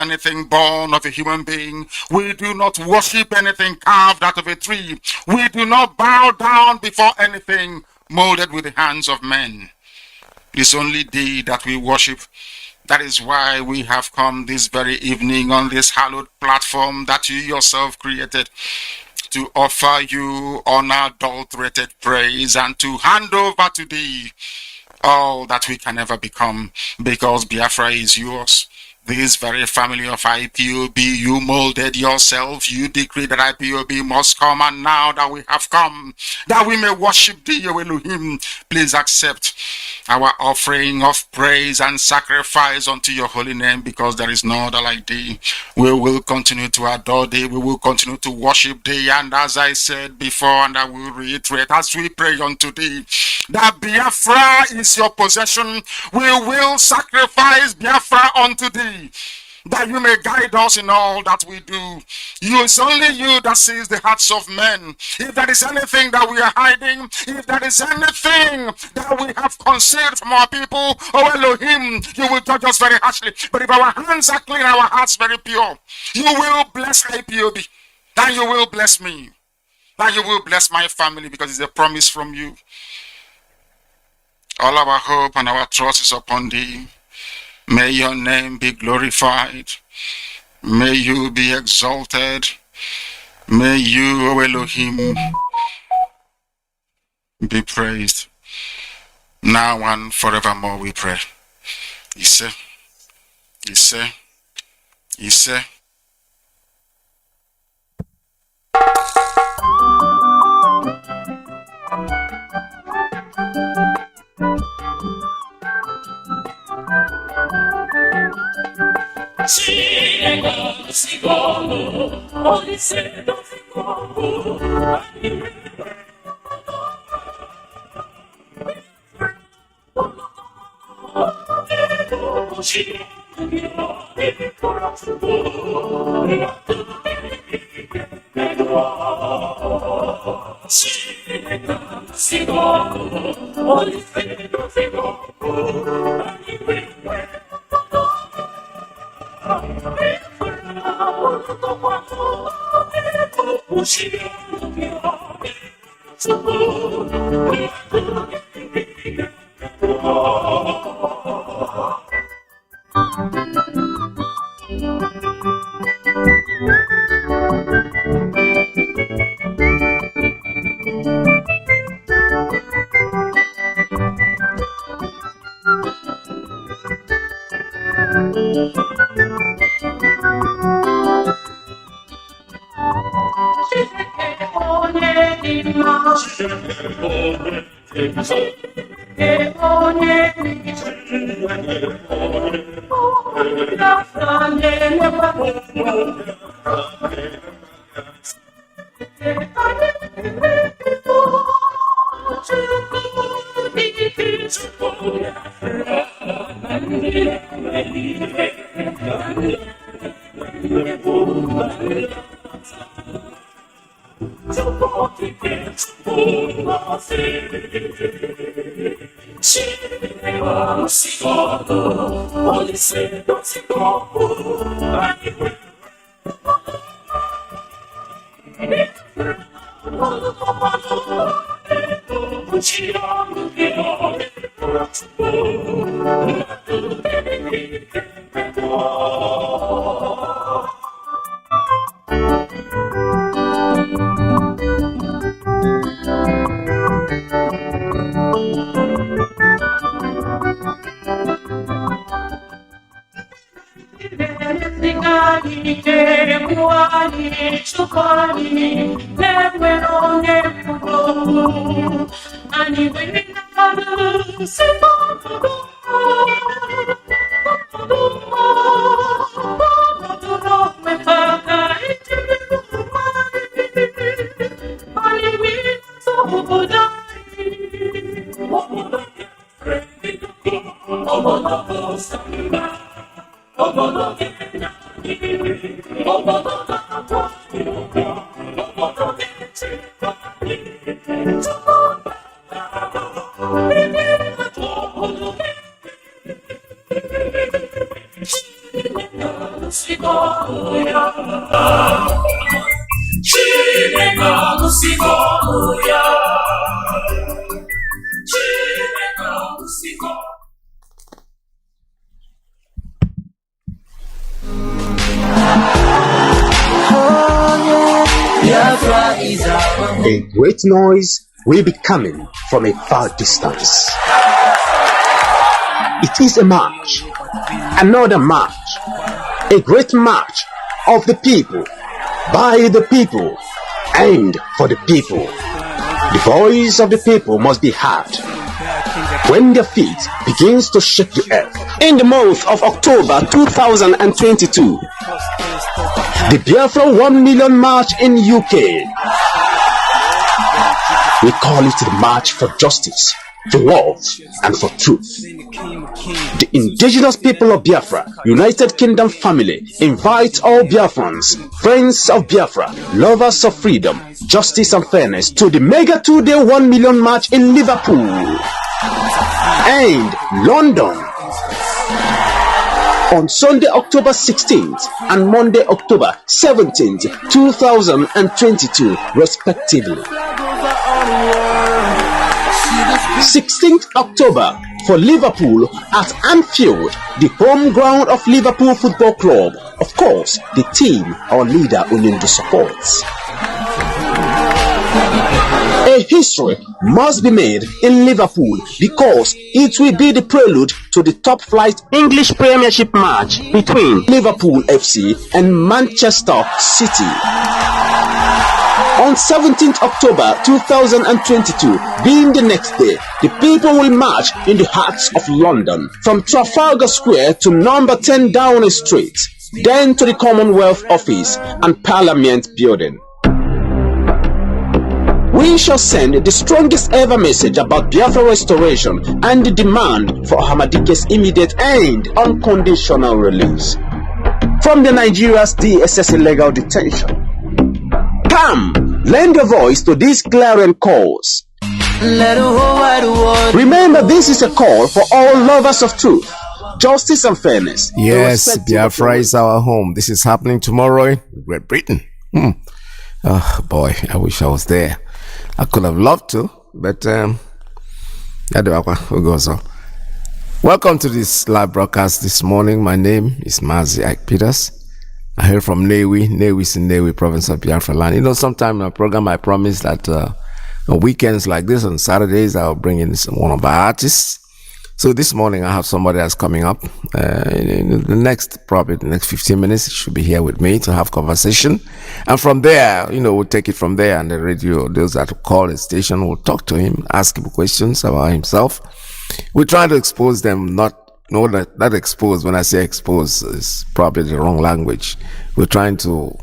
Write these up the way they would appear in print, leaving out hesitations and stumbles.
anything born of a human being. We do not worship anything carved out of a tree. We do not bow down before anything molded with the hands of men. It's only thee that we worship. That is why we have come this very evening on this hallowed platform that you yourself created, to offer you unadulterated praise and to hand over to thee all that we can ever become, because Biafra is yours. This very family of IPOB, you molded yourself. You decreed that IPOB must come, and now that we have come, that we may worship thee, O Elohim, please accept our offering of praise and sacrifice unto your holy name, because there is no other like thee. We will continue to adore thee. We will continue to worship thee. And as I said before, and I will reiterate, as we pray unto thee, that Biafra is your possession, we will sacrifice Biafra unto thee, that you may guide us in all that we do. It's only you that sees the hearts of men. If there is anything that we are hiding, if there is anything that we have concealed from our people, oh Elohim, you will judge us very harshly. But if our hands are clean, our hearts very pure, you will bless IPOB, then you will bless me, then you will bless my family, because it's a promise from you. All our hope and our trust is upon thee. May your name be glorified. May you be exalted. May you, O Elohim, be praised. Now and forevermore we pray. Ise, Ise, Ise. A great noise will be coming from a far distance. It is a march, another march, a great march of the people, by the people, and for the people. The voice of the people must be heard when their feet begins to shake the earth. In the month of October 2022, the Biafra 1 million march in UK. We call it the March for Justice, for Love, and for Truth. The indigenous people of Biafra, United Kingdom family, invite all Biafrans, friends of Biafra, lovers of freedom, justice and fairness to the mega 2-day 1 million march in Liverpool and London on Sunday, October 16th and Monday, October 17th, 2022, respectively. 16th October for Liverpool at Anfield, the home ground of Liverpool Football Club. Of course, the team our leader Nnamdi supports. A history must be made in Liverpool because it will be the prelude to the top flight English Premiership match between Liverpool FC and Manchester City. On 17th October 2022, being the next day, the people will march in the hearts of London from Trafalgar Square to number 10 Downing Street, then to the Commonwealth Office and Parliament Building. We shall send the strongest ever message about Biafra restoration and the demand for Ahmadike's immediate and unconditional release from the Nigeria's DSS illegal detention. Come, lend your voice to these clarion calls. Remember, this is a call for all lovers of truth, justice and fairness. Yes, Biafra is our home. This is happening tomorrow in Great Britain. Oh boy, I wish I was there. I could have loved to, but we'll go so. Welcome to this live broadcast this morning. My name is Mazi Peters. I hail from Nnewi. Nnewi is in Nnewi province of Biafra land. You know, sometime in my program I promised that on weekends like this, on Saturdays, I'll bring in one of our artists. So this morning I have somebody that's coming up. In the next 15 minutes, he should be here with me to have conversation. And from there, we'll take it from there. And the radio, those that call the station, will talk to him, ask him questions about himself. We're trying to expose them, not expose. When I say expose, is probably the wrong language. We're trying to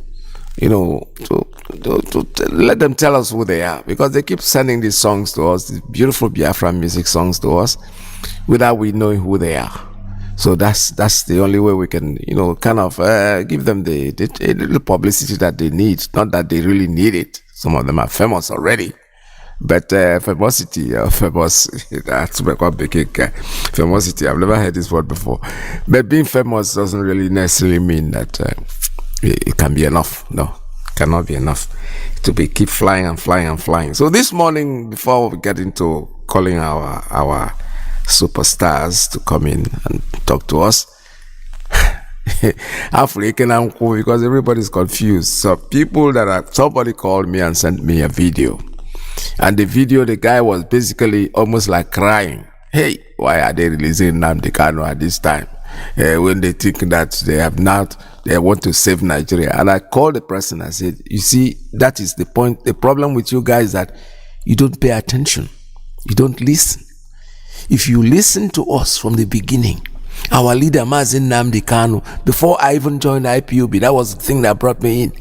let them tell us who they are, because they keep sending these songs to us, these beautiful Biafra music songs to us, without we knowing who they are. So that's the only way we can, kind of give them the little publicity that they need. Not that they really need it. Some of them are famous already. But famosity, that's famosity. I've never heard this word before. But being famous doesn't really necessarily mean that it can be enough. No, it cannot be enough to keep flying and flying and flying. So this morning, before we get into calling our superstars to come in and talk to us, African, because everybody's confused. So somebody called me and sent me a video. And the video, the guy was basically almost like crying. Hey, why are they releasing Nnamdi Kanu at this time? When they think that they want to save Nigeria. And I called the person, I said, you see, that is the point. The problem with you guys is that you don't pay attention. You don't listen. If you listen to us from the beginning, our leader Mazi Nnamdi Kanu, before I even joined Ipob, that was the thing that brought me in.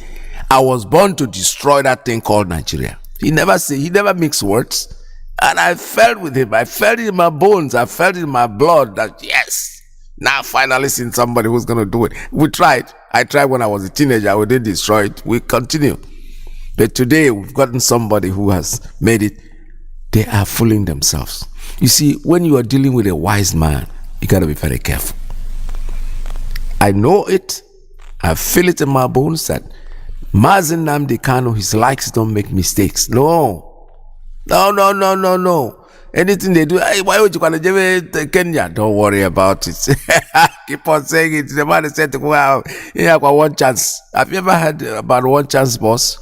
I was born to destroy that thing called Nigeria. He never mixed words. And I felt with him. I felt it in my bones. I felt it in my blood that yes, now finally seen somebody who's going to do it. We tried. I tried when I was a teenager. We did destroy it. We continue. But today we've gotten somebody who has made it. They are fooling themselves. You see, when you are dealing with a wise man, you got to be very careful. I know it. I feel it in my bones that Mazi Nnamdi Kanu, his likes don't make mistakes. No. Anything they do, hey, why would you call it Kenya? Don't worry about it. Keep on saying it. The man said, wow, yeah, got one chance. Have you ever heard about one chance, boss?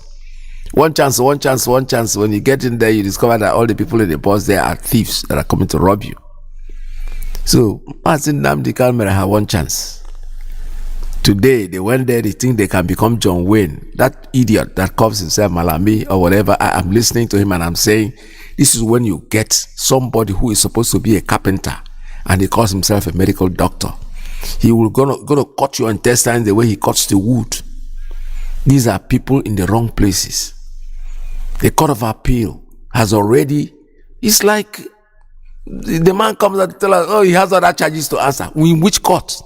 One chance. When you get in there, you discover that all the people in the bus there are thieves that are coming to rob you. So, Mazi Nnamdi Kanu have one chance. Today, they went there, they think they can become John Wayne. That idiot that calls himself Malami or whatever, I'm listening to him and I'm saying, this is when you get somebody who is supposed to be a carpenter and he calls himself a medical doctor. He will gonna cut your intestines the way he cuts the wood. These are people in the wrong places. The Court of Appeal has already, it's like the man comes and tells us, oh, he has other charges to answer. In which court?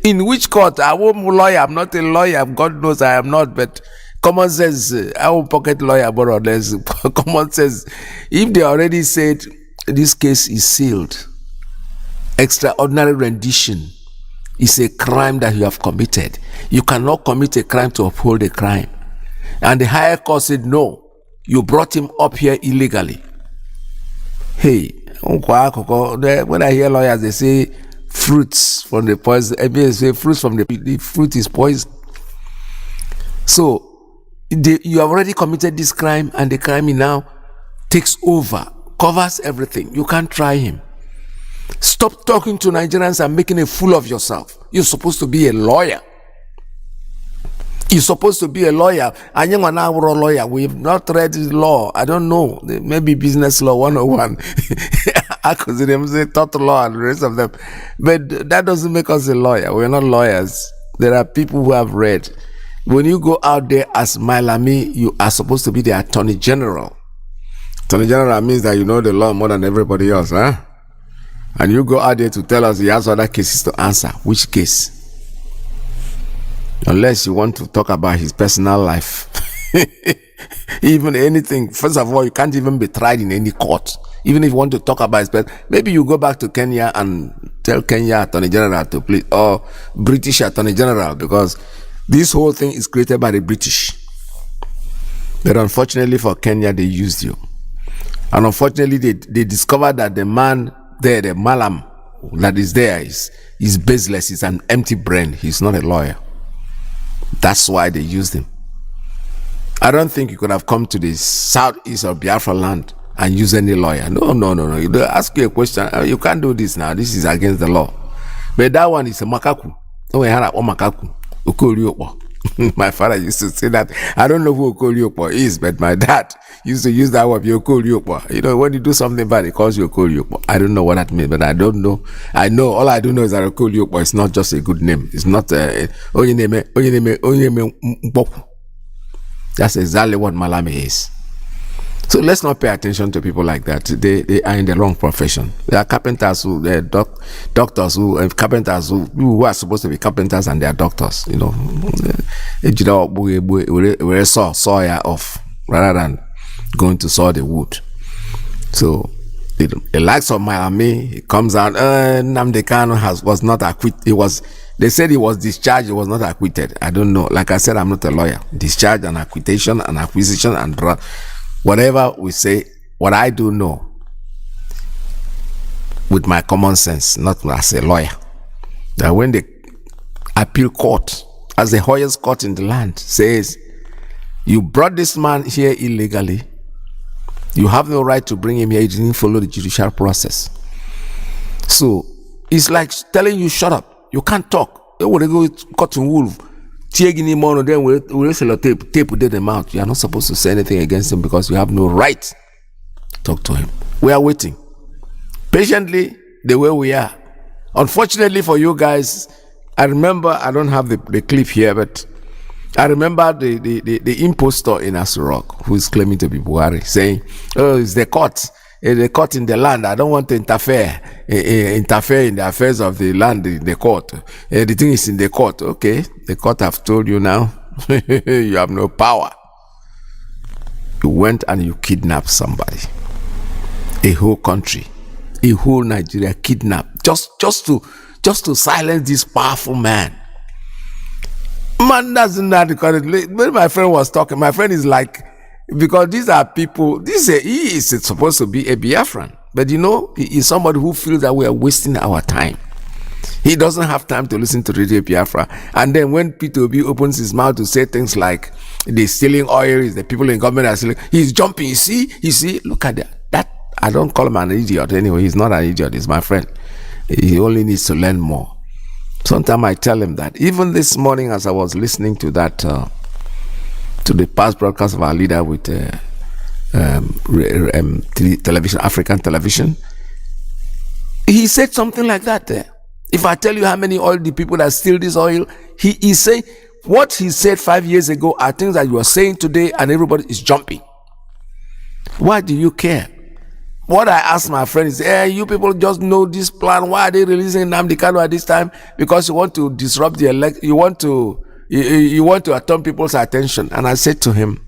In which court? I won't lawyer. I'm not a lawyer. God knows I am not. But common sense, I won't pocket lawyer more or less. Common sense. If they already said this case is sealed, extraordinary rendition is a crime that you have committed. You cannot commit a crime to uphold a crime. And the higher court said no. You brought him up here illegally. Hey, when I hear lawyers, they say fruits from the poison. I mean, say fruits from the fruit is poison. So you have already committed this crime, and the crime now takes over, covers everything. You can't try him. Stop talking to Nigerians and making a fool of yourself. You're supposed to be a lawyer. You're supposed to be a lawyer. And you're now a lawyer. We've not read law. I don't know. Maybe business law 101. I consider them say taught law and the rest of them. But that doesn't make us a lawyer. We're not lawyers. There are people who have read. When you go out there as Malami, you are supposed to be the Attorney General. Attorney General means that you know the law more than everybody else, huh? And you go out there to tell us he has other cases to answer. Which case? Unless you want to talk about his personal life. Even anything. First of all, you can't even be tried in any court. Even if you want to talk about his personal, maybe you go back to Kenya and tell Kenya Attorney General to please, or British Attorney General, because this whole thing is created by the British. But unfortunately for Kenya, they used you. And unfortunately, they discovered that the man there, the Malam that is there, is baseless. He's an empty brain. He's not a lawyer. That's why they used him. I don't think you could have come to the southeast of Biafra land and use any lawyer. No. They ask you a question. You can't do this now. This is against the law. But that one is a makaku. Oh, makaku. My father used to say that. I don't know who Okoliopo is, but my dad used to use that word, Okoliopo. You know, when you do something bad, he calls you Okoliopo. I don't know what that means, but I don't know. I know, all I do know is that Okoliopo is not just a good name. It's not Onyeme. That's exactly what Malami is. So let's not pay attention to people like that. They are in the wrong profession. They are carpenters who, they are doctors who, carpenters who are supposed to be carpenters and they are doctors. You know, we saw off rather than going to saw the wood. So the likes of Miami, he comes out. Nnamdi Kanu was not acquitted. They said he was discharged. He was not acquitted. I don't know. Like I said, I'm not a lawyer. Discharge and acquittation and acquisition and whatever we say, what I do know with my common sense, not as a lawyer, that when the appeal court, as the highest court in the land, says, you brought this man here illegally, you have no right to bring him here, you didn't follow the judicial process. So it's like telling you, shut up, you can't talk. They would go cotton wool. Then we'll sell a tape with them out. You are not supposed to say anything against him because you have no right to talk to him. We are waiting patiently the way we are. Unfortunately for you guys, I remember, I don't have the clip here, but I remember the impostor in Asurok who is claiming to be Buhari saying, oh, it's the court. The court in the land. I don't want to interfere in the affairs of the land in the court. The thing is in the court. Okay, the court have told you now, you have no power. You went and you kidnapped somebody. A whole country, a whole Nigeria kidnapped just to silence this powerful man. Man doesn't know how to call it. When my friend was talking, my friend is like, because these are people, he is supposed to be a Biafran. But he is somebody who feels that we are wasting our time. He doesn't have time to listen to Radio Biafra. And then when P2B opens his mouth to say things like, they're stealing oil, is the people in government are stealing, he's jumping. You see, look at that. I don't call him an idiot anyway. He's not an idiot. He's my friend. He only needs to learn more. Sometimes I tell him that. Even this morning as I was listening to that, to the past broadcast of our leader with television, African television, he said something like that there. If I tell you how many oil the people that steal this oil, he is saying what he said 5 years ago are things that you are saying today, and everybody is jumping. Why do you care? What I asked my friend is, you people just know this plan. Why are they releasing Nnamdi Kanu at this time? Because you want to disrupt the election. You want to turn people's attention. And I said to him,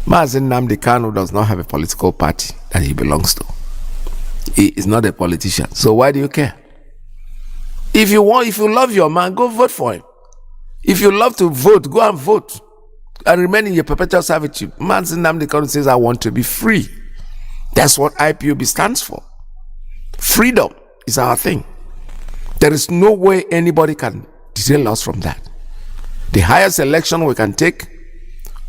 Mazi Nnamdi Kanu does not have a political party that he belongs to. He is not a politician. So why do you care? If you love your man, go vote for him. If you love to vote, go and vote and remain in your perpetual servitude. Mazi Nnamdi Kanu says, I want to be free. That's what IPOB stands for. Freedom is our thing. There is no way anybody can derail us from that. The highest election we can take,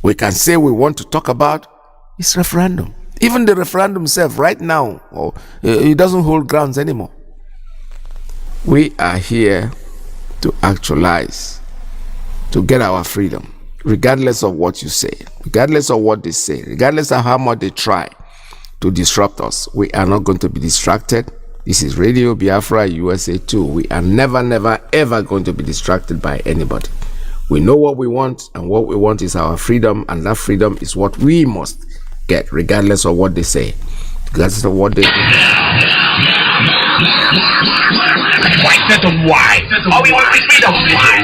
we can say we want to talk about, is referendum. Even the referendum itself right now, it doesn't hold grounds anymore. We are here to actualize, to get our freedom, regardless of what you say, regardless of what they say, regardless of how much they try to disrupt us. We are not going to be distracted. This is Radio Biafra USA 2. We are never, never, ever going to be distracted by anybody. We know what we want, and what we want is our freedom, and that freedom is what we must get, regardless of what they say, regardless of what they do. Why? All we want is freedom.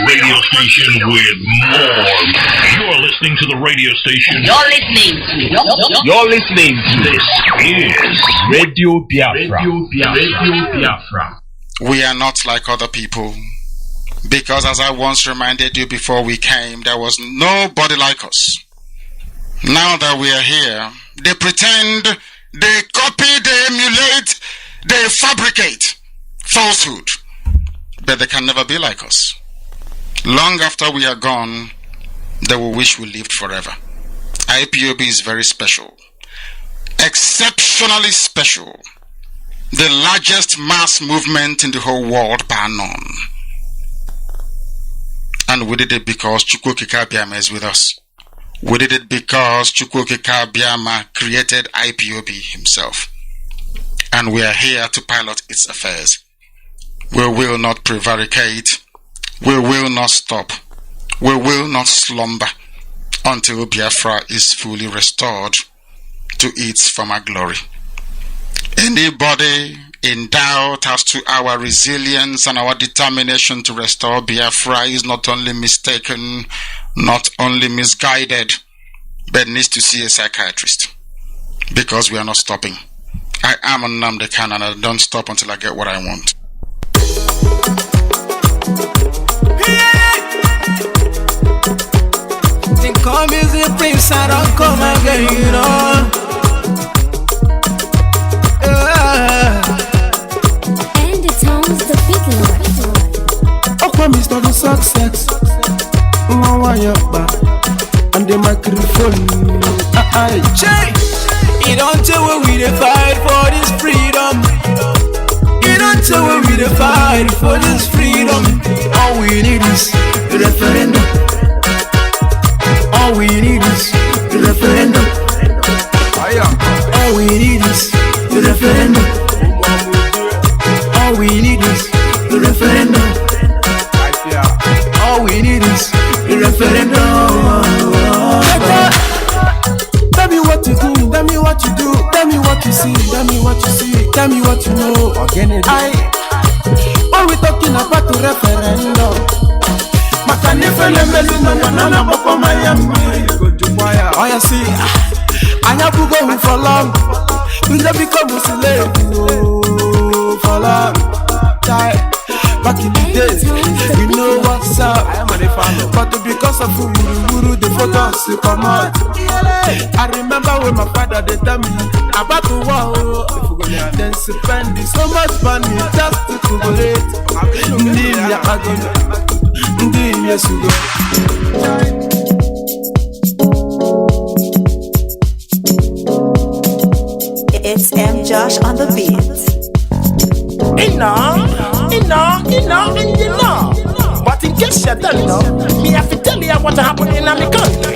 Radio station with more. You're listening to the radio station. You're listening to this is Radio Biafra. Radio Biafra. We are not like other people, because as I once reminded you before we came, there was nobody like us. Now that we are here, they pretend, they copy, they emulate, they fabricate falsehood, but they can never be like us. Long after we are gone, they will wish we lived forever. IPOB is very special, exceptionally special, the largest mass movement in the whole world bar none. And we did it because Chukwokika Biama is with us. We did it because Chukwokika Biama created IPOB himself. And we are here to pilot its affairs. We will not prevaricate. We will not stop. We will not slumber until Biafra is fully restored to its former glory. Anybody in doubt as to our resilience and our determination to restore Biafra is not only mistaken, not only misguided, but needs to see a psychiatrist, because we are not stopping. I am a Nnamdi Kanu, and I don't stop until I get what I want. Think come is the prince, I don't come again, you know. And it sounds the big Lord. Oh, promise to the success. And the microphone. You don't tell what we dey fight for this freedom. You don't tell what we dey fight for this freedom. All we need is the referendum. All we need is the referendum. All we need is the referendum. All we need is the referendum. All we need is the referendum. Tell me what to do, tell me what you do, tell me what you see, tell me what you see, tell me what you know. All we talking about the referendum. Oh, you see, I have to go for long. We don't become Muslim for long. back in the days. You know what's up. But because of wuru, the photos they come out. I remember when my father they tell me about the war. Then spend so much money just to collaborate. It's M. Josh on the beat. But in case you don't know, me have to tell you what happened in my country.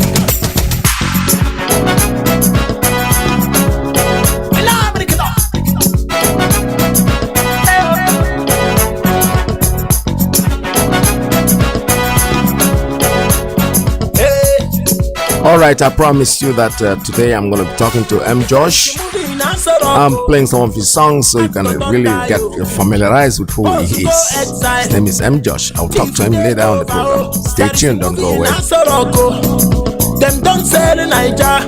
All right, I promised you that today I'm going to be talking to M. Josh. I'm playing some of his songs so you can really get familiarized with who he is. His name is M. Josh. I'll talk to him later on the program. Stay tuned, don't go away. Them don't sell in Nigeria.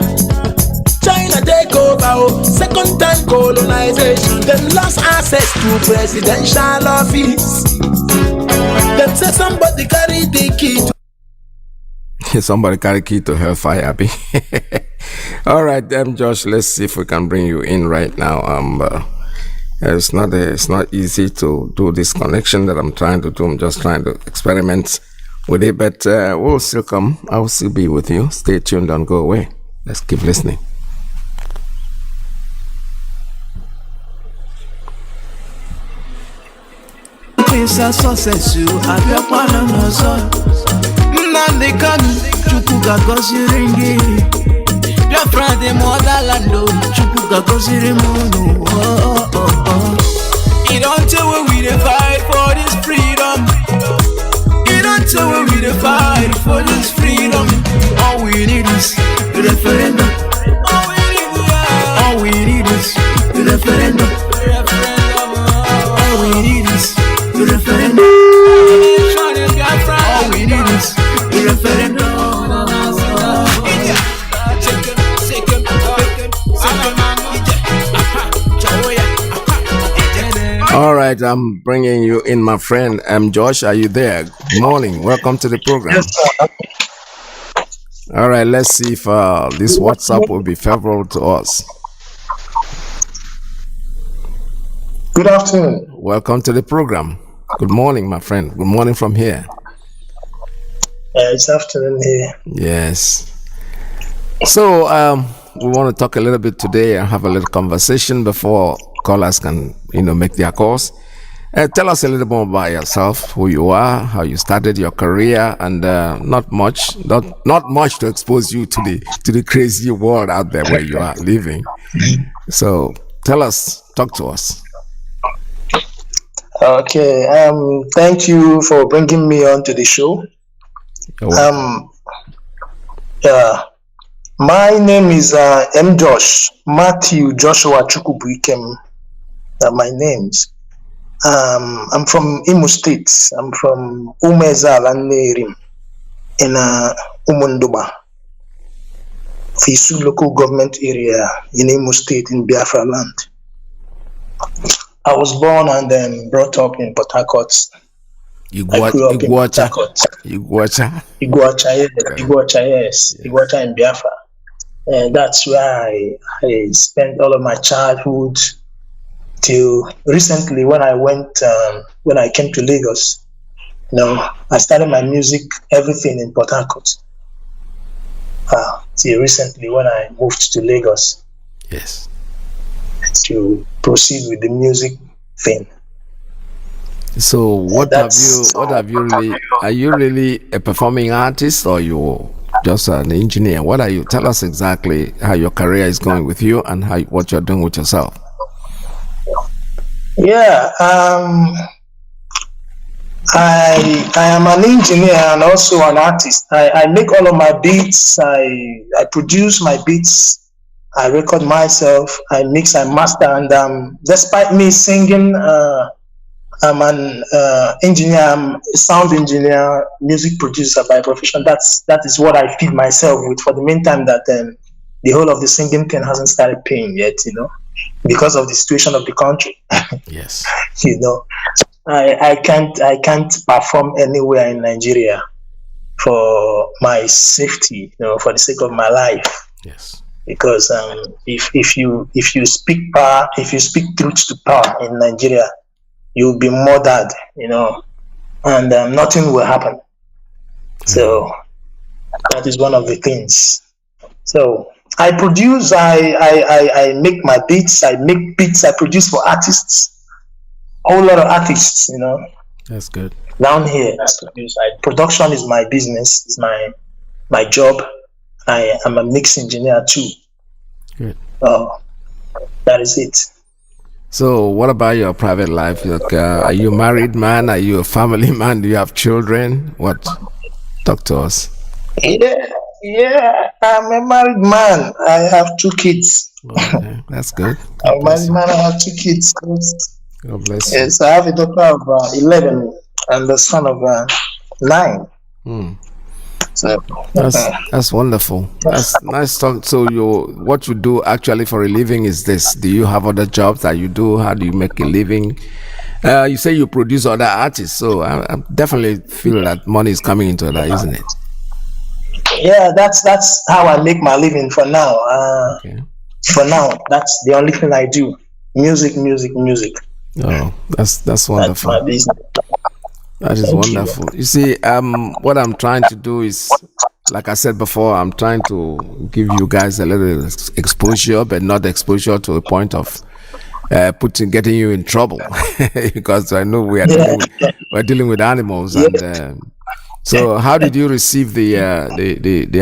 China take over, second time colonization. Them lost access to presidential office. Them say somebody carry the key to somebody carry key to hellfire, Abby. All right, then, Josh. Let's see if we can bring you in right now. It's not easy to do this connection that I'm trying to do. I'm just trying to experiment with it, but we'll still come. I will still be with you. Stay tuned. Don't go away. Let's keep listening. Nnamdi Kanu, Chukwu ga-agọziri gị. Biafra dị motherland, Chukwu ga-agọziri m. You don't tell where we dey fight for this freedom. You don't tell where we dey fight for this freedom. All we need is the referendum. All we need is the referendum. All we need is the referendum. All we need is the referendum. All right, I'm bringing you in, my friend M. Josh. Are you there? Good morning. Welcome to the program. Yes, sir. All right, let's see if this WhatsApp will be favorable to us. Good afternoon. Welcome to the program. Good morning, my friend. Good morning from here. It's afternoon here. Yes. So we want to talk a little bit today and have a little conversation before callers can, make their calls. Tell us a little more about yourself, who you are, how you started your career, and not much to expose you to the crazy world out there where you are living. So tell us, talk to us. Okay. Thank you for bringing me on to the show. My name is M. Josh Matthew Joshua Chukwubuikem. My names. I'm from Imo State. I'm from Umezal and Nerim in Umunduba, Fisu local government area in Imo State in Biafra land. I was born and then brought up in Port Harcourt. Iguacha, yes. Iguacha in Biafra. And that's where I spent all of my childhood till recently when I came to Lagos. I started my music, everything in Port Harcourt. Till recently when I moved to Lagos. Yes. To proceed with the music thing. So what have you really, are you really a performing artist or you just an engineer? What are you? Tell us exactly how your career is going with you and what you're doing with yourself. Yeah, I am an engineer and also an artist. I make all of my beats, I produce my beats, I record myself, I mix, I master, and despite me singing, I'm an engineer, I'm a sound engineer, music producer by profession. That is what I feed myself with for the meantime that the whole of the singing thing hasn't started paying yet, because of the situation of the country. Yes. I can't perform anywhere in Nigeria for my safety, for the sake of my life. Yes. Because if you speak truth to power in Nigeria, you'll be murdered, and nothing will happen. So that is one of the things. So I produce, I make my beats, I make beats, I produce for artists, a whole lot of artists, That's good. down here. Production is my business, is my job. I am a mix engineer too. Good. That is it. So, what about your private life? Like, are you a married man? Are you a family man? Do you have children? What? Talk to us. Yeah. I'm a married man. I have 2 kids. Okay, that's good. I'm a married man. I have 2 kids. God bless you. Yes, I have a daughter of 11 and a son of 9. So That's wonderful. That's nice talk. So what you do actually for a living is this. Do you have other jobs that you do? How do you make a living? You say you produce other artists, so I definitely feel that money is coming into that, isn't it? yeah, that's how I make my living for now. Okay. For now, that's the only thing I do. Music. Oh, that's That's wonderful. my business. That is Thank you. wonderful. You see, what I'm trying to do is, like I said before, I'm trying to give you guys a little exposure, but not exposure to a point of getting you in trouble, because I know we're dealing with animals. And so, how did you receive the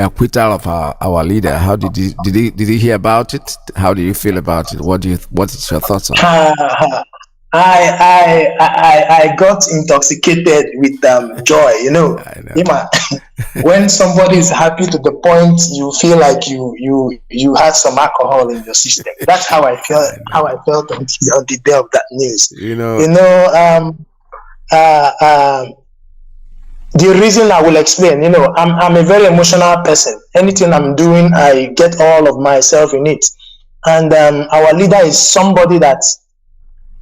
acquittal of our leader? How did he hear about it? How do you feel about it? What is your thoughts on it? I got intoxicated with joy. I know. Ima, when somebody is happy to the point you feel like you had some alcohol in your system. That's how I felt. How I felt on the day of that news. The reason I will explain. I'm a very emotional person. Anything I'm doing, I get all of myself in it. And our leader is somebody that,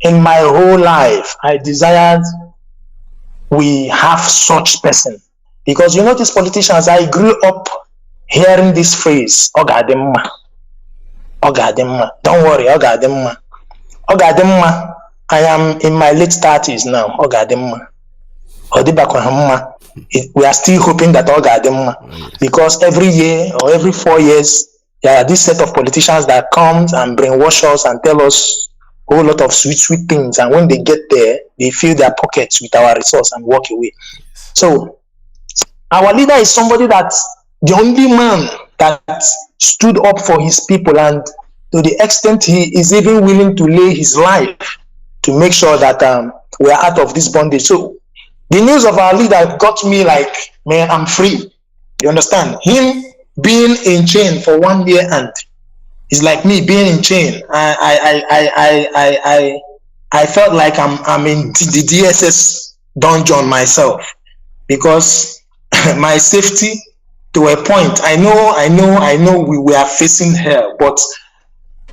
in my whole life, I desired we have such person. Because these politicians, I grew up hearing this phrase, Ogademma. Don't worry, Ogademma. I am in my late 30s now, Ogademma. We are still hoping that Ogademma. Because every year or every 4 years, there are this set of politicians that comes and brainwash us and tell us a whole lot of sweet things, and when they get there, they fill their pockets with our resource and walk away. So our leader is somebody that the only man that stood up for his people, and to the extent he is even willing to lay his life to make sure that we are out of this bondage. So the news of our leader got me like, man, I'm free. You understand? Him being in chain for 1 year and it's like me being in chain. I felt like I'm in the DSS dungeon myself, because my safety, to a point, I know we were facing hell, but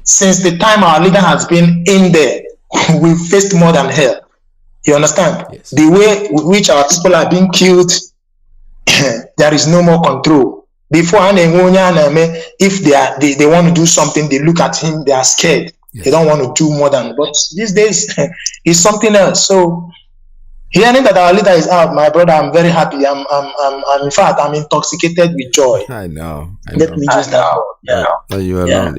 since the time our leader has been in there, we faced more than hell. You understand? Yes. The way with which our people are being killed, there is no more control. Before, if they want to do something, they look at him, they are scared. Yes. They don't want to do more than. But these days, it's something else. So hearing that our leader is out, my brother, I'm very happy. I'm in fact, I'm intoxicated with joy. I know. Let me just yeah. No, you alone.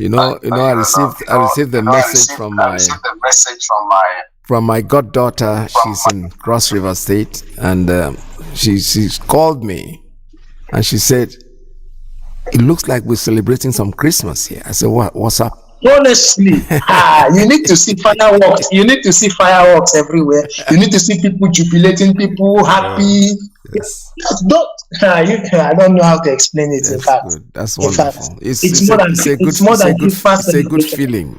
I received the message from my goddaughter. She's in Cross River State, and she called me, and she said, "It looks like we're celebrating some Christmas here." I said, "What's up?" Honestly, you need to see fireworks. You need to see fireworks everywhere. You need to see people jubilating, people happy. Yes. I don't know how to explain it. In fact, good. That's wonderful. It's more than a good feeling.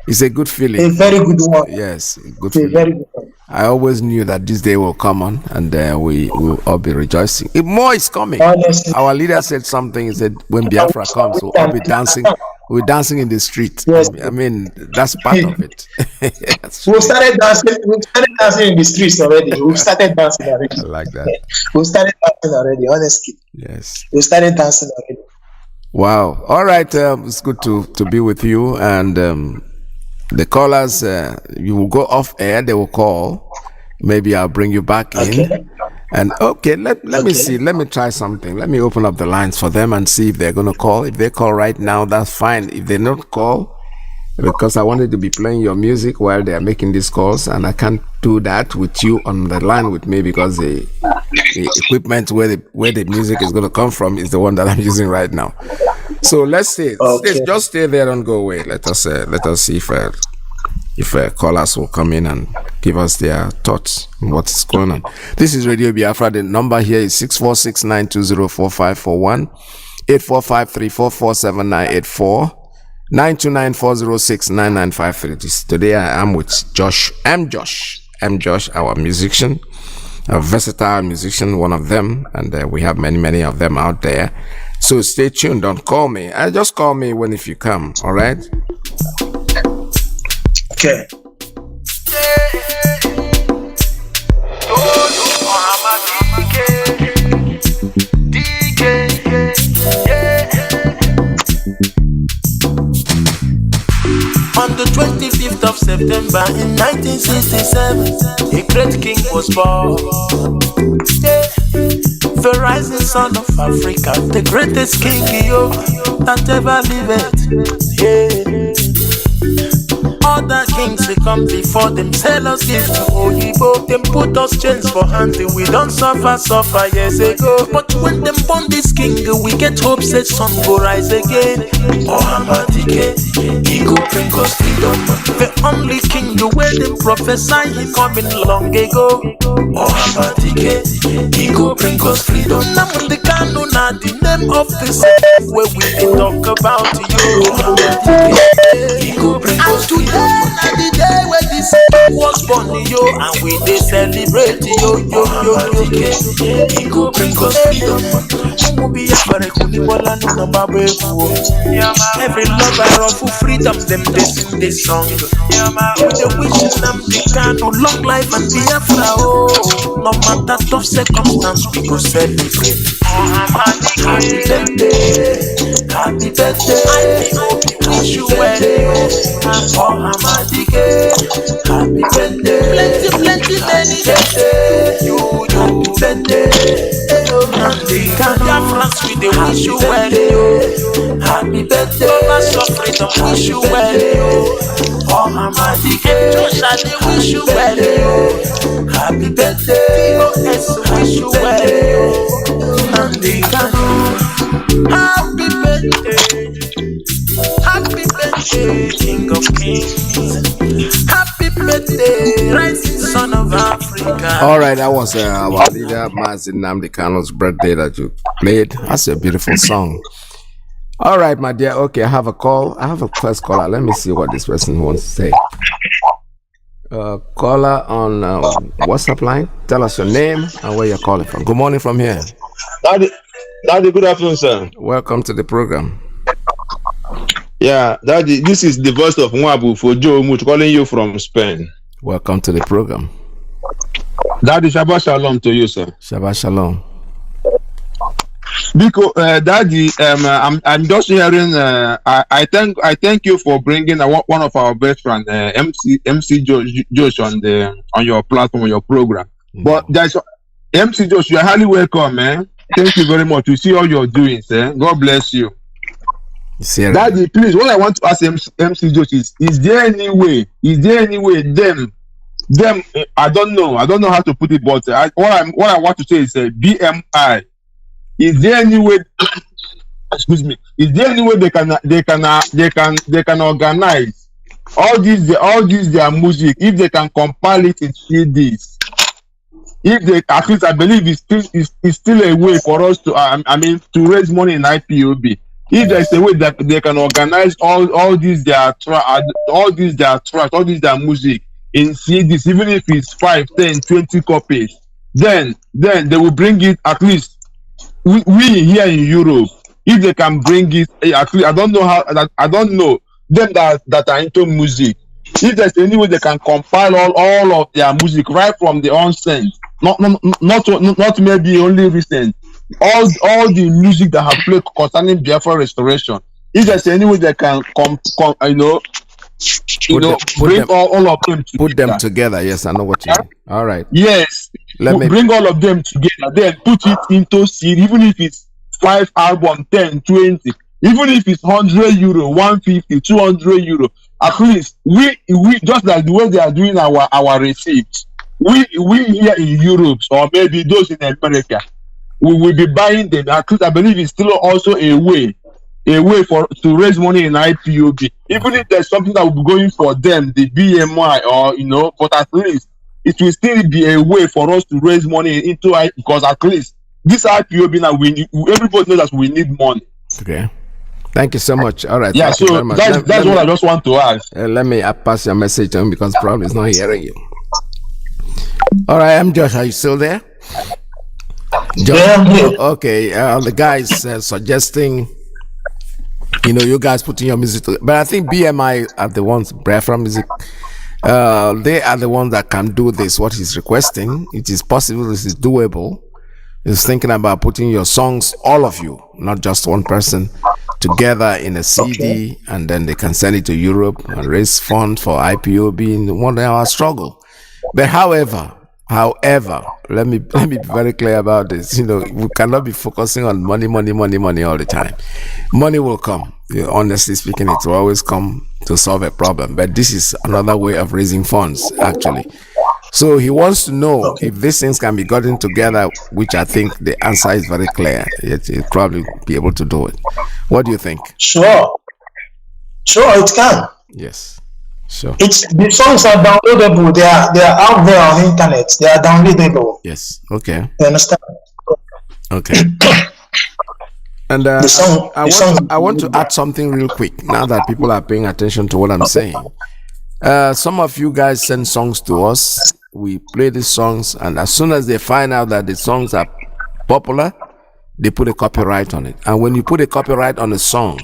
It's a good feeling. A very good one. Yes, good it's feeling. A very good one. I always knew that this day will come on, and we will all be rejoicing. More is coming. Honestly. Our leader said something. He said, "When Biafra comes, we'll all be dancing. we're dancing in the street. Yes. I mean, that's part of it. We started dancing. We started dancing in the streets already. We started dancing already. I like that. We started dancing already. Honestly, Yes. we started dancing already. Wow. All right. It's good to be with you. And the callers, you will go off air. They will call. Maybe I'll bring you back in. And okay, let me see. Let me try something. Let me open up the lines for them and see if they're going to call. If they call right now, that's fine. If they don't call, because I wanted to be playing your music while they are making these calls, and I can't do that with you on the line with me because the equipment where the music is going to come from is the one that I'm using right now. So let's see. Just stay there, don't go away. Let us see if callers will come in and give us their thoughts on what's going on. This is Radio Biafra. The number here is 646-920-4541, 845-344-7984, 929-406-9953. Today I am with Josh. M. Josh, our musician, a versatile musician, one of them, and we have many of them out there. So stay tuned. Don't call me. Just call me if you come. All right. Okay. On the 25th of September in 1967, a great king was born. The rising son of Africa, the greatest king that ever lived. Other kings they come before them, sell us gifts to Oyibo. Them put us chains for hands, we don't suffer years ago. But when them born this king, we get hope said sun go rise again. Ohamadike, he go bring us freedom. The only king the way them prophesy, he coming long ago. Ohamadike, he go bring us freedom. Nnamdi Kanu na the name of this where we talk about you. Ohamadike, he go bring us freedom. And the day when this was born, and we they celebrate yo. He go bring us freedom. Every lover of freedom, them they sing this song. With the wish Nnamdi Kanu long life and Biafra. No matter tough circumstance, we go celebrate. Happy birthday, happy birthday. Wish you well, Ohamadike, happy birthday, plenty many birthday, you happy birthday, Nnamdi Kanu, Biafrans we dey wish you well, happy birthday, lovers of freedom wish you well, Ohamadike, Joshua dey wish you well, happy birthday, BOS wish you well, Nnamdi Kanu, happy birthday. Happy birthday, King of Kings. Happy birthday, rising son of Africa. All right, that was our leader Mazi Nnamdi Kanu's birthday that you played. That's a beautiful song. All right, my dear. Okay, I have a call. I have a first caller. Let me see what this person wants to say. Caller on WhatsApp line. Tell us your name and where you're calling from. Good morning from here. Daddy, good afternoon, sir. Welcome to the program. Yeah, Daddy, this is the voice of Mwabu for Joe Mut calling you from Spain. Welcome to the program. Daddy, Shabbat Shalom to you, sir. Shabbat Shalom. Because Daddy, I'm just hearing. I thank you for bringing one of our best friends, MC Josh, on your platform, on your program. But that's MC Josh, you're highly welcome, man. Thank you very much. We see all you're doing, sir. God bless you. Daddy, please, what I want to ask MC Josh is there any way them I don't know how to put it, but what I want to say is BMI. Is there any way excuse me, is there any way they can organize all these their music, if they can compile it in CDs? If they, at least I believe it's still a way for us to to raise money in IPOB. If there's a way that they can organize all these their music in CDs, even if it's 5, 10, 20 copies, then they will bring it. At least we here in Europe, if they can bring it, actually, I don't know how. I don't know them that are into music. If there's any way they can compile all of their music right from the onset, not maybe only recent, all the music that have played concerning Biafra restoration. If there's any way they can bring all of them together. Put them together. Yes, I know what you mean. All right. Yes. Bring all of them together, then put it into seed, even if it's 5 album, 10, 20, even if it's 100 euro, 150, 200 euro. At least we just like the way they are doing our receipts. We here in Europe or maybe those in America, we will be buying them. At least I believe it's still also a way to raise money in IPOB. Even if there's something that will be going for them, the BMI or but at least it will still be a way for us to raise money into it, because at least this IPOB now everybody knows that we need money. Okay. Thank you so much. All right. Yeah, so that's what I just want to ask. Let me pass your message to him because probably he's not hearing you. All right, I'm Josh. Are you still there? Josh? Yeah. Okay. The guys suggesting, you guys putting your music together. But I think BMI are the ones, Biafra music. They are the ones that can do this. What he's requesting, it is possible. This is doable. He's thinking about putting your songs, all of you, not just one person, together in a CD, and then they can send it to Europe and raise funds for IPOB in 1 hour struggle. But however, let me be very clear about this. We cannot be focusing on money all the time. Money will come. Honestly speaking, it will always come to solve a problem. But this is another way of raising funds, actually. So he wants to know if these things can be gotten together, which I think the answer is very clear. He'll probably be able to do it. What do you think? Sure, it can. Yes. Sure. The songs are downloadable. They are out there on the internet. They are downloadable. Yes. Okay. You understand? Okay. And I want to add something real quick now that people are paying attention to what I'm saying. Some of you guys send songs to us. We play these songs, and as soon as they find out that the songs are popular, they put a copyright on it. And when you put a copyright on a song,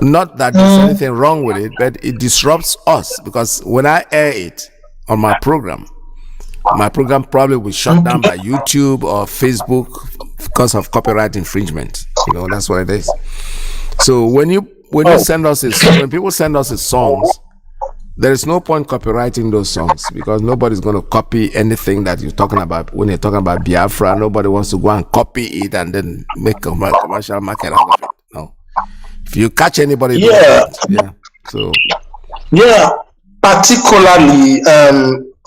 not that there's anything wrong with it, but it disrupts us, because when I air it on my program probably will shut down by YouTube or Facebook because of copyright infringement. That's what it is. So when you send us when people send us songs, there is no point copyrighting those songs, because nobody's going to copy anything that you're talking about. When you're talking about Biafra, nobody wants to go and copy it and then make a commercial market out of it. No. If you catch anybody, particularly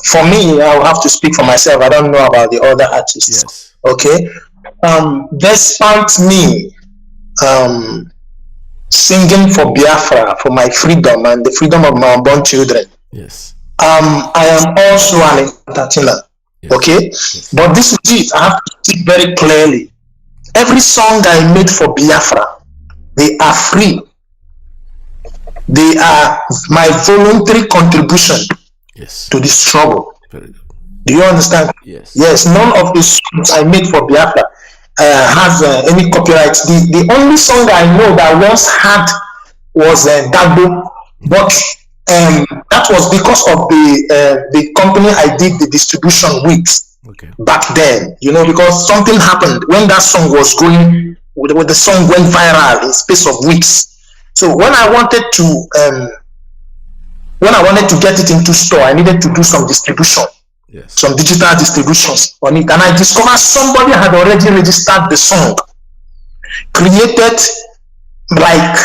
for me, I'll have to speak for myself. I don't know about the other artists. Yes. Okay. Despite me singing for Biafra, for my freedom and the freedom of my unborn children. Yes. I am also an entertainer. Yes. Okay. Yes. But this is it. I have to speak very clearly. Every song I made for Biafra, they are free. They are my voluntary contribution to the struggle. Very good. Do you understand? Yes. Yes. None of the songs I made for Biafra has any copyrights. The only song I know that once had was Dagbo, but that was because of the company I did the distribution with back then. Because something happened when that song was going. When the song went viral in space of weeks. So when I wanted to get it into store, I needed to do some distribution. Yes. Some digital distributions on it, and I discovered somebody had already registered the song, created like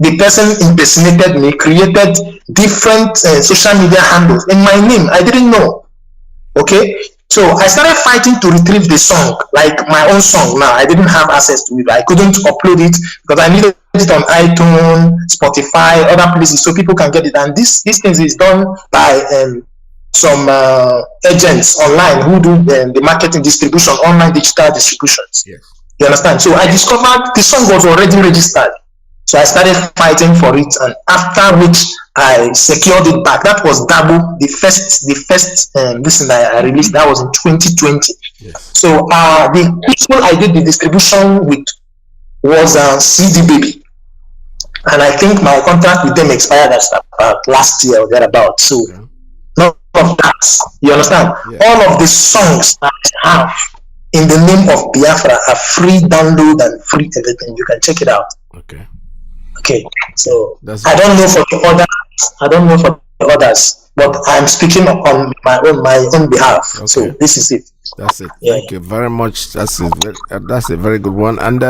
the person impersonated me, created different social media handles in my name. I didn't know. Okay, so I started fighting to retrieve the song, like my own song. Now I didn't have access to it. I couldn't upload it because I needed it on iTunes, Spotify, other places, so people can get it. And these things is done by some agents online who do the marketing distribution, online digital distributions. Yes. You understand? So I discovered the song was already registered. So I started fighting for it, and after which I secured it back. That was Dabo, the first listen I released. That was in 2020. Yes. So the people I did the distribution with was CD Baby. And I think my contract with them expired about last year or thereabout. So none of that. You understand? Yeah. All of the songs that I have in the name of Biafra are free download and free everything. You can check it out. Okay. So I don't know for the others. But I'm speaking on my own behalf. Okay. So this is it. That's it. Yeah. Thank you very much. That's a very good one. And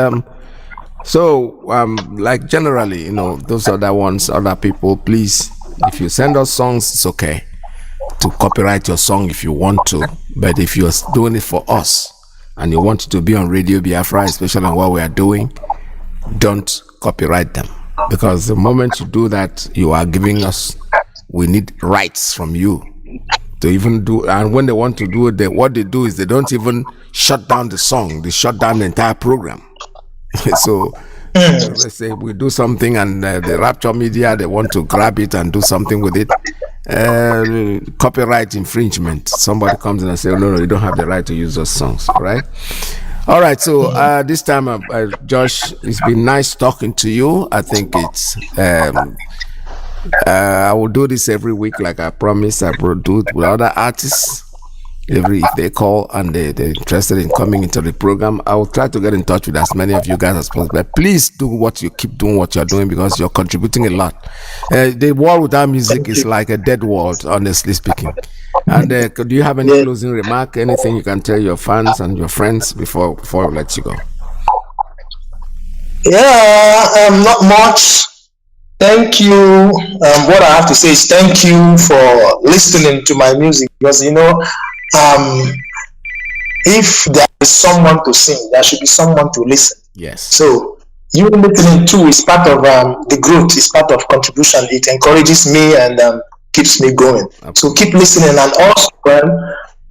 like generally, those other people, please, if you send us songs, it's okay to copyright your song if you want to. But if you're doing it for us and you want it to be on Radio Biafra, especially on what we are doing, don't copyright them. Because the moment you do that, you are giving us, we need rights from you to even do. And when they want to do it, what they do is they don't even shut down the song, they shut down the entire program. So let's say we do something and the Rapture media, they want to grab it and do something with it. Copyright infringement. Somebody comes in and says, no, you don't have the right to use those songs, right? All right, so this time, Josh, it's been nice talking to you. I think it's I will do this every week, like I promised. I will do it with other artists. If they call and they're interested in coming into the program, I will try to get in touch with as many of you guys as possible. But please keep doing what you're doing, because you're contributing a lot. The world without music is like a dead world, honestly speaking. And do you have any closing remark? Anything you can tell your fans and your friends before I let you go? Yeah, not much. Thank you. What I have to say is thank you for listening to my music, because if there is someone to sing, there should be someone to listen. Yes. So you listening too is part of the growth, is part of contribution. It encourages me and keeps me going. Okay. So keep listening, and also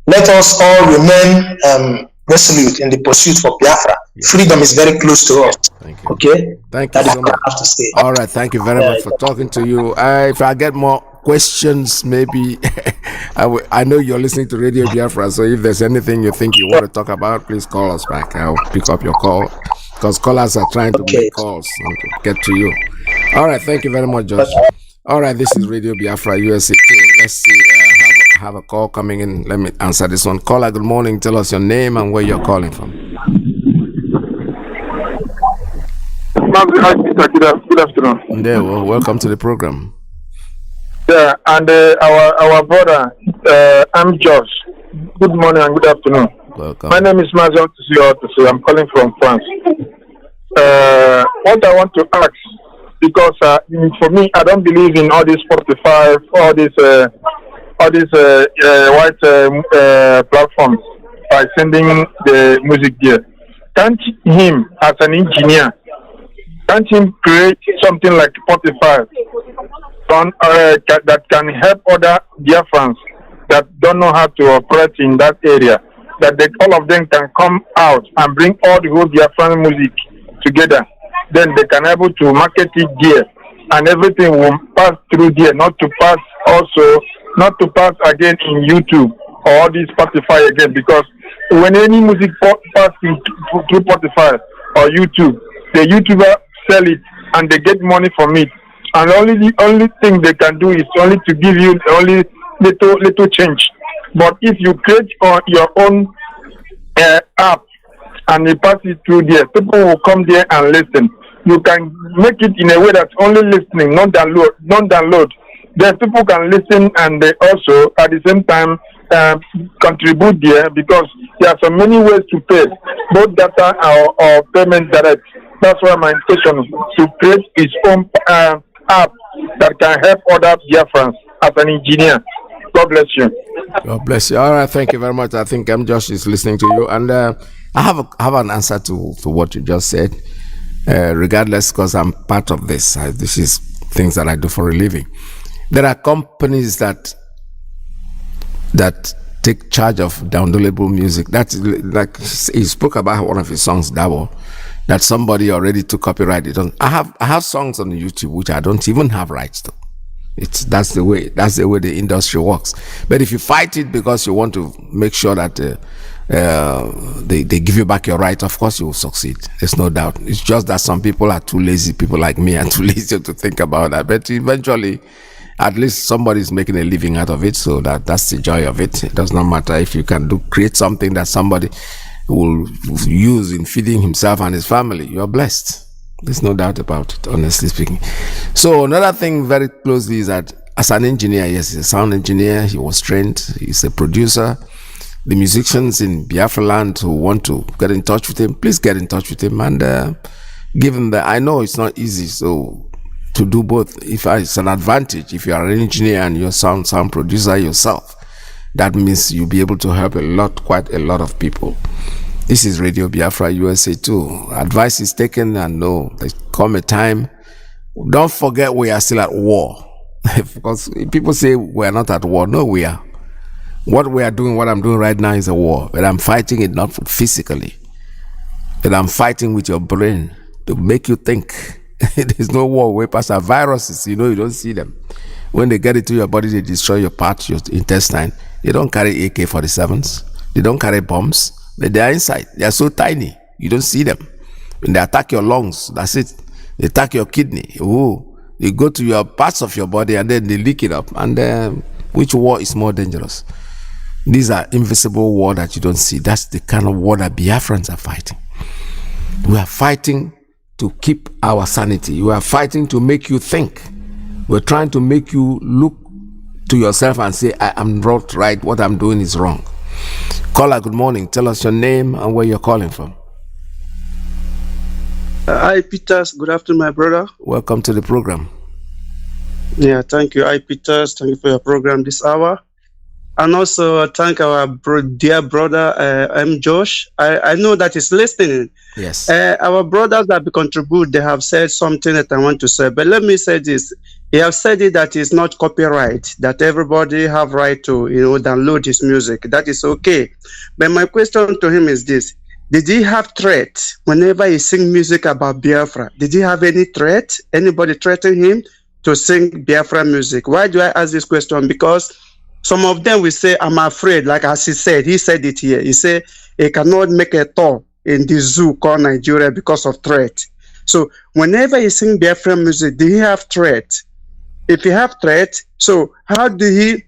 let us all remain resolute in the pursuit for Biafra. Yes. Freedom is very close to us. Thank you. Okay. Thank you so much. I have to say. All right. Thank you very much for talking to you. If I get more questions, maybe I know you're listening to Radio Biafra, so if there's anything you think you want to talk about, please call us back. I'll pick up your call, because callers are trying to make calls and get to you. All right. Thank you very much, Josh. All right. This is Radio Biafra USA 2. Let's see. I have a call coming in. Let me answer this one. Caller, good morning. Tell us your name and where you're calling from. Mazi, good afternoon. There, well, welcome to the program. Yeah, and our brother, I'm Josh. Good morning and good afternoon. Welcome. My name is Mazi. I'm calling from France. What I want to ask, because for me, I don't believe in all these 45, all these white platforms by sending the music there. Can't him, as an engineer, can't him create something like Spotify that can help other Biafrans that don't know how to operate in that area, that all of them can come out and bring all the whole Biafran music together. Then they can able to market it there, and everything will pass through there, not to pass again in YouTube or this Spotify again, because when any music passes through Spotify or YouTube, the YouTuber sell it and they get money from it, and the only thing they can do is only to give you only little change. But if you create your own app and you pass it through there, people will come there and listen. You can make it in a way that's only listening, not download. Then people can listen, and they also at the same time contribute there, because there are so many ways to pay, both data or payment direct. That's why my intention is to create its own app that can help other Biafrans as an engineer. God bless you. God bless you. All right, thank you very much. I think Josh is listening to you, and I have an answer to what you just said. Regardless, because I'm part of this. This is things that I do for a living. There are companies that take charge of downloadable music. That's like he spoke about one of his songs, Dabo, that somebody already took copyright. I have songs on YouTube which I don't even have rights to. That's the way the industry works. But if you fight it because you want to make sure that they give you back your right, of course you will succeed. There's no doubt. It's just that some people are too lazy. People like me are too lazy to think about that. But eventually, at least somebody's making a living out of it. So that's the joy of it. It does not matter if you can create something that somebody will use in feeding himself and his family. You're blessed. There's no doubt about it, honestly speaking. So another thing very closely is that as an engineer, yes, he's a sound engineer. He was trained. He's a producer. The musicians in Biafra land who want to get in touch with him, please get in touch with him and give him the. I know it's not easy, so to do both. If it's an advantage, if you are an engineer and you're sound producer yourself, that means you'll be able to help quite a lot of people. This is Radio Biafra USA too. Advice is taken, and no, there come a time. Don't forget we are still at war. Because people say we're not at war. No, we are. What we are doing, what I'm doing right now is a war. But I'm fighting it not physically. But I'm fighting with your brain to make you think. There's no war way past our viruses. You know, you don't see them. When they get into your body, they destroy your parts, your intestine. They don't carry AK-47s. They don't carry bombs. But they are inside. They are so tiny. You don't see them. When they attack your lungs, that's it. They attack your kidney. Ooh. They go to your parts of your body and then they leak it up. And which war is more dangerous? These are invisible war that you don't see. That's the kind of war that Biafrans are fighting. We are fighting to keep our sanity. We are fighting to make you think. We're trying to make you look to yourself and say, I am not right. What I'm doing is wrong. Caller, good morning. Tell us your name and where you're calling from. Hi, Peters. Good afternoon, my brother. Welcome to the program. Yeah, thank you. Hi, Peters. Thank you for your program this hour. And also thank our dear brother, Josh. I know that he's listening. Yes. Our brothers that contribute, they have said something that I want to say. But let me say this. He have said it that it's not copyright, that everybody have right to, download his music. That is okay. But my question to him is this. Did he have threat whenever he sing music about Biafra? Did he have any threat? Anybody threaten him to sing Biafra music? Why do I ask this question? Because some of them will say, I'm afraid, like as he said it here. He said he cannot make a tour in the zoo called Nigeria because of threat. So whenever he sing Biafra music, do he have threat? If he have threat, so how do he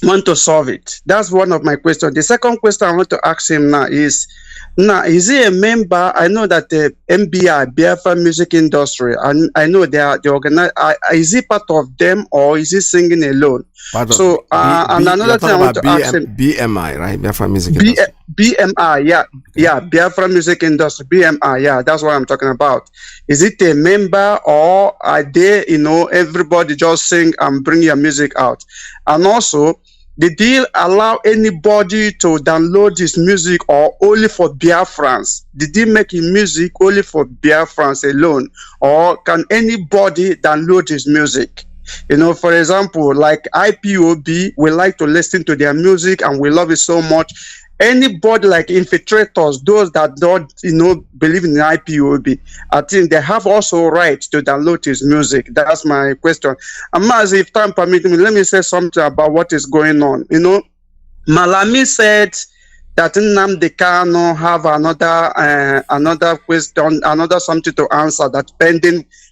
want to solve it? That's one of my questions. The second question I want to ask him now, is he a member? I know that the MBI, Biafra Music Industry, and I know they are the organizer. Is he part of them or is he singing alone? So, and another thing I want to ask him. BMI, right? Biafra Music Industry. BMI, yeah, Biafra Music Industry, BMI, yeah, that's what I'm talking about. Is it a member or are they, everybody just sing and bring your music out? And also, did he allow anybody to download his music or only for Biafrans? Did he make his music only for Biafrans alone? Or can anybody download his music? For example, like Ipob, we like to listen to their music and we love it so much. Anybody like infiltrators, those that don't, believe in Ipob, I think they have also right to download his music. That's my question. And Mazi, if time permits me, let me say something about what is going on. Malami said that Nnamdi Kanu have another question, another something to answer, that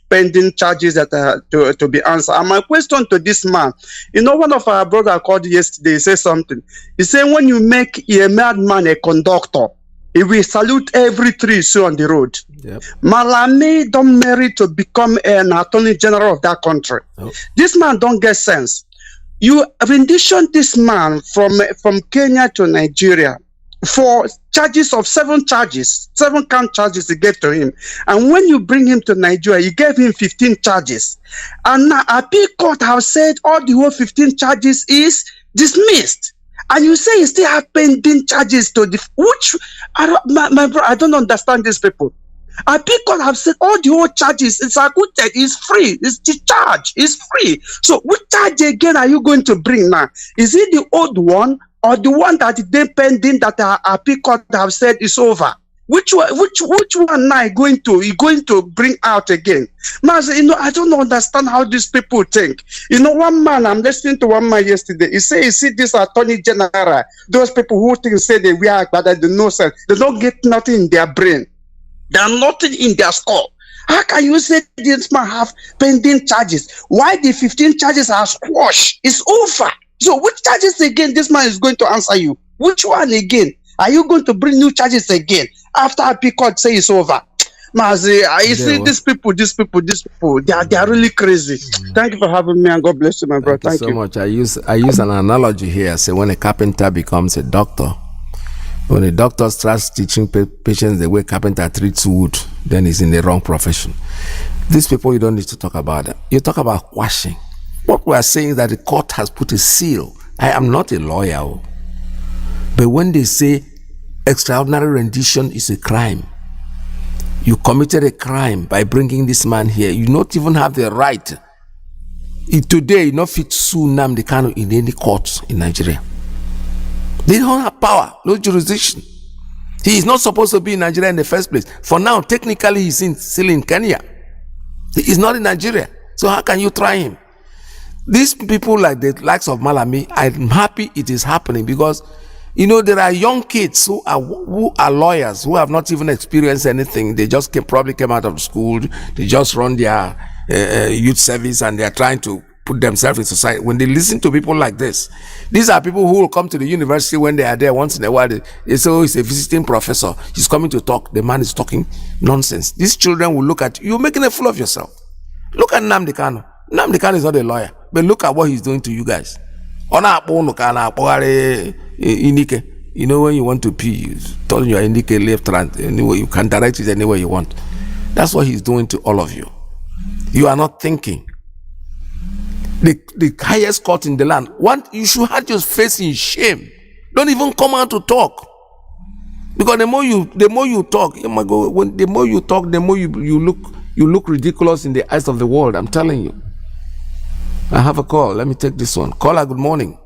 pending charges that are to be answered. And my question to this man, one of our brother called yesterday, he said something. He said, when you make a madman a conductor, he will salute every tree you see on the road. Yep. Malami don't merit to become an attorney general of that country. Oh. This man don't get sense. You rendition this man from Kenya to Nigeria for charges of 7 count charges he gave to him. And when you bring him to Nigeria, you gave him 15 charges. And now appeal court have said all the whole 15 charges is dismissed. And you say you still have pending charges to my bro, I don't understand these people. Appeal court have said all the whole charges, it's acquitted, it's free, it's discharged, it's free. So which charge again are you going to bring now? Is it the old one or the one that is pending that our appeal court have said is over? Which one now you going to bring out again? Mazi, I don't understand how these people think. One man, I'm listening to one man yesterday. He said, you see this attorney general, those people who say they wear but they know sense. They don't get nothing in their brain. They are nothing in their skull. How can you say this man have pending charges? Why the 15 charges are squashed? It's over. So which charges again this man is going to answer you? Which one again? Are you going to bring new charges again after Happy Court say it's over? Mazi, you see these people, they are really crazy. Thank you for having me and God bless you, my brother. Thank you so much. I use an analogy here. Say when a carpenter becomes a doctor, when a doctor starts teaching patients the way carpenter treats wood, then he's in the wrong profession. These people, you don't need to talk about them. You talk about quashing. What we are saying is that the court has put a seal. I am not a lawyer. But when they say extraordinary rendition is a crime, you committed a crime by bringing this man here. You not even have the right. Today, you not fit sue Nnamdi Kanu in any court in Nigeria. They don't have power, no jurisdiction. He is not supposed to be in Nigeria in the first place. For now, technically, he's still in Kenya. He is not in Nigeria. So how can you try him? These people like the likes of Malami, I'm happy it is happening because there are young kids who are lawyers who have not even experienced anything. They just probably came out of school. They just run their youth service and they are trying to put themselves in society. When they listen to people like this, these are people who will come to the university when they are there once in a while. They say, oh, he's a visiting professor. He's coming to talk. The man is talking nonsense. These children will look at you. You're making a fool of yourself. Look at Nnamdi Kanu. Nnamdi Kanu is not a lawyer, but look at what he's doing to you guys. Inike. When you want to pee, you turn your Inike left hand anyway, you can direct it anywhere you want. That's what he's doing to all of you. You are not thinking. The highest court in the land, you should have your face in shame. Don't even come out to talk. Because the more you talk, oh my God, the more you talk, the more you look ridiculous in the eyes of the world. I'm telling you. I have a call. Let me take this one. Caller, good morning.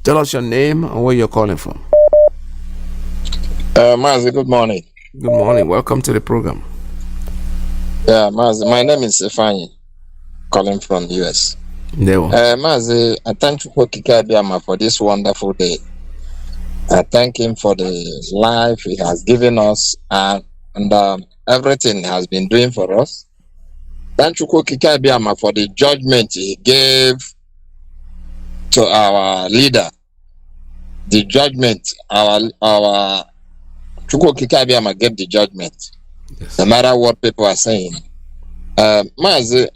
Tell us your name and where you're calling from. Mazi, good morning. Good morning. Welcome to the program. Yeah, Mazi, my name is Ifani, calling from the US. Mazi, I thank you for this wonderful day. I thank him for the life he has given us and everything he has been doing for us. Thank you for the judgment he gave to our leader. The judgment, our Chukwu Kikabiama gave the judgment. Yes. No matter what people are saying. Mazi,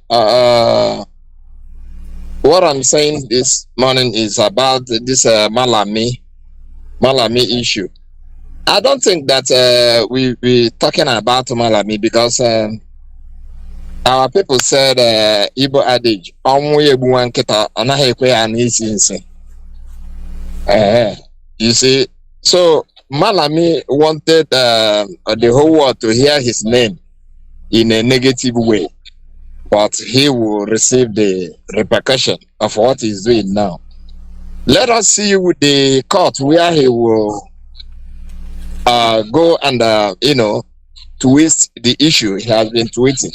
what I'm saying this morning is about this Malami issue. I don't think that we talking about Malami because our people said Igbo adage, you see, so Malami wanted the whole world to hear his name in a negative way, but he will receive the repercussion of what he's doing now. Let us see with the court where he will go and twist the issue he has been twisting.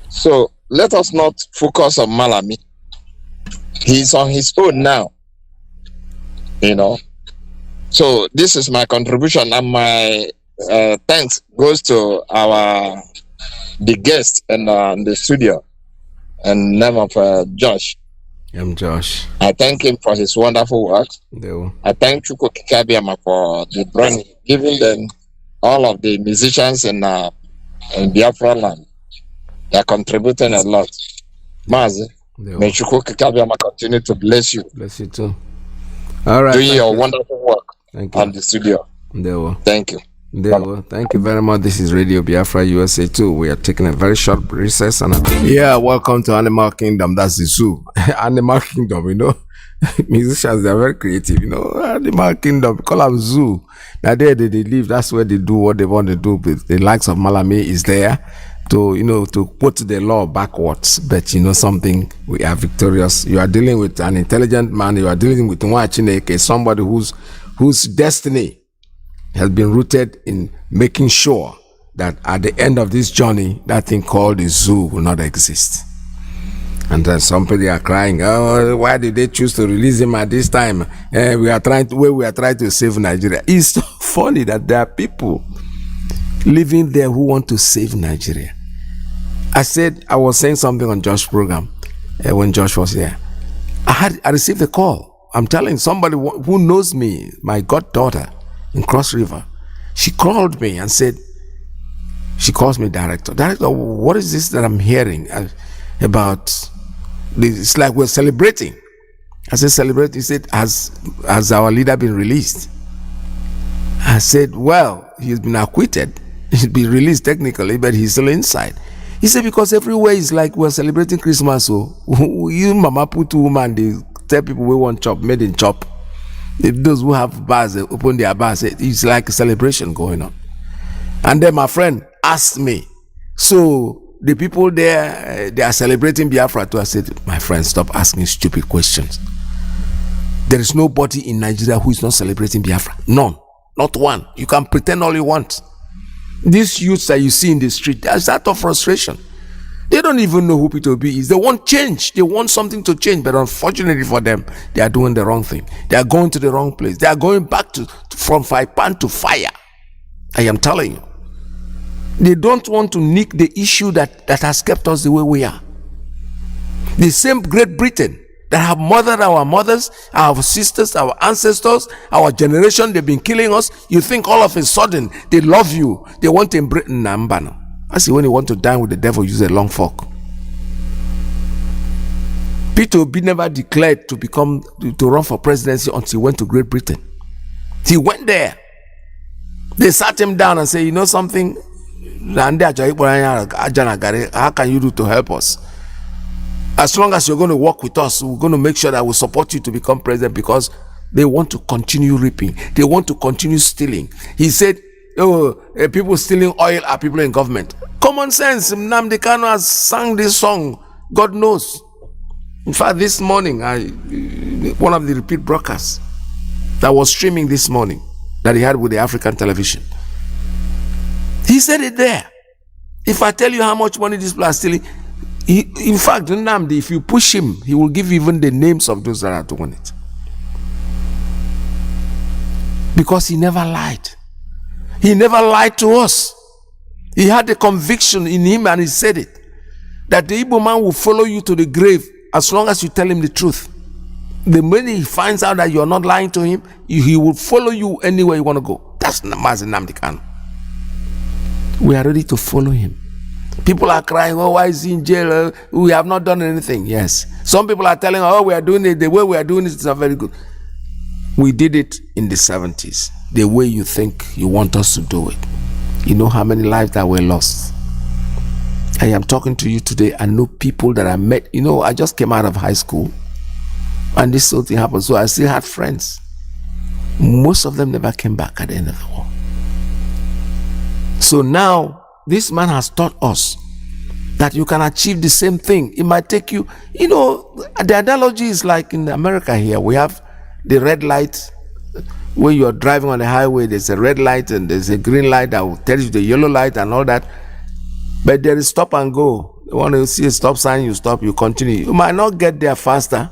So let us not focus on Malami. He's on his own now. So this is my contribution, and my thanks goes to the guest and the studio, and name of Josh. I'm Josh. I thank him for his wonderful work. I thank Chukwu Kikabiama for the brain, giving them all of the musicians in Biafra land. They are contributing a lot. Mazi, may Chukwu Kikabiama continue to bless you. Bless you too. All right. Doing your wonderful work on the studio. Thank you. Thank you very much. This is Radio Biafra USA 2. We are taking a very short recess. Welcome to Animal Kingdom. That's the zoo. Animal Kingdom, musicians, they are very creative, Animal Kingdom, call them zoo. Now there they live, that's where they do what they want to do. But the likes of Malami is there to put the law backwards. But something, we are victorious. You are dealing with an intelligent man. You are dealing with Nwachineke, somebody whose destiny has been rooted in making sure that at the end of this journey, that thing called the zoo will not exist. And then somebody are crying, oh, why did they choose to release him at this time? We are trying to save Nigeria. It's so funny that there are people living there who want to save Nigeria. I was saying something on Josh's program when Josh was here. I received a call. I'm telling somebody who knows me, my goddaughter in Cross River. She called me and said, she calls me director, what is this that I'm hearing about this? It's like we're celebrating. I said, celebrate? He said, has our leader been released? I said, well, he's been acquitted. He's been released technically, but he's still inside. He said, because everywhere is like we're celebrating Christmas. So you mama put woman, they tell people we want chop, made in chop. If those who have bars, they open their bars. It's like a celebration going on. And then my friend asked me, so the people there, they are celebrating Biafra too. I said, my friend, stop asking stupid questions. There is nobody in Nigeria who is not celebrating Biafra. None. Not one. You can pretend all you want. These youths that you see in the street, that's out of frustration. They don't even know who Peter Obi is. They want change. They want something to change. But unfortunately for them, they are doing the wrong thing. They are going to the wrong place. They are going back from fire pan to fire. I am telling you. They don't want to nick the issue that has kept us the way we are. The same Great Britain that have murdered our mothers, our sisters, our ancestors, our generation, they've been killing us. You think all of a sudden they love you. They want to embrace Nnamdi. I see when you want to dine with the devil, use a long fork. Peter Obi never declared to run for presidency until he went to Great Britain. He went there. They sat him down and said, you know something? How can you do to help us? As long as you're going to work with us, we're going to make sure that we support you to become president, because they want to continue reaping. They want to continue stealing. He said, people stealing oil are people in government. Common sense. Nnamdi Kanu has sung this song. God knows. In fact, this morning, one of the repeat broadcasts that was streaming this morning that he had with the African television, he said it there. If I tell you how much money these people are stealing, in fact, Nnamdi, if you push him, he will give you even the names of those that are doing it. Because he never lied. He never lied to us. He had the conviction in him, and he said it, that the Igbo man will follow you to the grave as long as you tell him the truth. The minute he finds out that you're not lying to him, he will follow you anywhere you want to go. That's Mazi Nnamdi Kanu. We are ready to follow him. People are crying, oh, why is he in jail? We have not done anything. Yes. Some people are telling, oh, we are doing it. The way we are doing it is not very good. We did it in the 70s. The way you think you want us to do it. You know how many lives that were lost. I am talking to you today. I know people that I met. You know, I just came out of high school, and this sort of thing happened. So I still had friends. Most of them never came back at the end of the war. So now, this man has taught us that you can achieve the same thing. It might take you, you know, the analogy is like in America here. We have the red light. When you are driving on the highway, there's a red light and there's a green light that will tell you the yellow light and all that. But there is stop and go. You want to see a stop sign, you stop, you continue. You might not get there faster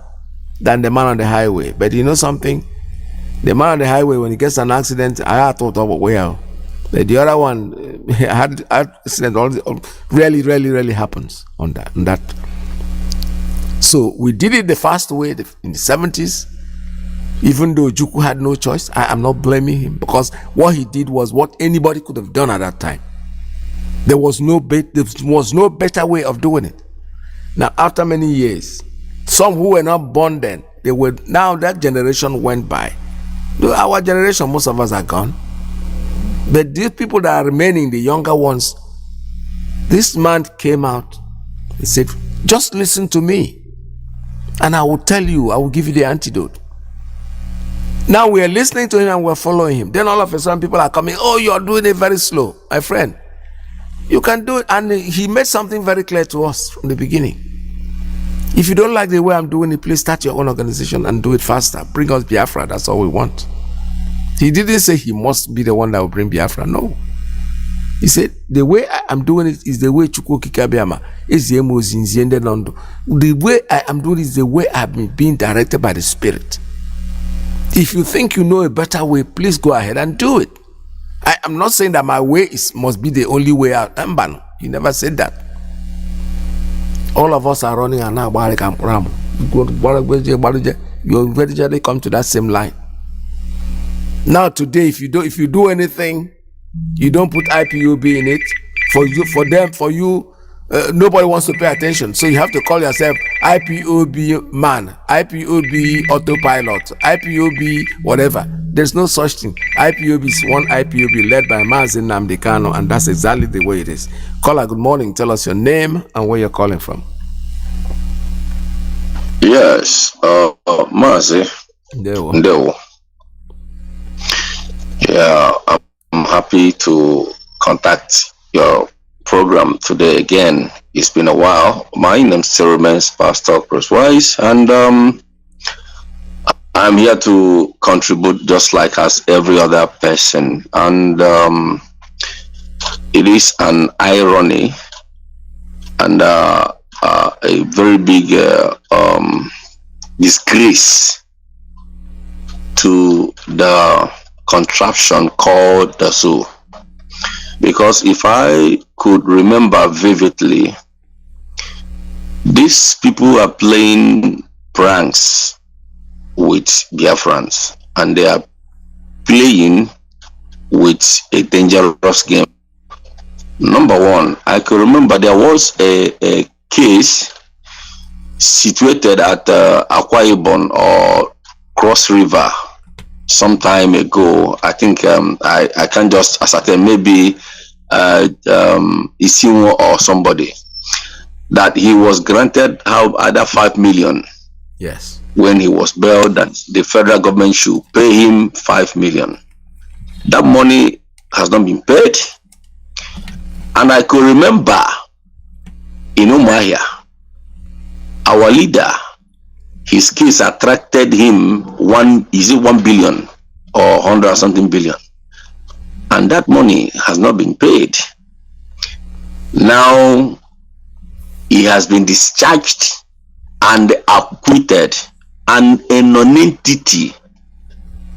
than the man on the highway. But you know something? The man on the highway, when he gets an accident, I thought, oh, well, the other one had accident. Really happens on that. So we did it the fast way in the 70s. Even though Juku had no choice, I am not blaming him, because what he did was what anybody could have done at that time. There was no better way of doing it. Now, after many years, some who were not born then, now that generation went by. Our generation, most of us are gone. But these people that are remaining, the younger ones, this man came out. He said, just listen to me, and I will tell you, I will give you the antidote. Now we are listening to him and we're following him. Then all of a sudden people are coming, oh, you're doing it very slow. My friend, you can do it. And he made something very clear to us from the beginning. If you don't like the way I'm doing it, please start your own organization and do it faster. Bring us Biafra, that's all we want. He didn't say he must be the one that will bring Biafra. No. He said, the way I am doing it is the way Chukwu Kikabiama is the way I am doing it is the way I've been being directed by the Spirit. If you think you know a better way, please go ahead and do it. I am not saying that my way must be the only way out. He never said that. All of us are running and now you eventually come to that same line. Now today, if you do anything, you don't put IPOB in it. For you, nobody wants to pay attention. So you have to call yourself IPOB man, IPOB autopilot, IPOB whatever. There's no such thing. IPOB is one IPOB led by Mazi Nnamdi Kanu, and that's exactly the way it is. Caller, good morning. Tell us your name and where you're calling from. Yes, Mazi. Ndewo. Yeah, I'm happy to contact your program today again. It's been a while. My name still remains Pastor Chris Wise, and I'm here to contribute just like as every other person. And it is an irony and a very big disgrace to the contraption called the zoo. Because if I could remember vividly, these people are playing pranks with Biafrans, and they are playing with a dangerous game. Number one, I can remember there was a case situated at Akwa Ibom or Cross River some time ago. I think I can just ascertain, maybe Isiwo or somebody, that he was granted either 5 million. Yes. When he was bailed, that the federal government should pay him 5 million. That money has not been paid. And I could remember in Umahia, our leader, his case attracted him 1 billion or 100 something billion, and that money has not been paid. Now he has been discharged and acquitted, and a non-entity,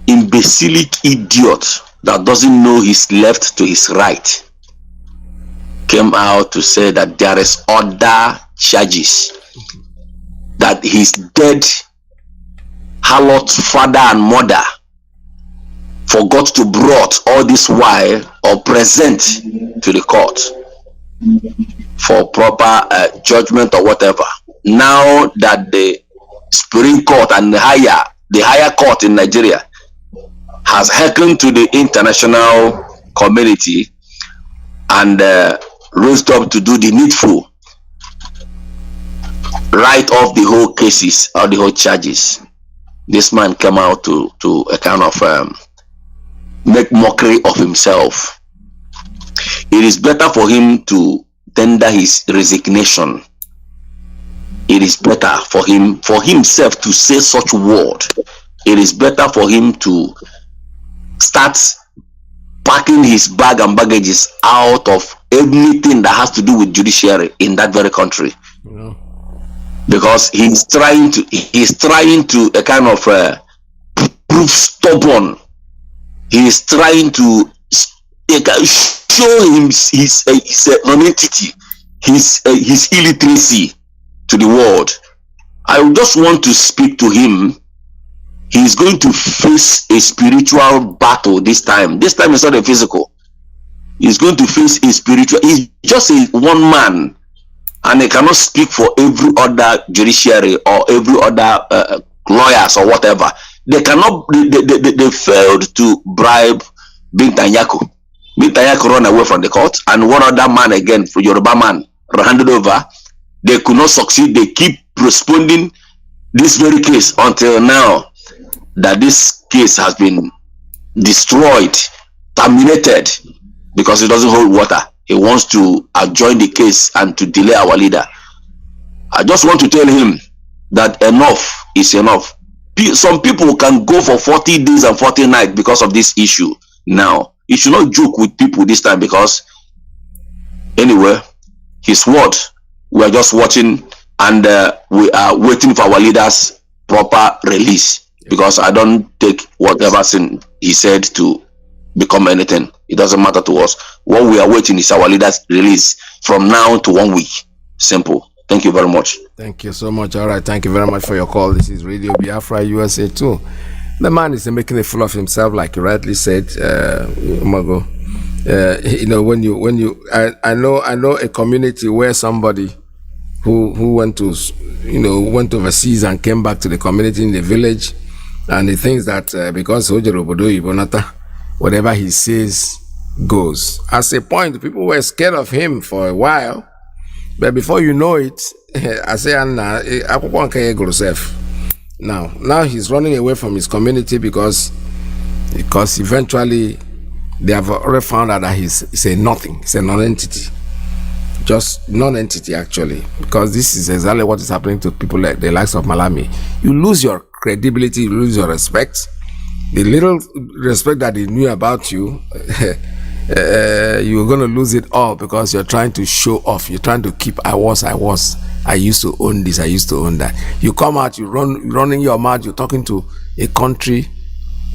imbecilic idiot that doesn't know his left to his right came out to say that there is other charges, that his dead harlot's father and mother forgot to brought all this while or present to the court for proper judgment or whatever. Now that the Supreme Court and the higher court in Nigeria has hearkened to the international community and rose up to do the needful, write off the whole cases or the whole charges, this man came out to a kind of make mockery of himself. It is better for him to tender his resignation. It is better for himself to say such word. It is better for him to start packing his bag and baggages out of anything that has to do with judiciary in that very country. Yeah. Because he's trying to a kind of prove stubborn. He is trying to show him his non-entity, his illiteracy to the world. I just want to speak to him. He is going to face a spiritual battle this time. This time is not a physical. He's going to face a spiritual. He's just one man, and he cannot speak for every other judiciary or every other lawyers or whatever. They cannot. They failed to bribe Bintanyako. Bintanyako run away from the court, and one other man again, for Yoruba man, handed over. They could not succeed. They keep postponing this very case until now that this case has been destroyed, terminated, because it doesn't hold water. He wants to adjourn the case and to delay our leader. I just want to tell him that enough is enough. some people can go for 40 days and 40 nights because of this issue. Now, you should not joke with people this time, because anyway, his word, we are just watching, and we are waiting for our leaders' proper release, because I don't take whatever sin he said to become anything. It doesn't matter to us. What we are waiting is our leaders' release from now to 1 week. Simple. Thank you very much. Thank you so much. All right, thank you very much for your call. This is Radio Biafra USA 2. The man is making a fool of himself, like you rightly said, Umago. I know a community where somebody who went to overseas and came back to the community in the village, and he thinks that because whatever he says goes. As a point, people were scared of him for a while, but before you know it, I say, now he's running away from his community because eventually they have already found out that he's a nothing, he's a non-entity. Just non-entity, actually, because this is exactly what is happening to people like the likes of Malami. You lose your credibility, you lose your respect. The little respect that they knew about you, you're going to lose it all because you're trying to show off. You're trying to keep, I used to own this, I used to own that. You come out, you running your mouth, you're talking to a country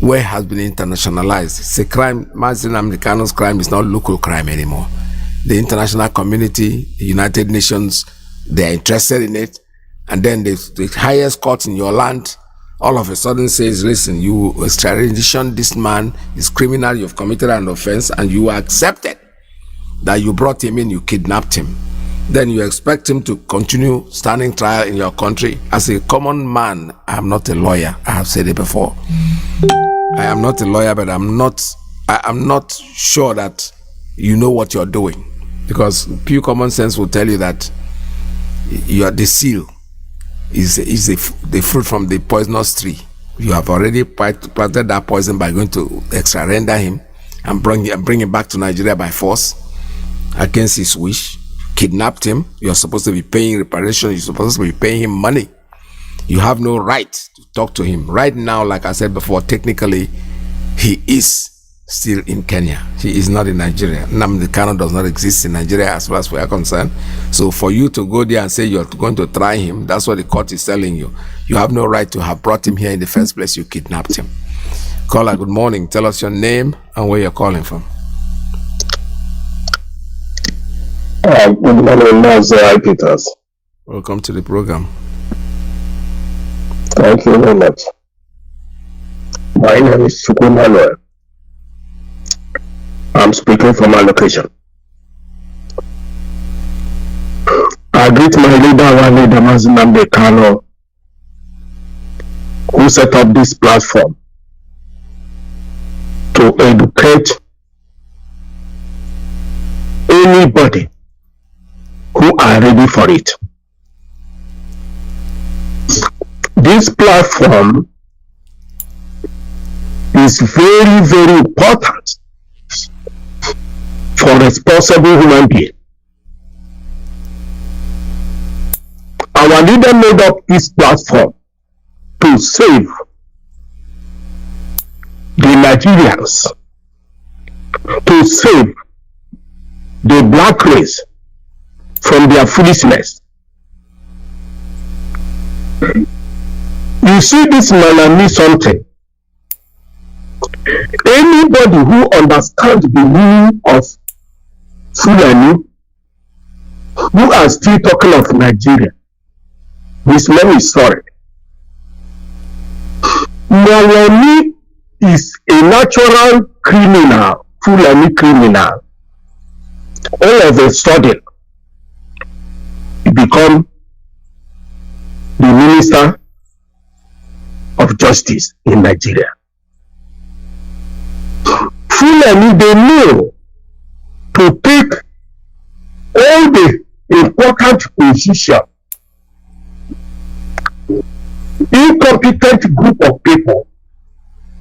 where it has been internationalized. It's a crime. Mazi Nnamdi Kanu's crime is not local crime anymore. The international community, the United Nations, they're interested in it. And then the highest court in your land all of a sudden says, listen, you extradition this man, is criminal, you've committed an offense, and you accepted that you brought him in, you kidnapped him. Then you expect him to continue standing trial in your country. As a common man, I am not a lawyer. I have said it before. I am not a lawyer, but I'm not sure that you know what you're doing. Because pure common sense will tell you that you are the seal is the fruit from the poisonous tree. You have already planted that poison by going to extra-render him and bring him back to Nigeria by force against his wish. Kidnapped him. You're supposed to be paying reparation. You're supposed to be paying him money. You have no right to talk to him. Right now, like I said before, technically, he is still in Kenya. He is not in Nigeria. Nnamdi Kanu does not exist in Nigeria as far as we are concerned. So for you to go there and say you're going to try him, that's what the court is telling you. You have no right to have brought him here in the first place. You kidnapped him. Caller, good morning. Tell us your name and where you're calling from. Good morning, Mazi Peters. Welcome to the program. Thank you very much. My name is Chukwuemmanuel. I'm speaking from my location. I greet my leader, our leader, Mazi Nnamdi Kanu, who set up this platform to educate anybody who are ready for it. This platform is very, very important for responsible human being. Our leader made up this platform to save the Nigerians, to save the black race from their foolishness. You see, this man means something. Anybody who understands the meaning of Fulani, who are still talking of Nigeria, his name is sorry. Fulani is a natural criminal, Fulani criminal. All of a sudden, he become the Minister of Justice in Nigeria. Fulani, they know to take all the important position. Incompetent group of people,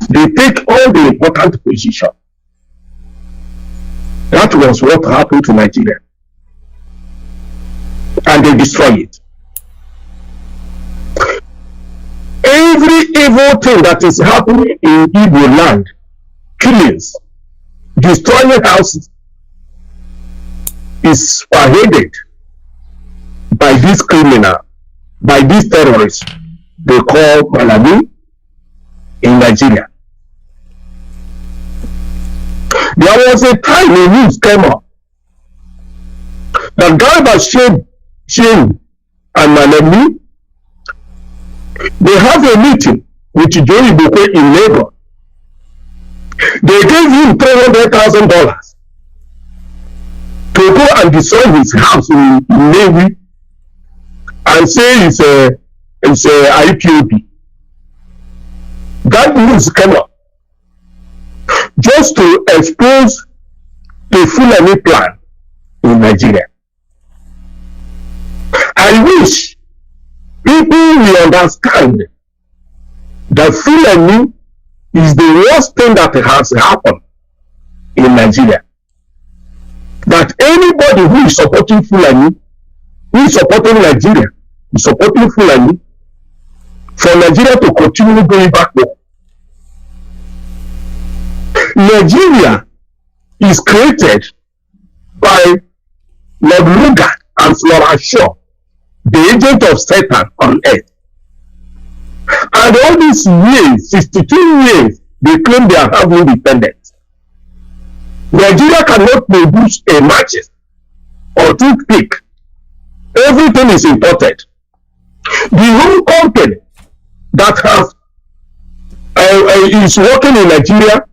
they take all the important position. That was what happened to Nigeria. And they destroy it. Every evil thing that is happening in Igbo land, killings, destroying houses, is spearheaded by this criminal, by these terrorists they call Malami in Nigeria. There was a time a news came up that Garba Shehu and Malami, they have a meeting with Joey Bokwe in Lagos. They gave him $300,000 to go and destroy his house in Navy and say it's a IPOB. That news came up just to expose the Fulani plan in Nigeria. I wish people will understand that Fulani is the worst thing that has happened in Nigeria. That anybody who is supporting Fulani, who is supporting Nigeria, is supporting Fulani, for Nigeria to continue going backward. Nigeria is created by Lord Lugard and Flora Shaw, the agent of Satan on earth. And all these years, 62 years, they claim they are having independence. Nigeria cannot produce a matches or toothpick. Everything is imported. The whole company that has is working in Nigeria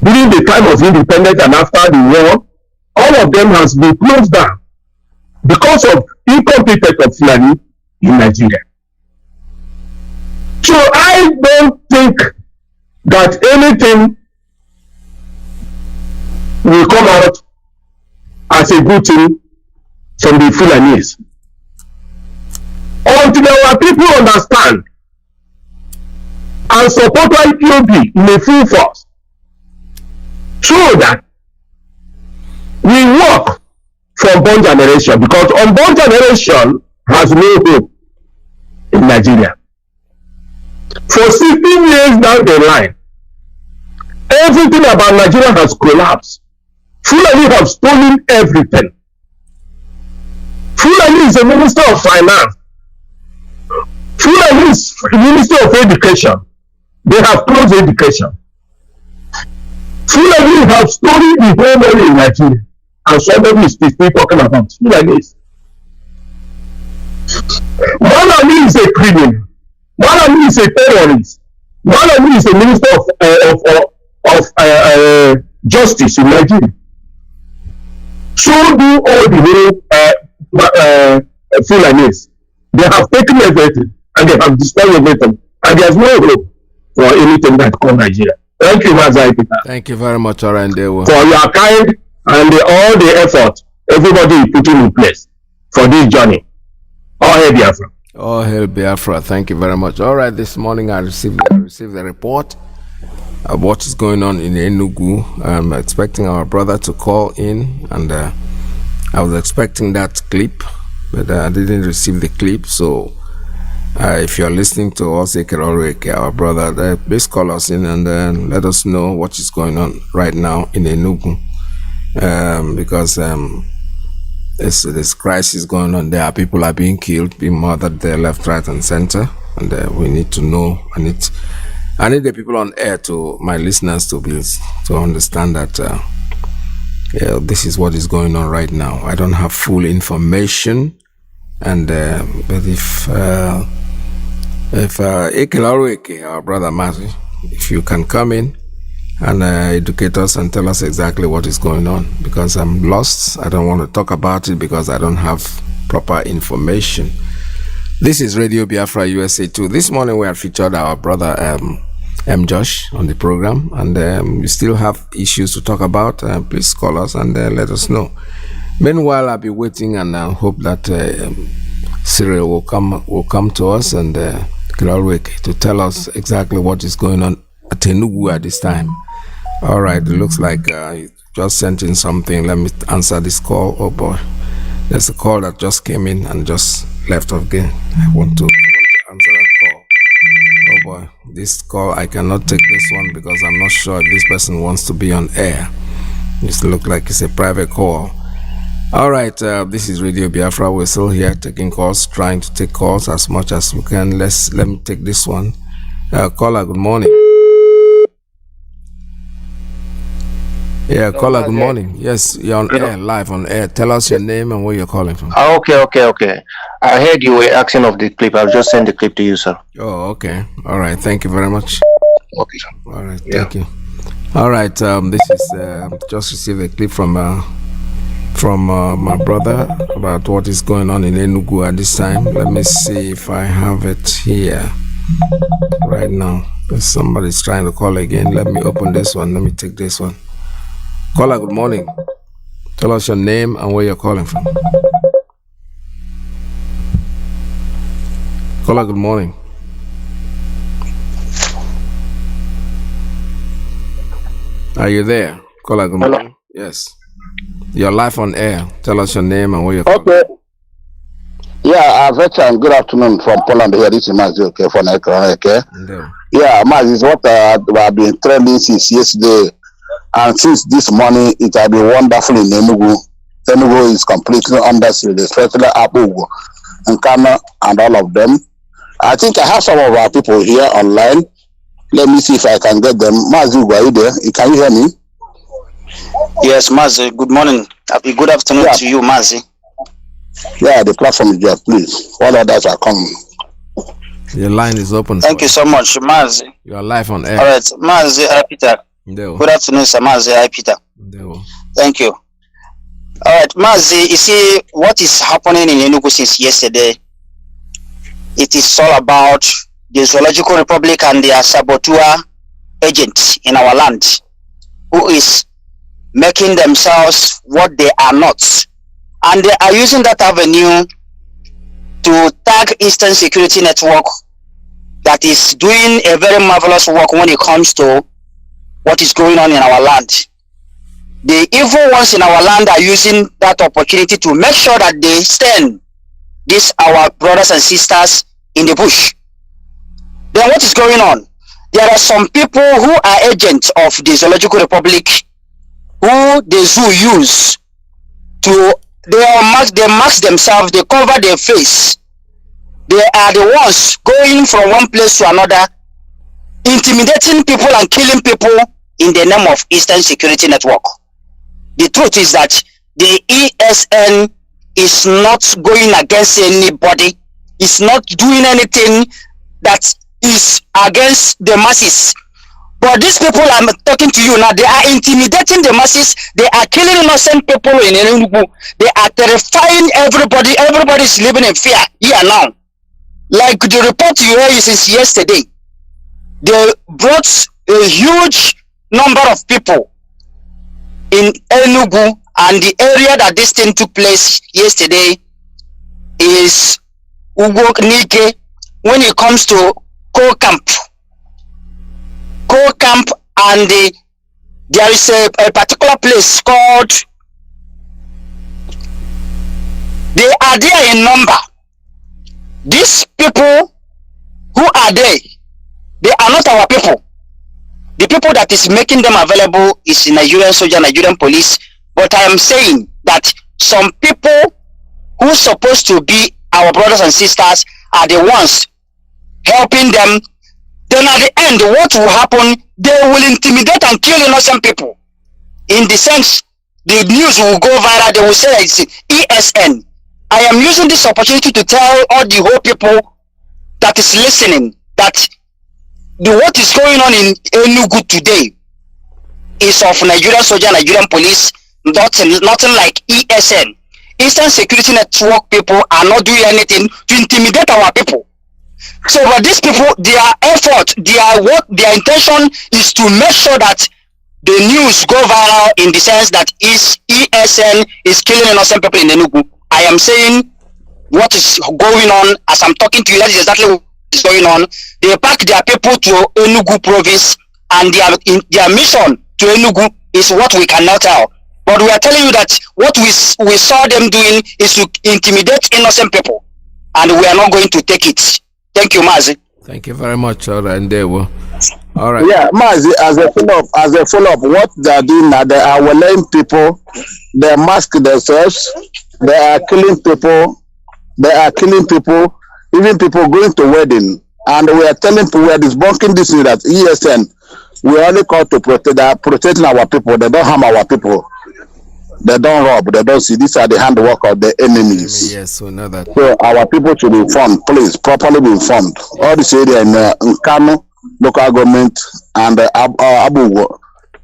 during the time of independence and after the war, all of them has been closed down because of incompetence of Fulani in Nigeria. So I don't think that anything will come out as a good thing from the Fulanis until our people understand and support IPOB in a full force, so that we work for unborn generation, because unborn generation has no hope in Nigeria. For 16 years down the line, everything about Nigeria has collapsed. Fulani have stolen everything. Fulani is a minister of finance. Fulani is minister of education. They have closed education. Fulani have stolen the whole money in Nigeria. And somebody is still talking about Fulanis. Malami is a criminal. Malami is a terrorist. Malami is a minister of justice in Nigeria. So do all the whole Fulanis. They have taken everything and they have destroyed everything. And there's no hope for anything that comes Nigeria. Thank you, Mazi. Thank you very much, Orandewo. For your kind and all the effort everybody is putting in place for this journey. All hail Biafra. All hail Biafra. Thank you very much. All right, this morning I received a report of what is going on in Enugu. I'm expecting our brother to call in, and I was expecting that clip, but I didn't receive the clip. So if you're listening to us, our brother, please call us in and let us know what is going on right now in Enugu. Because this crisis going on there. People are being killed, being murdered there, left, right, and center. And we need to know. I need the people on air, to my listeners, to understand that this is what is going on right now. I don't have full information, and but if our brother Mazi, if you can come in and educate us and tell us exactly what is going on, because I'm lost. I don't want to talk about it because I don't have proper information. This is Radio Biafra USA 2. This morning we have featured our brother Josh on the program, and we still have issues to talk about. Please call us and let us know. Meanwhile, I'll be waiting and I hope that Cyril will come to us and to tell us exactly what is going on at Enugu at this time. All right, it looks like you just sent in something. Let me answer this call. Oh boy, there's a call that just came in and just left off again. I want to answer that call. this call. I cannot take this one because I'm not sure if this person wants to be on air. It looks like it's a private call. All right, this is Radio Biafra. We're still here taking calls, trying to take calls as much as we can. Let me take this one. Caller, good morning. Yeah, caller, good morning. Yes, you're on air, live on air. Tell us your name and where you're calling from. Okay. I heard you were asking of the clip. I'll just send the clip to you, sir. Oh, okay. All right. Thank you very much. Okay. All right. Thank you. All right. This is just received a clip from my brother about what is going on in Enugu at this time. Let me see if I have it here right now. Somebody's trying to call again. Let me open this one. Let me take this one. Caller, good morning. Tell us your name and where you're calling from. Caller, good morning. Are you there? Caller, good morning. Yes. You're live on air. Tell us your name and where you're calling. Okay. Yeah, veteran, good afternoon from Poland here. This is Mazi, okay, from Ekron, okay? Yeah, Mazi is what I've been trending since yesterday. And since this morning, it has been wonderful in Enugu. Enugu is completely under siege, especially Ipob and Kanu and all of them. I think I have some of our people here online. Let me see if I can get them. Mazi, are you there? Can you hear me? Yes, Mazi. Good morning. Happy good afternoon to you, Mazi. Yeah, the platform is there, please. All others are coming. Your line is open. Thank you so much, Mazi. You are live on air. All right, Mazi, Peter. Good afternoon, sir. Mazi, Peter. Thank you. All right, Mazi, you see what is happening in Enugu since yesterday? It is all about the Zoological Republic and their saboteur agents in our land who is making themselves what they are not. And they are using that avenue to tag Eastern Security Network that is doing a very marvelous work when it comes to what is going on in our land. The evil ones in our land are using that opportunity to make sure that they stand these our brothers and sisters in the bush. Then what is going on? There are some people who are agents of the Zoological Republic who the zoo use to they mask themselves, they cover their face. They are the ones going from one place to another, intimidating people and killing people in the name of Eastern Security Network. The truth is that the ESN is not going against anybody. It's not doing anything that is against the masses. But these people I'm talking to you now, they are intimidating the masses. They are killing innocent people in Enugu. They are terrifying everybody. Everybody is living in fear here now. Like the report you heard since yesterday, they brought a huge number of people in Enugu, and the area that this thing took place yesterday is Nike. When it comes to Core Camp, and there is a particular place called, they are there in number. These people who are there, they are not our people. The people that is making them available is Nigerian soldier, Nigerian police. But I am saying that some people who are supposed to be our brothers and sisters are the ones helping them. Then at the end, what will happen? They will intimidate and kill innocent people. In the sense, the news will go viral. They will say it's ESN. I am using this opportunity to tell all the whole people that is listening that what is going on in Enugu today is of Nigerian soldier, Nigerian police, nothing like ESN. Eastern Security Network people are not doing anything to intimidate our people. So but these people, their effort, their intention is to make sure that the news go viral in the sense that ESN is killing innocent people in Enugu. I am saying what is going on as I'm talking to you. That is exactly what is going on. They pack their people to Enugu province, and their mission to Enugu is what we cannot tell. But we are telling you that what we saw them doing is to intimidate innocent people, and we are not going to take it. Thank you, Mazi. Thank you very much. All right, there we. All right. Yeah, Mazi, as a follow-up, what they are doing now, they are letting people, they mask themselves, they are killing people, even people going to wedding, and we are telling people, we are debunking this thing that ESN, we only call to protecting our people. They don't harm our people. They don't rob. They don't see. These are the handwork of the enemies. Yes, we know that. So our people should be informed, please, properly be informed. All this area in Kanu, local government, and Abu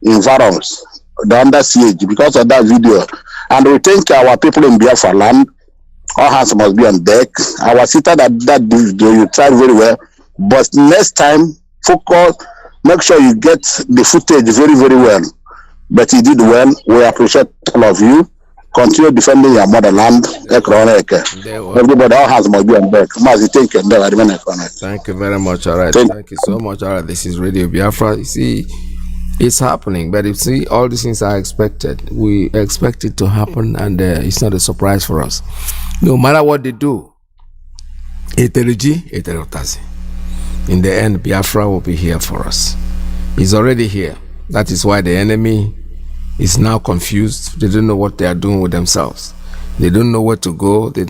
environs, they're under siege because of that video. And we thank our people in Biafra land. All hands must be on deck. Our sister that video, you tried very well. But next time, focus, make sure you get the footage very, very well. But you did well. We appreciate all of you. Continue defending your motherland. Everybody, all hands must be on deck. Mazi, thank you. Thank you very much. All right. Thank you so much. All right. This is Radio Biafra. You see, it's happening. But you see, all these things are expected. We expect it to happen, and it's not a surprise for us. No matter what they do, in the end, Biafra will be here for us. It's already here. That is why the enemy is now confused. They don't know what they are doing with themselves. They don't know where to go. They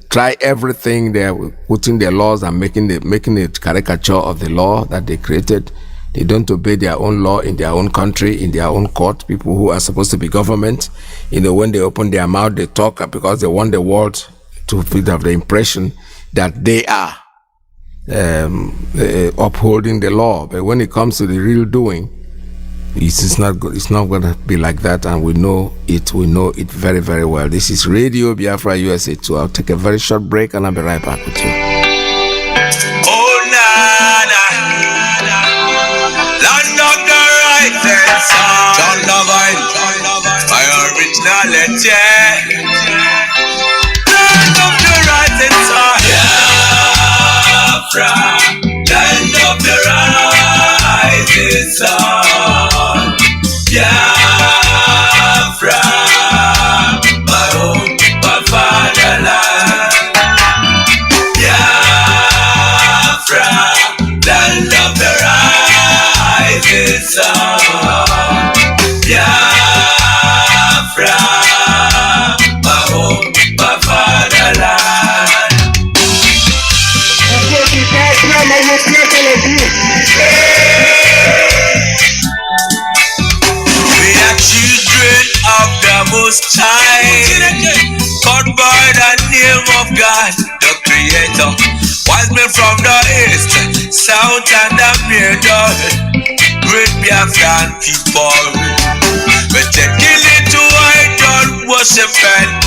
try everything. They are putting their laws and making a caricature of the law that they created. They don't obey their own law in their own country, in their own court. People who are supposed to be government, when they open their mouth, they talk because they want the world to have the impression that they are upholding the law. But when it comes to the real doing, it's not good. It's not going to be like that, and we know it. We know it very, very well. This is Radio Biafra USA 2. I'll take a very short break, and I'll be right back with you. Oh, Nana, land of the right side, John Lovine, my originality. Land of the right side, Biafra, land of the right side, Biafra, my home, my fatherland. Biafra, land of the rising sun. Biafra, my home, my fatherland. We are children of the Most High, called by the name of God, the Creator. Wise men from the east, south, and the middle, great Biafran people. We take it to idol worship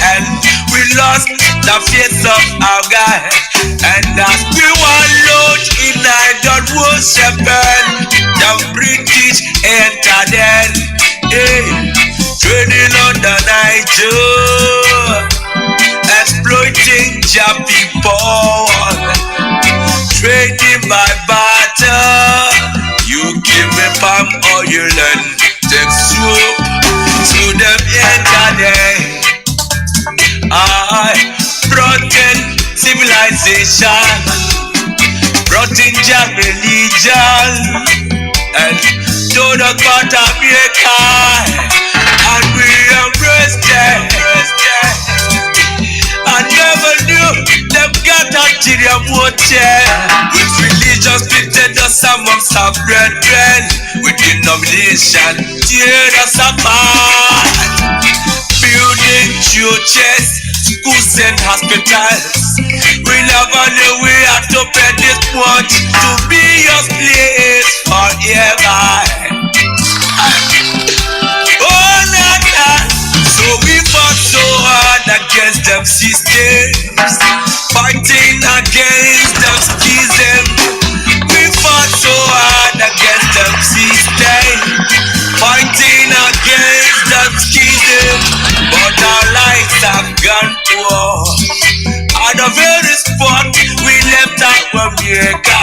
and we lost the faith of our God. And as we wallowed in idol worship, the British entered in, trading on the Niger, exploiting your people, trading by barter. You give me palm oil and take soup, so them enter there. I brought in civilization, brought in your religion, and told us about America, and we embraced it. I never knew them got Nigeria water. With religion splitted us amongst our brethren, with denomination tear us apart. Building churches, schools and hospitals. We never knew we had to pay this much to be your place forever. Oh, Nana. So we fought so hard against them systems, fighting against them schism. We fought so hard against them systems, fighting against them schism. But our lives have gone poor. At the very spot we left our America.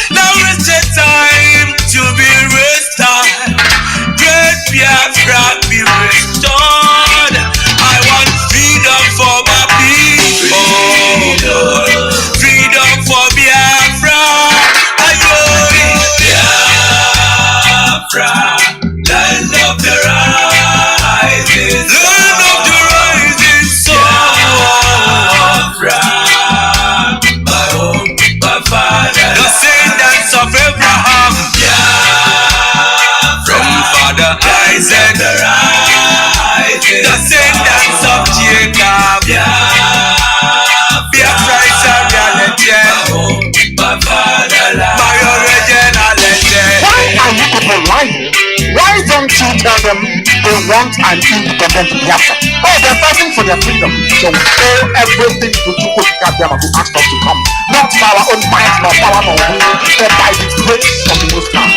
Now is the time to be restored. Great Biafra be restored. I want freedom for my people. Freedom for Biafra. I them they want an independent Biafra. Oh, they're fighting for their freedom. So we owe everything to Chukwuka Biafra who asked us to come. Not by our own might, nor power, nor will, but by the grace of the Most High.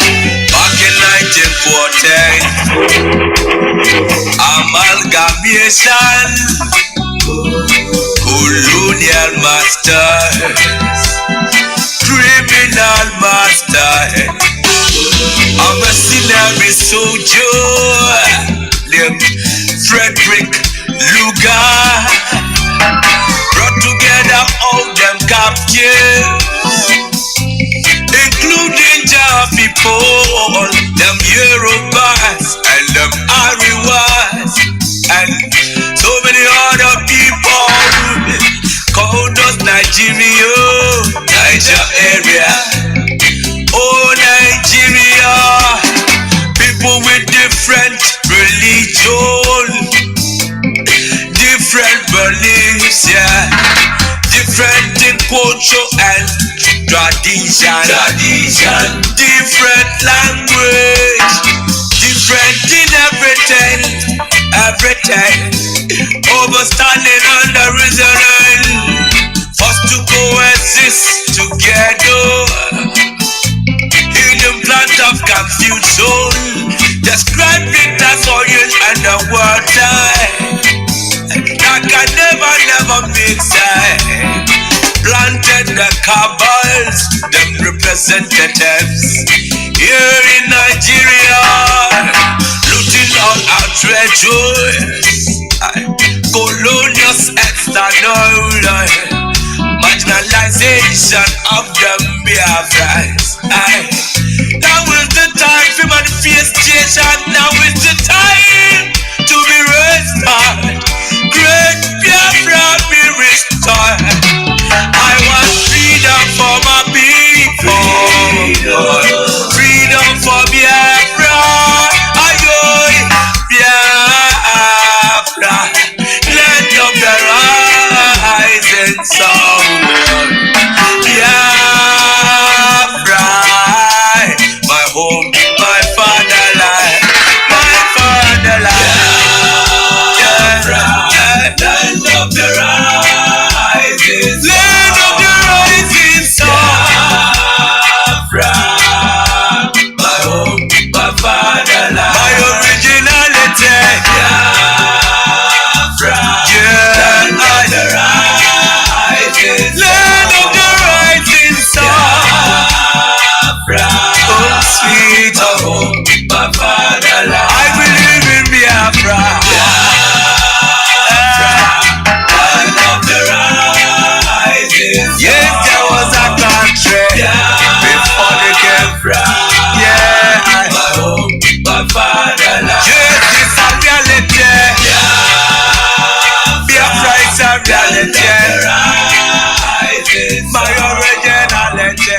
Back in 1940, amalgamation, colonial masters, criminal masters, a mercenary soldier named Frederick Lugar brought together all them captives, including Jah people, them Yorubas and them Ariwas, and so many other people called us Nigeria, Niger area. Oh Nigeria, people with different religion, different beliefs, yeah, different in culture and tradition, different language, different in everything, overstanding under reason, forced to coexist together. Plant of confusion, describe it as oil and the water that can never mix. Planted the cabals, them representatives here in Nigeria, looting all our treasures, colonial external marginalization of them Biafrans. Now is the time for manifestation. Now is the time to be restored. Great Biafra be restored. I want freedom for my people. Freedom for Biafra. Ayoy, Biafra. Land of the rising sun. Biafra. My home, my fatherland, my fatherland. Biafra, land of the rising sun. Land of the rising sun. Biafra, my home, my fatherland, my originality. Biafra, land of the rising sun. Land of the rising sun. Sweet home, my fatherland. I believe in Biafra. Land of the rising. Yes, there was a country before they came from. Yeah, my home, my fatherland. Yes, it's a reality. Biafra is a reality. My originality.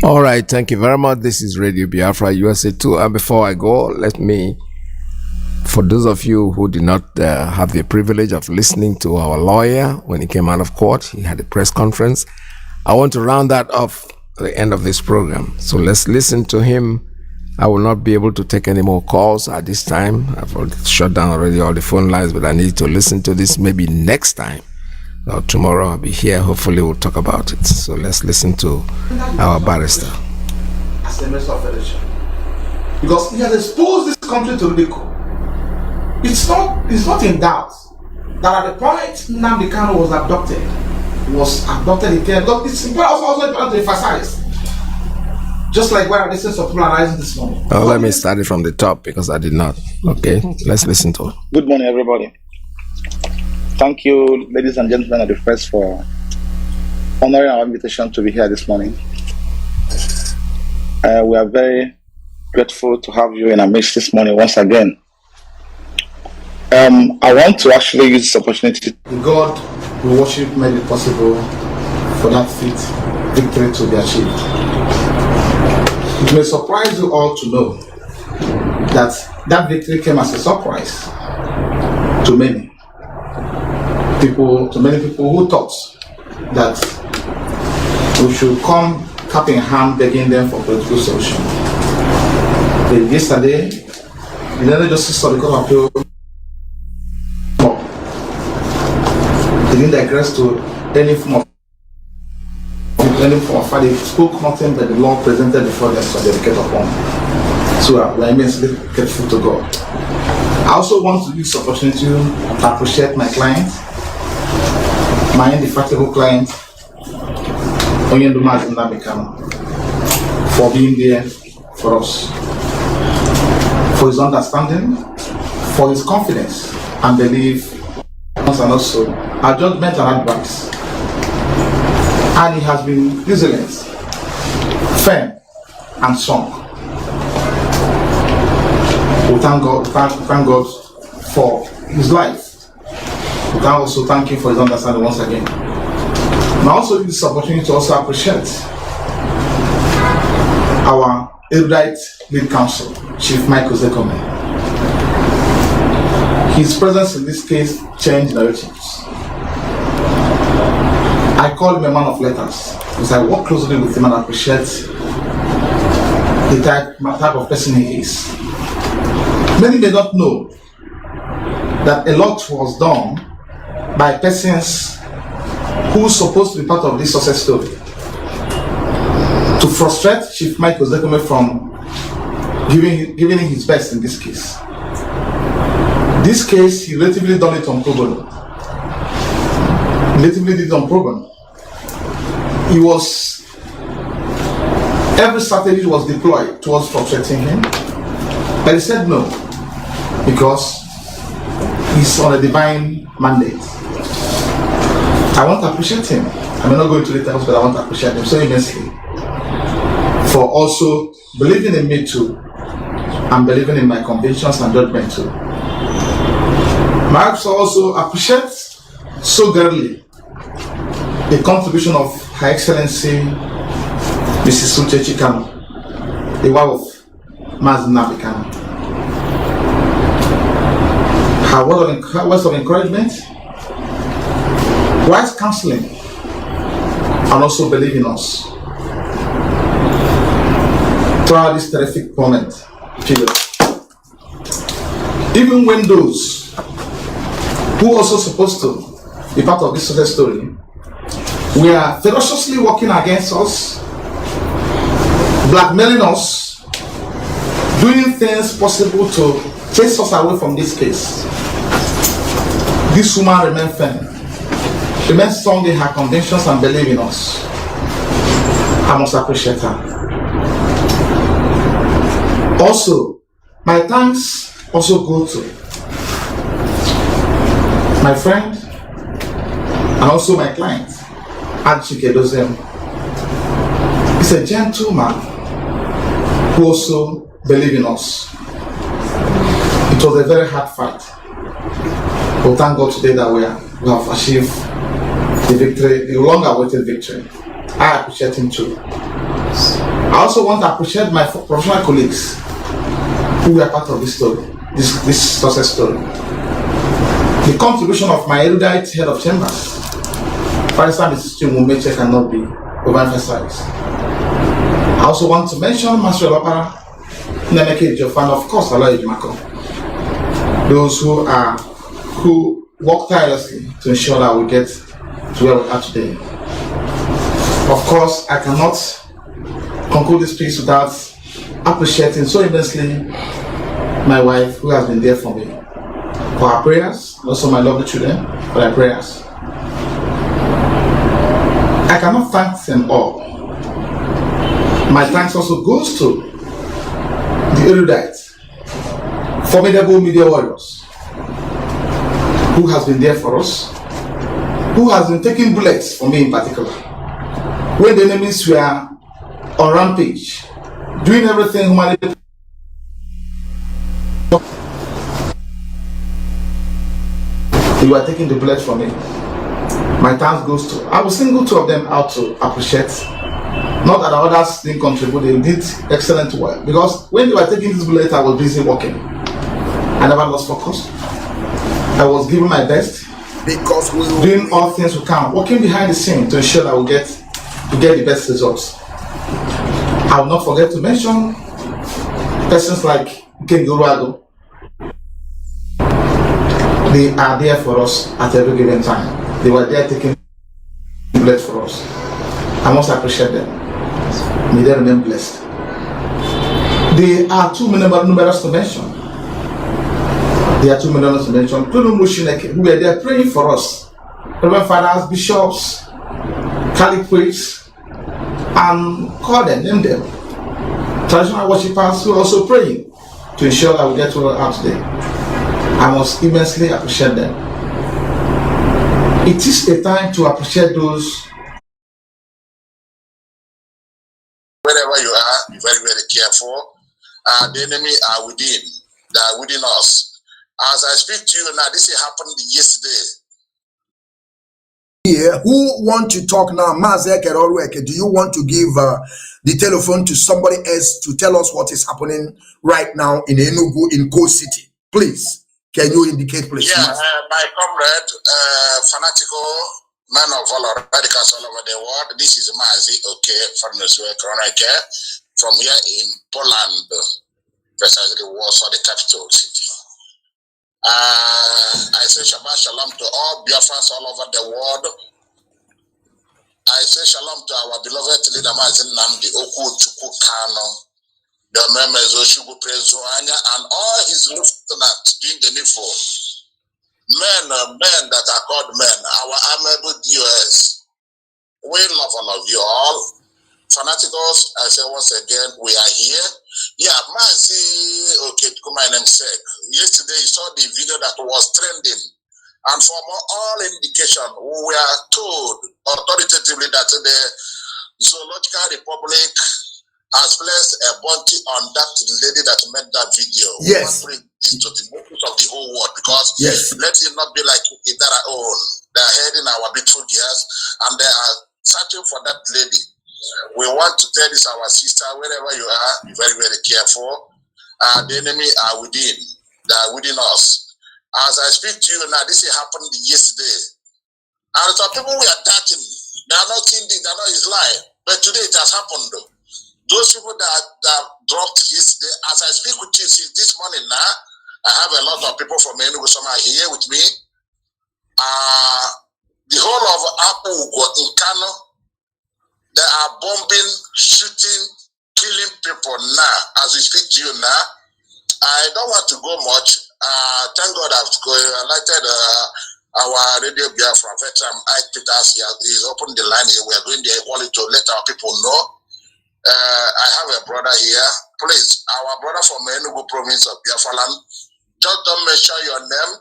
All right, thank you very much. This is Radio Biafra USA 2. And before I go, let me, for those of you who did not have the privilege of listening to our lawyer when he came out of court, he had a press conference. I want to round that off at the end of this program. So let's listen to him. I will not be able to take any more calls at this time. I've shut down already all the phone lines, but I need to listen to this maybe next time. Tomorrow I'll be here. Hopefully we'll talk about it. So let's listen to our barrister. As a minister of federation, because he has exposed this country to ridicule. It's not in doubt that at the point Nnamdi Kanu was abducted in Kenya. It's also important to emphasize. Just like where this is popularizing this morning. Let me start it from the top because I did not. Okay, let's listen to it. Good morning, everybody. Thank you, ladies and gentlemen of the press, for honoring our invitation to be here this morning. We are very grateful to have you in our midst this morning once again. I want to actually use this opportunity. The God we worship made it possible for that victory to be achieved. It may surprise you all to know that that victory came as a surprise to many people who thought that we should come cap in hand begging them for political solution. Yesterday, the Nigerian Justice of the Court of Appeal didn't digress to any form of they spoke nothing that the law presented before them to dedicate upon. So we are immensely grateful to God. I also want to use this opportunity to appreciate my client, my indefatigable client, Nnamdi Kanu, for being there for us, for his understanding, for his confidence and belief, and also our judgment and advice. And he has been resilient, firm, and strong. We thank God, thank God for his life. We can also thank him for his understanding once again. And I also use this opportunity to also appreciate our erudite lead counsel, Chief Michael Zekome. His presence in this case changed narratives. I call him a man of letters because I work closely with him and appreciate the type of person he is. Many may not know that a lot was done by persons who are supposed to be part of this success story to frustrate Chief Michael Zekome from giving him his best in this case. This case, he relatively done it on pro bono. Relatively did it on pro bono. He was, every strategy was deployed towards frustrating him, but he said no, because he's on a divine mandate. I want to appreciate him. I may not go into details, but I want to appreciate him so immensely for also believing in me too, and believing in my convictions and judgment too. I also appreciate so greatly the contribution of Her Excellency Mrs. Kanu, the wife of Mazi Nnamdi Kanu. Her words of encouragement, wise counseling, and also believe in us throughout this terrific moment period. Even when those who are also supposed to be part of this success story, we are ferociously working against us, blackmailing us, doing things possible to chase us away from this case. This woman remains firm, remains strong in her convictions and believe in us. I must appreciate her. Also, my thanks also go to my friend and also my client, Artistry. He's a gentleman who also believes in us. It was a very hard fight, but thank God today that we have achieved the victory, the long-awaited victory. I appreciate him too. I also want to appreciate my professional colleagues who were part of this story, this success story. The contribution of my erudite head of chambers, Barrister Mrs. Chimumeche, cannot be overemphasized. I also want to mention Master Opera, Nemeke Jofan, of course, Aloy Jumako. Those who work tirelessly to ensure that we get to where we are today. Of course, I cannot conclude this piece without appreciating so immensely my wife, who has been there for me, for her prayers, and also my lovely children for their prayers. I cannot thank them all. My thanks also goes to the erudite, formidable media warriors, who has been there for us, who has been taking bullets for me in particular. When the enemies were on rampage, doing everything humanity. They were taking the bullets from me. My thanks goes to, I will single two of them out to appreciate. Not that the others didn't contribute, they did excellent work. Because when they were taking this bullet, I was busy working. I never lost focus. I was giving my best, because we doing all things we can, working behind the scene to ensure that we get the best results. I will not forget to mention persons like Ken Guruago. They are there for us at every given time. They were there taking blood for us. I must appreciate them. May they remain blessed. They are too numerous to mention. They are too numerous to mention. Who were there praying for us. Reverend fathers, bishops, Catholic priests, and call them, name them. Traditional worshippers who are also praying to ensure that we get well out today. I must immensely appreciate them. It is a time to appreciate those. Wherever you are, be very, very careful. The enemy are within. They are within us. As I speak to you now, this happened yesterday. Here, who want to talk now? Mazi, do you want to give the telephone to somebody else to tell us what is happening right now in Enugu, in Coast City? Please, can you indicate, please? Yeah, my comrade, fanatical man of all radicals all over the world. This is Mazi, from the from here in Poland, precisely Warsaw, the capital city. I say Shabbat Shalom to all Biafrans all over the world. I say Shalom to our beloved leader Mazi Nnamdi, Kanu, the members of and all his lieutenants doing the needful. Men that are called men, our amiable DOS. We love all of you all. Fanaticals, I say once again, we are here. Yeah, Mazi, my namesake. Yesterday you saw the video that was trending. And from all indication, we are told authoritatively that the Zoological Republic has placed a bounty on that lady that made that video. Yes. We want to bring this to the notice of the whole world because let it not be like Idara own. They are heading our beautiful years and they are searching for that lady. We want to tell this our sister, wherever you are, be very, very careful. The enemy are within. They are within us. As I speak to you now, this happened yesterday. And some people we are attacking, they are not seeing this, they are not his lie. But today it has happened. Those people that dropped yesterday, as I speak with you since this morning now, I have a lot of people from Enugu here with me. The whole of Apugo in Kanu, they are bombing, shooting, killing people now. As we speak to you now, I don't want to go much. Thank God I've highlighted our Radio Biafra veteran Peters here. He's opened the line here. We are going there only to let our people know. I have a brother here. Please, our brother from Enugu province of Biafra land, just don't mention your name.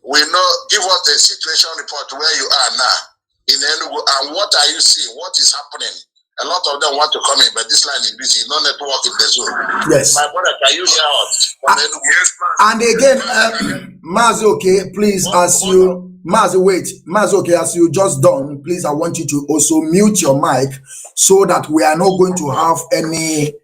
We know, give us the situation report where you are now in Enugu and what are you seeing? What is happening? A lot of them want to come in, but this line is busy. No network in the Zoom. Yes. My brother, can you hear us from Enugu? Yes, and again, Mazi, please, as you, Mazi, as you just done, please, I want you to also mute your mic so that we are not going to have any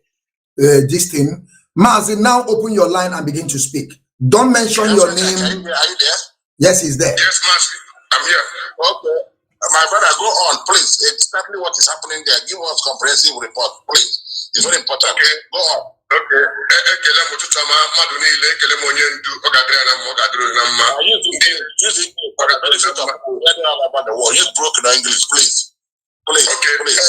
this thing. Mazi, now open your line and begin to speak. Don't mention your name. Are you there? Yes, he's there. Yes, Mazi, I'm here. Okay. My brother, go on, please. Exactly what is happening there. Give us comprehensive report, please. It's very important. Okay, go on. Okay. Use broken English, please. Please. Okay. Please.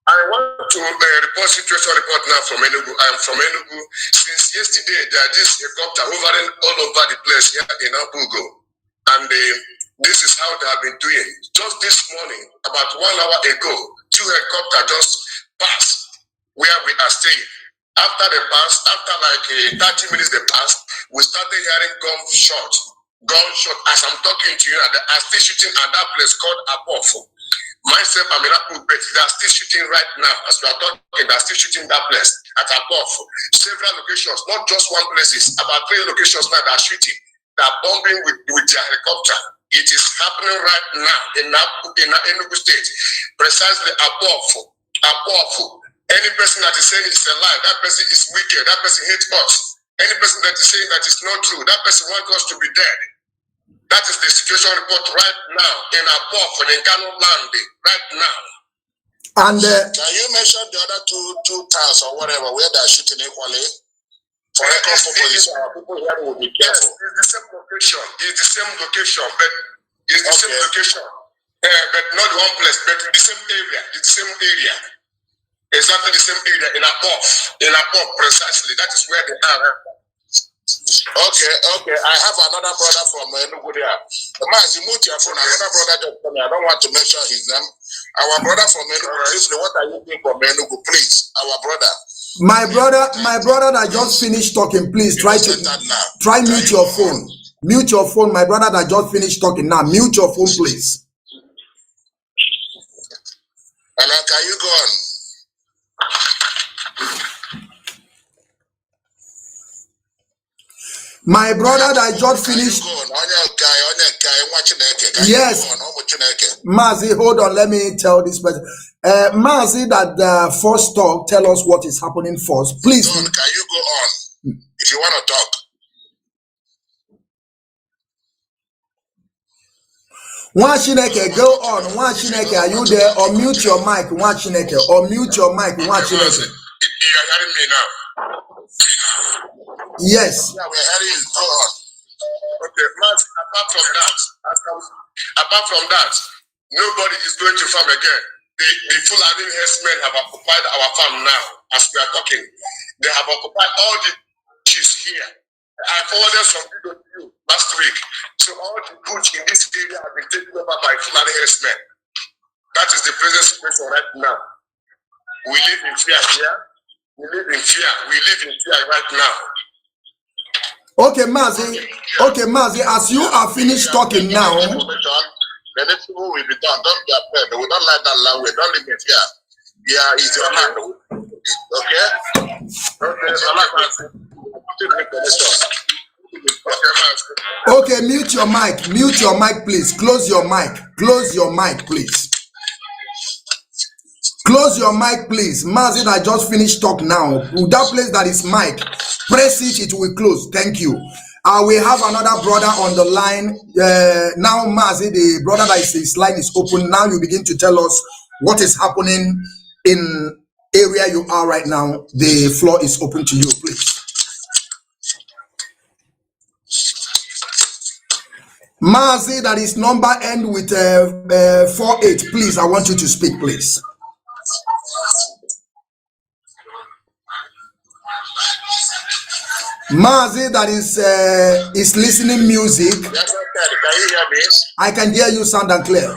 I want to report situation report now from Enugu. I am from Enugu. Since yesterday, there is a helicopter hovering all over the place here in Apugo, and this is how they have been doing. Just this morning, about 1 hour ago, 2 helicopters just passed where we are staying. After they passed, after like 30 minutes they passed, we started hearing gunshot. As I'm talking to you, they are still shooting at that place called Ipob. Myself, I'm in Rapture, but they are still shooting right now. As we are talking, they are still shooting that place at Ipob. Several locations, not just one places, about 3 locations now they are shooting. They are bombing with their helicopter. It is happening right now in Enugu State, precisely Ipob. Any person that is saying it's a lie, that person is wicked, that person hates us. Any person that is saying that it's not true, that person wants us to be dead. That is the situation report right now in Ipob and in Kanu land right now. And can you mention the other two towns or whatever where they are shooting equally? For record purposes, people here will be careful. Yes, it's the same location. It's the same location, but it's the same location. But not one place, but the same area. It's the same area. Exactly the same area in Ipob, precisely. That is where they are. Okay. I have another brother from Enugu there. Mazi, mute your phone. Another brother just told me. I don't want to mention his name. Our brother from Enugu. Please, what are you doing from Enugu? Please, our brother. My brother that just finished talking, please try mute your phone. Mute your phone, my brother that just finished talking now. Mute your phone, please. Hello, can you go on? My brother that just finished. Yes. Mazi, hold on. Let me tell this person. Mazi, that the first talk, tell us what is happening first. Please. Can you go on if you want to talk? Chineke, go on. Chineke, are you there? Or mute your mic. Chineke, or mute your mic. Chineke. You are hearing me now? Yes. Yeah, we're hearing you. Go on. Okay, Mazi, apart from that, nobody is going to farm again. The Fulani herdsmen have occupied our farm now, as we are talking. They have occupied all the chiefs here. I forwarded some video to you last week. So all the bush in this area have been taken over by Fulani herdsmen. That is the present situation right now. We live in fear here. We live in fear right now. Okay, Mazi, as you are finished talking now. The next will be done. Don't be afraid. We don't like that language. Don't live in fear. Yeah, it's your hand. Okay, mute your mic. Mute your mic, please. Close your mic. Close your mic, please. Close your mic, please. Mazi, I just finished talk now. That place that is mic, press it, it will close. Thank you. We have another brother on the line. Now, Mazi, the brother that is his line is open. Now you begin to tell us what is happening in area you are right now. The floor is open to you, please. Mazi, that is number end with 48. Please, I want you to speak, please. Mazi, that is listening music. Yes, can you hear me? I can hear you sound and clear.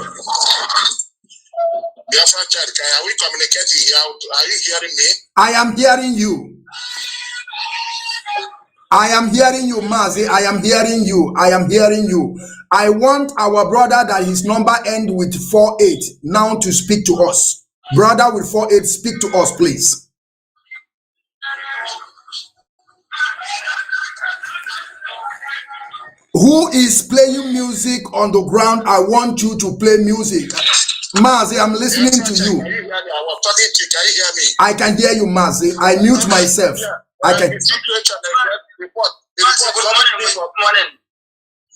Biafra, are we communicating here? Are you hearing me? I am hearing you. I am hearing you, Mazi. I am hearing you. I am hearing you. I want our brother that his number end with 48 now to speak to us. Brother with 48, speak to us, please. Who is playing music on the ground? I want you to play music. Mazi, I'm listening to you. Can you hear me? I was talking to you. Can you hear me? I can hear you, Mazi. I mute myself. I can.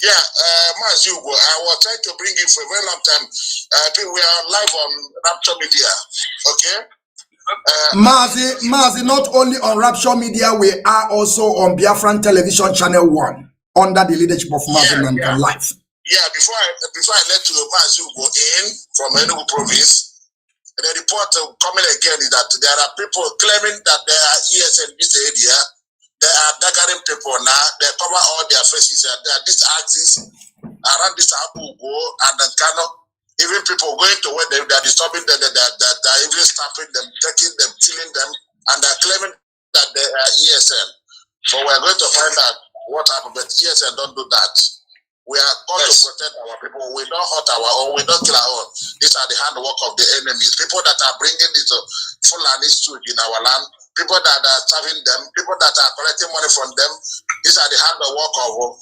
Yeah, Mazi, I was trying to bring you for a very long time. We are live on Rapture Media. Okay? Mazi, not only on Rapture Media, we are also on Biafran Television Channel 1 under the leadership of Mazi Nnamdi Live. Yeah, before I let you Mazi go in from Enugu province, the report coming again is that there are people claiming that they are ESN in this area. They are daggering people now. They cover all their faces. There are these axes around this Abugo and then Kanu. Even people going to where they are disturbing them, they are even stopping them, taking them, killing them, and they are claiming that they are ESN. So we are going to find out what happened, but ESN don't do that. We are going to protect our people. We don't hurt our own. We don't kill our own. These are the handwork of the enemies. People that are bringing this Fulani food in our land. People that are serving them. People that are collecting money from them. These are the handwork of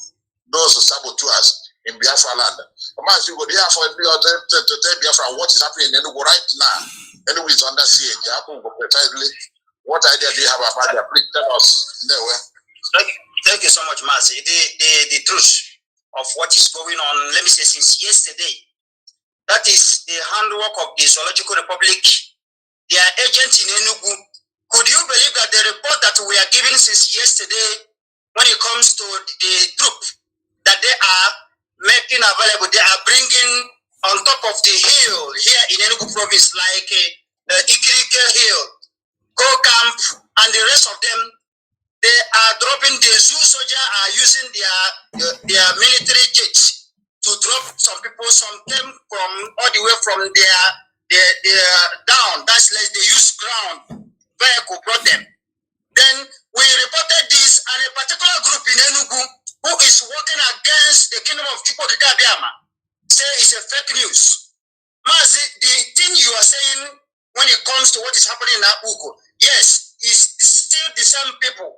those saboteurs in Biafra land. Mazi, we are for to tell Biafra what is happening in Enugu right now. Enugu is under siege. Precisely. What idea do you have about that? Please tell us. Thank you so much, Mazi. The truth of what is going on, let me say, since yesterday, that is the handwork of the Zoological Republic their agent in Enugu. Could you believe that the report that we are giving since yesterday, when it comes to the troop that they are making available, they are bringing on top of the hill here in Enugu province, like Ikirike Hill, Go Camp, and the rest of them, they are dropping. The zoo soldier are using their military jets to drop some people. Some came from all the way from their down. That's like they use ground vehicle brought them. Then we reported this, and a particular group in Enugu who is working against the kingdom of Chukwuka say it's a fake news. Mazi, the thing you are saying when it comes to what is happening in Ugo, yes, it's still the same people.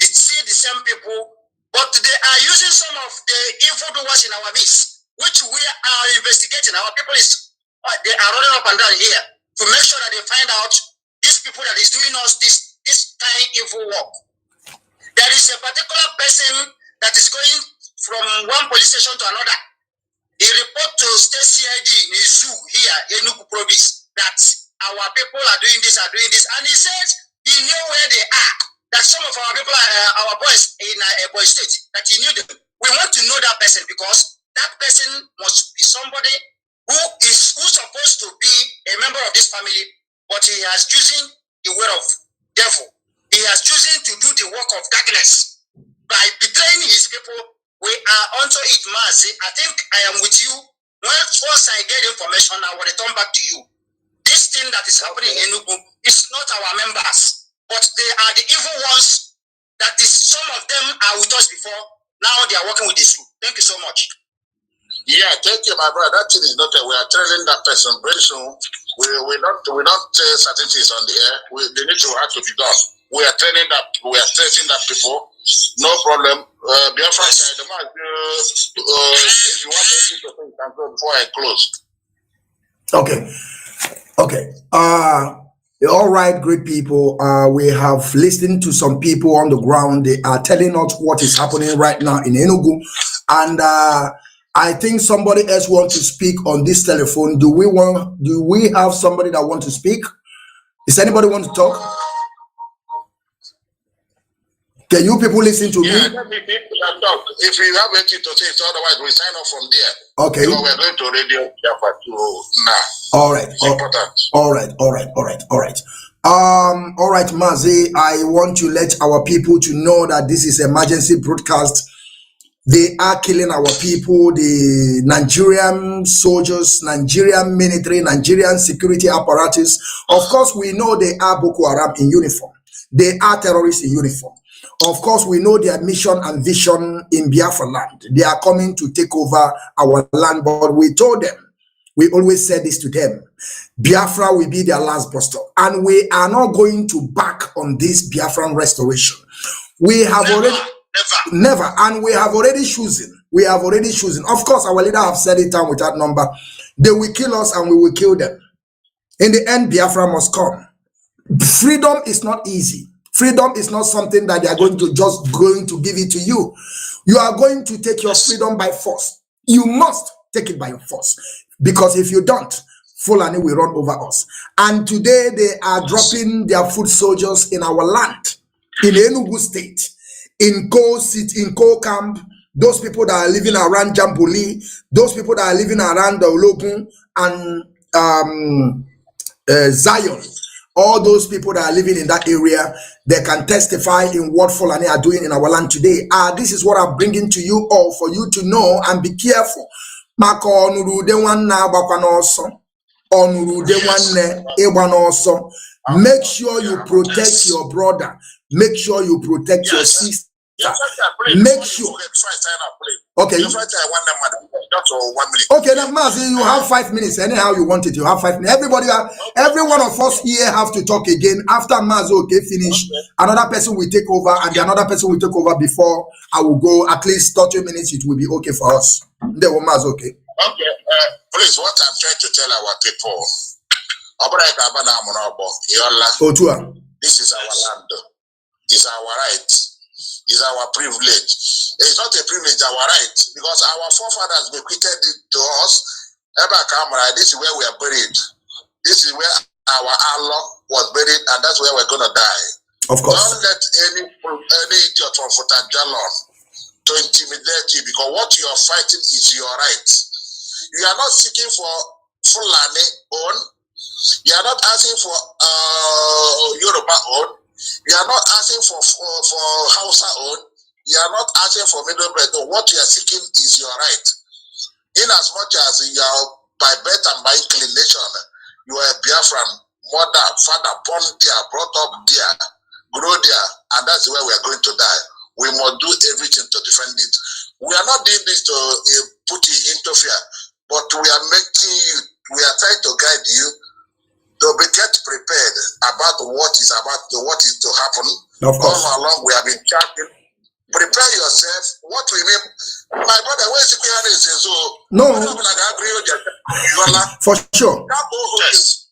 It's still the same people, but they are using some of the evildoers in our midst, which we are investigating. Our people they are running up and down here to make sure that they find out these people that is doing us this kind of evil work. There is a particular person that is going from one police station to another. He report to state CID in his zoo here in Enugu province that our people are doing this, and he said he knew where they are. That some of our people, our boys in Ebonyi State, that he knew them. We want to know that person because that person must be somebody who's supposed to be a member of this family, but he has chosen the way of devil. He has chosen to do the work of darkness by betraying his people. We are onto it, Mazi. I think I am with you. Once I get information, I will return back to you. This thing that is happening in Enugu is not our members, but they are the evil ones. That is, some of them are with us before. Now they are working with the zoo. Thank you so much. Yeah, thank you, my brother. That thing is not there. We are trailing that person very soon. We don't say certain things on the air. They need to have to be done. We are training that. We are stressing that people. No problem. Biafra, if you want anything to say, you can go before I close. Okay. All right, great people. We have listened to some people on the ground. They are telling us what is happening right now in Enugu, and I think somebody else wants to speak on this telephone. Do we have somebody that wants to speak? Does anybody want to talk? Can you people listen to me? Yeah, let me people that talk. If you have anything to say, so otherwise we sign off from there. Okay. Because we're going to radio Biafra now. All right. It's important. All right, Mazi. I want to let our people to know that this is emergency broadcast. They are killing our people, the Nigerian soldiers, Nigerian military, Nigerian security apparatus. Of course, we know they are Boko Haram in uniform. They are terrorists in uniform. Of course, we know their mission and vision in Biafra land. They are coming to take over our land, but we told them, we always said this to them, Biafra will be their last bus stop. And we are not going to back on this Biafran restoration. We have never, and we have already chosen. Of course, our leader have said it down with that number. They will kill us and we will kill them. In the end, Biafra must come. Freedom is not easy. Freedom is not something that they are going to give it to you. You are going to take your freedom by force. You must take it by force. Because if you don't, Fulani will run over us. And today they are dropping their foot soldiers in our land, in Enugu State, in Ko City, in Ko Camp, those people that are living around Jambuli, those people that are living around the Ologun and Zion. All those people that are living in that area, they can testify in what Fulani are doing in our land today. This is what I'm bringing to you all for you to know and be careful. Make sure you protect your brother. Make sure you protect your sister. Make sure. Okay. Okay, now Mazi, you have 5 minutes. Anyhow you want it, you have 5 minutes. Every one of us here have to talk again. After Mazi, finish. Another person will take over, and the another person will take over before I will go. At least 30 minutes, it will be okay for us. There will Mazi, okay. Okay, please, what I'm trying to tell our people, this is our land. It's our right. It's our privilege. It's not a privilege, our right, because our forefathers bequeathed it to us. This is where we are buried. This is where our Allah was buried, and that's where we're gonna die. Of course. Don't let any idiot from Futajalon to intimidate you, because what you are fighting is your right. You are not seeking for Fulani own. You are not asking for Yoruba own. You are not asking for Hausa own. You are not asking for middle bread. What you are seeking is your right. In as much as you are by birth and by inclination, you are a Biafran, mother, father, born there, brought up there, grow there, and that's where we are going to die. We must do everything to defend it. We are not doing this to put you into fear, but we are making you, we are trying to guide you to get prepared about what is to happen. Of course. All along, we have been chatting. Prepare yourself. What we mean, my brother, where is the so no, for sure. Yes.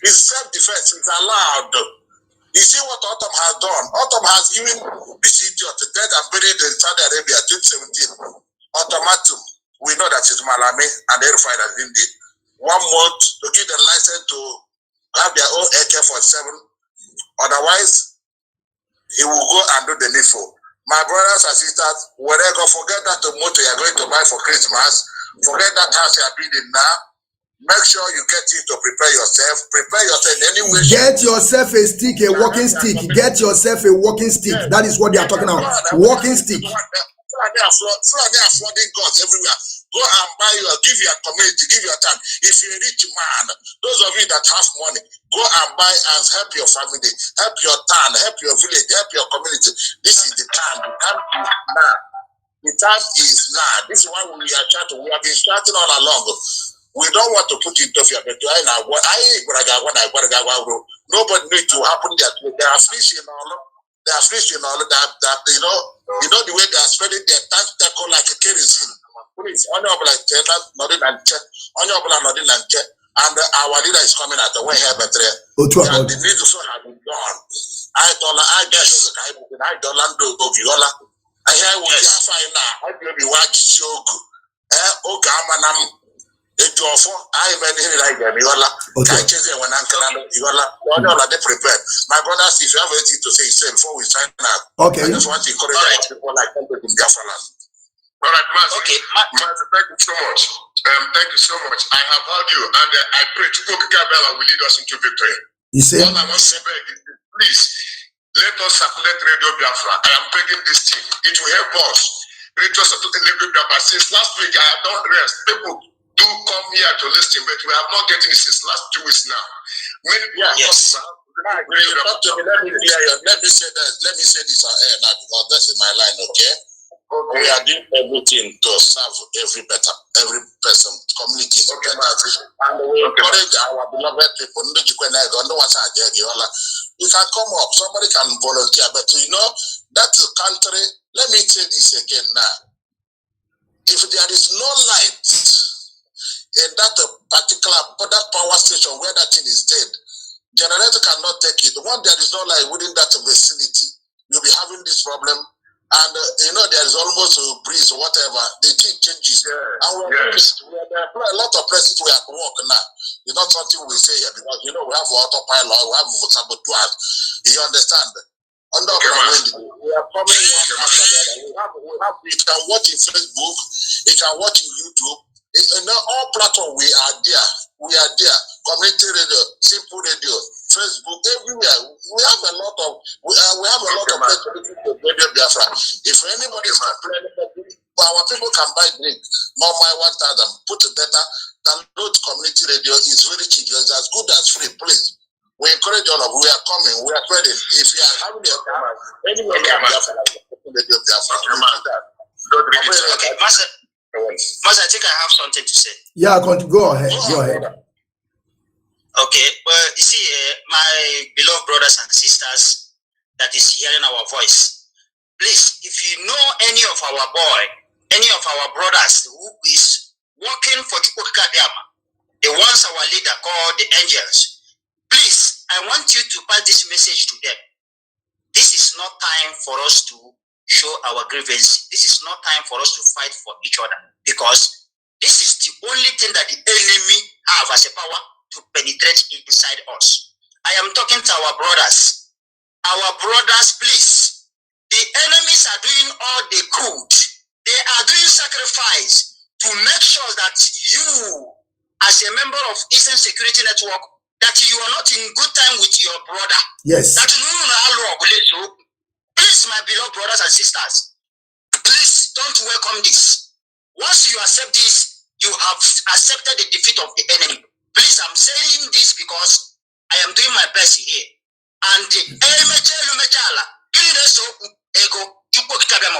It's self-defense. It's allowed. You see what Autumn has done? Autumn has given this idiot dead and buried in Saudi Arabia 2017. Automatum. We know that it's Malami and verified as Indeed. 1 month to give the license to have their own AK-47. Otherwise, he will go and do the needful. My brothers and sisters, whatever, forget that motor you are going to buy for Christmas. Forget that house you are building now. Make sure you get it to prepare yourself. Prepare yourself in any way. Get yourself a stick, a walking stick. Get yourself a walking stick. That is what they are talking about. Walking stick. They are flooding guns everywhere. Go and buy give your community, give your time. If you're a rich man, those of you that have money, go and buy and help your family, help your town, help your village, help your community. This is the time. The time is now. The time is now. This is why we are chatting. We have been chatting all along. We don't want to put into fear, but nobody needs to happen there. They are fishing all. They are fishing all that you know the way they are spreading their tentacle like a kerosene. Please, and our leader is coming at the way here, but the need to have been done. I guess I don't land of Viola. I hear what you find now. I will be watching Yogu. I made him like Viola. I chase when Uncle Viola. They prepared. My brothers, if you have anything to say before we sign out, okay. I just want to encourage people like Biafra. All right, Mazi. Okay, Mazi, thank you so much. Thank you so much. I have heard you, and I pray to God will lead us into victory. You say? All I want to say is, please, let us circulate Radio Biafra. I am begging this thing. It will help us. Let us circulate Radio Biafra. Since last week, I have not rest. People do come here to listen, but we have not getting it since last 2 weeks now. Many people yes. Let me say that. Let me say this on air now, because that's in my line, okay? We are doing everything to serve every person, community. Okay, and we encourage our beloved people. You can come up, somebody can volunteer, but that country, let me say this again now. If there is no light in that particular power station where that thing is dead, generator cannot take it. Once there is no light within that vicinity, you'll be having this problem. And there is almost a breeze or whatever. The thing changes. Yeah. And there are a lot of places we are at work now. It's not something we say here because we have autopilot, we have sabotage. You understand? We are coming one after the other. You can watch in Facebook, you can watch in YouTube. All platforms we are there. We are there. Community radio, simple radio, Facebook, everywhere. We have a lot of places to Radio Biafra. If anybody is complaining, our people can buy drink. Not my 1,000. Put the data. Download community radio is very cheap. It's as good as free. Please. We encourage all of. We are coming. We are ready. If you are having a car, anywhere Biafra, Radio Biafra. Okay, Master, I think I have something to say. Yeah, go ahead. Go ahead. Okay, well, you see, my beloved brothers and sisters that is hearing our voice, please, if you know any of our brothers who is working for Chukwukadiama, the ones our leader called the angels, please, I want you to pass this message to them. This is not time for us to show our grievance. This is not time for us to fight for each other, because this is the only thing that the enemy have as a power to penetrate inside us. I am talking to our brothers. Our brothers, please. The enemies are doing all they could. They are doing sacrifice to make sure that you, as a member of Eastern Security Network, that you are not in good time with your brother. Yes. That please, my beloved brothers and sisters, please don't welcome this. Once you accept this, you have accepted the defeat of the enemy. Please, I'm saying this because I am doing my best here. And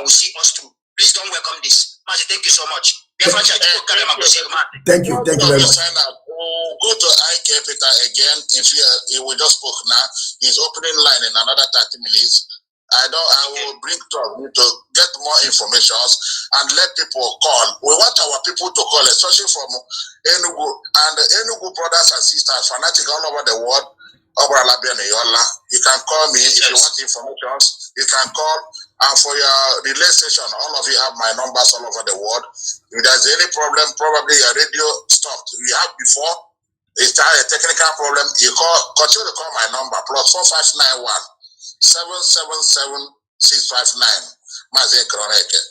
will see us through. Please don't welcome this. Mazi, thank you so much. Thank you. Thank you very much. We'll go to IK Peter again. If he will just spoke now, he's opening line in another 30 minutes. I will bring to get more information and let people call. We want our people to call, especially from Enugu and the Enugu brothers and sisters, fanatics all over the world. You can call me if you want information. You can call, and for your relay station, all of you have my numbers all over the world. If there's any problem, probably your radio stopped. We have before. It's a technical problem. You continue to call my number +4591 777 659. Mazi Kroneke.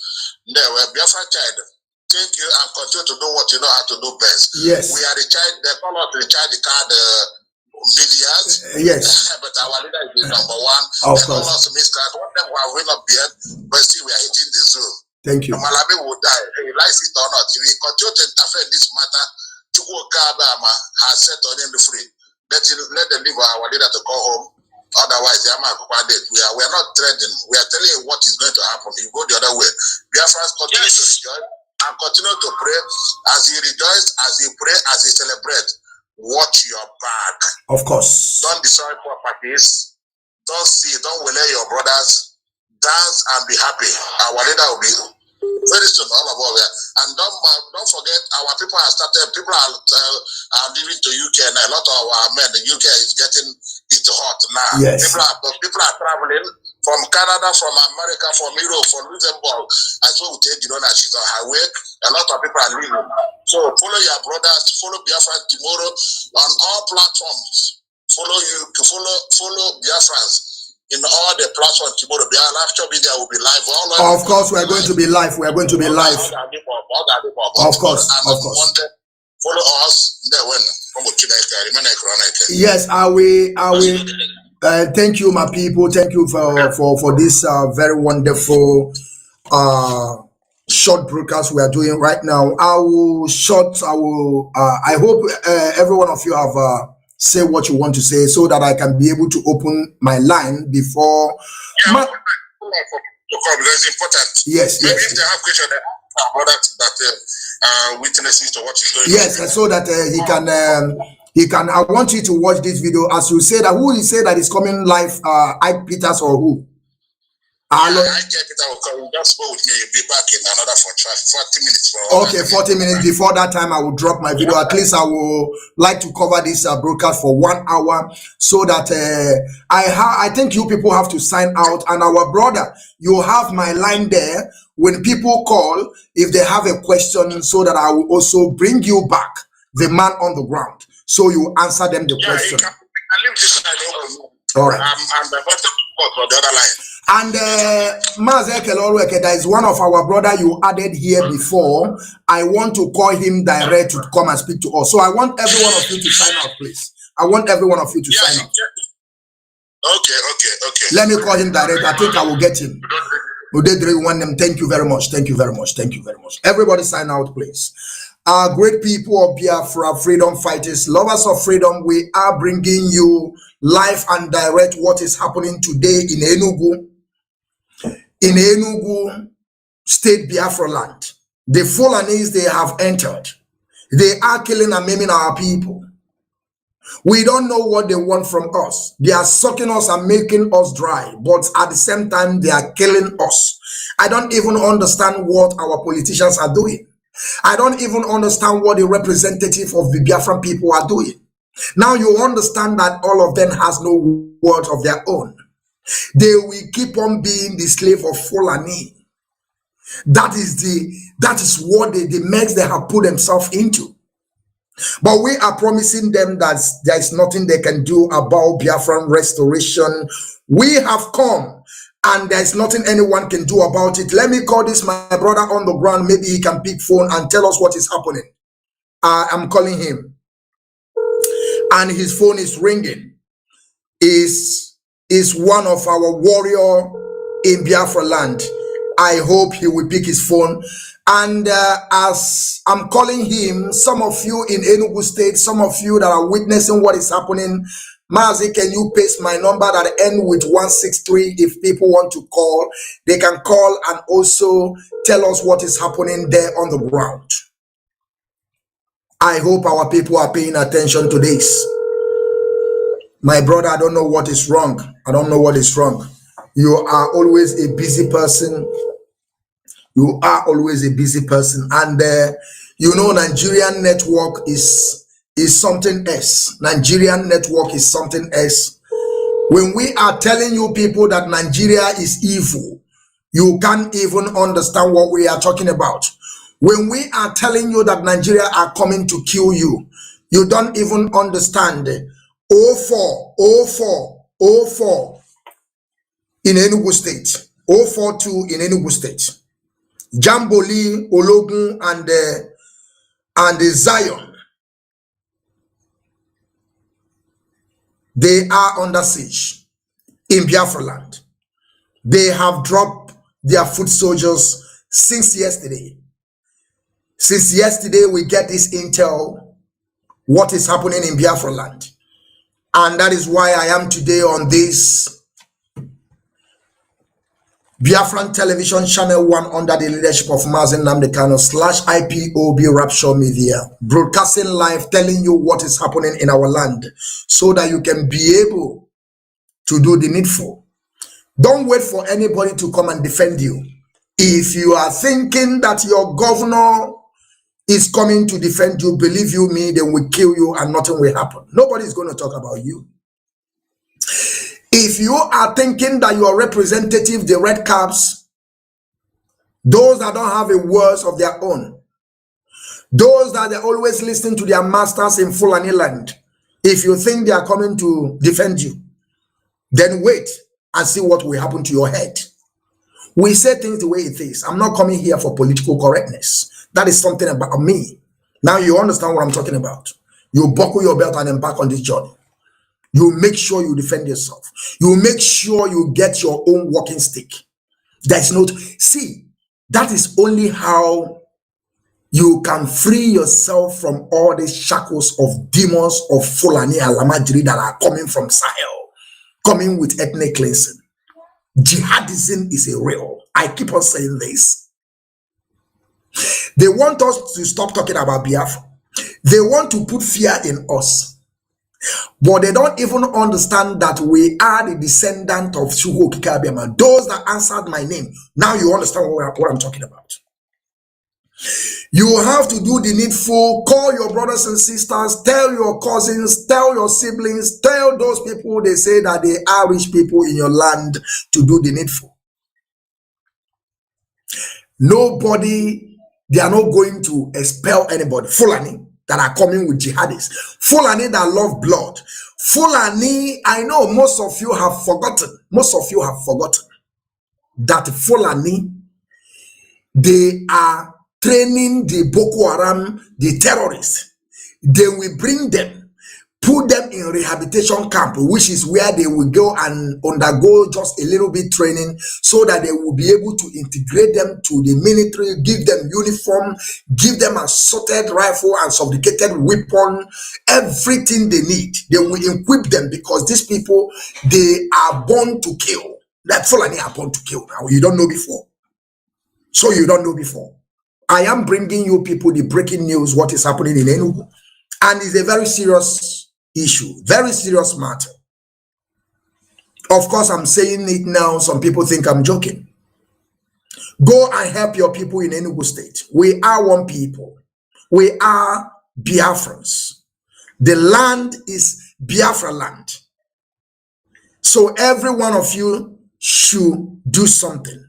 There were Biafra child. Thank you and continue to do what you know how to do best. Yes. We are the child, they call us the child, the card videos. Yes. But our leader is number one. Of they call course. us miscreant. One of them who have win up yet, but still we are hitting the zoo. Thank you. Malabi will die. He likes it or not. If we continue to interfere in this matter, Chukwu Kabama has set on him free. Let them leave our leader to go home. Otherwise, we are not threatening. We are telling you what is going to happen. You go the other way. Biafrans continue to rejoice and continue to pray. As you rejoice, as you pray, as you celebrate, watch your back. Of course. Don't destroy properties. Don't relay your brothers. Dance and be happy. Our leader will be very soon, all of us. And don't forget, our people have started. People are leaving to UK, and a lot of our men. The UK is getting it hot now. Yes. People are traveling from Canada, from America, from Europe, from Luxembourg. As well, she's on her way. A lot of people are leaving. So follow your brothers. Follow Biafra tomorrow on all platforms. Follow Biafrans. In all the platforms tomorrow, the Rapture video will be live. Of course, we are going to be live. We are going to be live. Of course, of course. Follow us. Yes, are we? Thank you, my people. Thank you for this very wonderful short broadcast we are doing right now. I hope every one of you have say what you want to say so that I can be able to open my line before. Because it's important. Yes, maybe yes. If they have questions, that witnesses to what is going on. Yes, so that he can. I want you to watch this video as you say that. Who you say that is coming live? Ike Peters or who? I will come. Just go with me. You'll be back in another 40 minutes. Okay, 40 minutes. Before that time, I will drop my video. At least I will like to cover this broadcast for 1 hour, so that I think you people have to sign out. And our brother, you have my line there. When people call, if they have a question, so that I will also bring you back, the man on the ground, so you answer them the question. I leave this line open. All right. I'm the bottom for the other line. And Mazi Kelorweke, that is one of our brother you added here before. I want to call him direct to come and speak to us. So I want every one of you to sign out, please. I want every one of you to sign out. Okay. Let me call him direct. I think I will get him. Thank you very much. Thank you very much. Thank you very much. Everybody sign out, please. Great people of Biafra, freedom fighters, lovers of freedom, we are bringing you live and direct what is happening today in Enugu. In Enugu state, Biafra land. The Fulanis, they have entered. They are killing and maiming our people. We don't know what they want from us. They are sucking us and making us dry, but at the same time, they are killing us. I don't even understand what our politicians are doing. I don't even understand what the representative of the Biafran people are doing. Now you understand that all of them has no word of their own. They will keep on being the slave of Fulani. That is what the mess they have put themselves into. But we are promising them that there is nothing they can do about Biafran restoration. We have come, and there is nothing anyone can do about it. Let me call this my brother on the ground. Maybe he can pick phone and tell us what is happening. I'm calling him, and his phone is ringing. Is one of our warrior in Biafra land. I hope he will pick his phone. And as I'm calling him, some of you in Enugu State, some of you that are witnessing what is happening, Mazi, can you paste my number that ends with 163? If people want to call, they can call and also tell us what is happening there on the ground. I hope our people are paying attention to this. My brother, I don't know what is wrong. I don't know what is wrong. You are always a busy person. You are always a busy person. And you know, Nigerian network is something else. Nigerian network is something else. When we are telling you people that Nigeria is evil, you can't even understand what we are talking about. When we are telling you that Nigeria are coming to kill you, you don't even understand. 04 in Enugu State, 042 in Enugu State. Jamboli, Ologun, and Zion, they are under siege in Biafra land. They have dropped their foot soldiers since yesterday. Since yesterday, we get this intel, what is happening in Biafra land. And that is why I am today on this Biafran television channel 1 under the leadership of Mazi Nnamdi Kanu /IPOB Rapture Media, broadcasting live, telling you what is happening in our land so that you can be able to do the needful. Don't wait for anybody to come and defend you. If you are thinking that your governor is coming to defend you, believe you me, they will kill you and nothing will happen. Nobody is going to talk about you. If you are thinking that your representative, the red caps, those that don't have a words of their own, those that they always listen to their masters in Fulani land, if you think they are coming to defend you, then wait and see what will happen to your head. We say things the way it is. I'm not coming here for political correctness. That is something about me. Now you understand what I'm talking about. You buckle your belt and embark on this journey. You make sure you defend yourself. You make sure you get your own walking stick. There's no, see, that is only how you can free yourself from all these shackles of demons of Fulani and Lamadri that are coming from Sahel, coming with ethnic cleansing. Jihadism is a real. I keep on saying this. They want us to stop talking about Biafra. They want to put fear in us. But they don't even understand that we are the descendant of Shugo Kikabiama. Those that answered my name. Now you understand what I'm talking about. You have to do the needful. Call your brothers and sisters. Tell your cousins. Tell your siblings. Tell those people they say that they are rich people in your land to do the needful. Nobody, they are not going to expel anybody. Fulani that are coming with jihadists. Fulani that love blood. Fulani, I know most of you have forgotten. Most of you have forgotten that Fulani, they are training the Boko Haram, the terrorists. They will bring them, put them in rehabilitation camp, which is where they will go and undergo just a little bit training so that they will be able to integrate them to the military, give them uniform, give them assorted rifle and sophisticated weapon, everything they need. They will equip them because these people, they are born to kill. Like Fulani are born to kill now. You don't know before. So you don't know before. I am bringing you people the breaking news, what is happening in Enugu. And it's a very serious issue, very serious matter. Of course, I'm saying it now. Some people think I'm joking. Go and help your people in Enugu State. We are one people. We are Biafrans. The land is Biafra land. So every one of you should do something.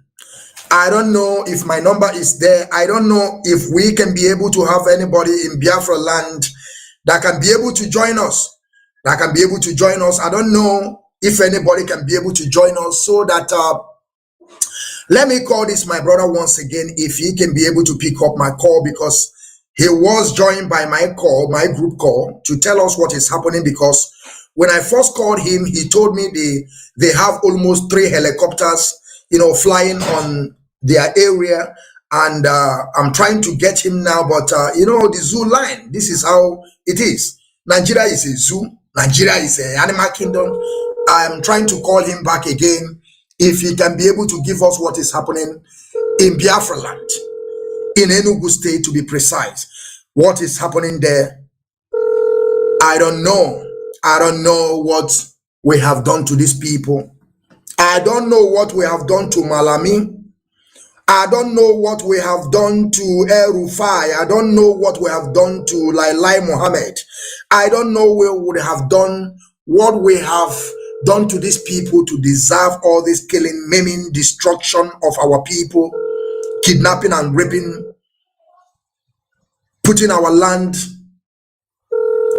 I don't know if my number is there. I don't know if we can be able to have anybody in Biafra land that can be able to join us. I don't know if anybody can be able to join us so that let me call this my brother once again if he can be able to pick up my call, because he was joined by my group call, to tell us what is happening. Because when I first called him, he told me they have almost 3 helicopters, flying on their area, and I'm trying to get him now, but the zoo line, this is how it is. Nigeria is a zoo. Nigeria is an animal kingdom. I'm trying to call him back again if he can be able to give us what is happening in Biafra land, in Enugu state to be precise. What is happening there? I don't know. I don't know what we have done to these people. I don't know what we have done to Malami. I don't know what we have done to El Rufai. I don't know what we have done to Lailai Mohammed. I don't know what we would have done, what we have done to these people to deserve all this killing, maiming, destruction of our people, kidnapping and raping, putting our land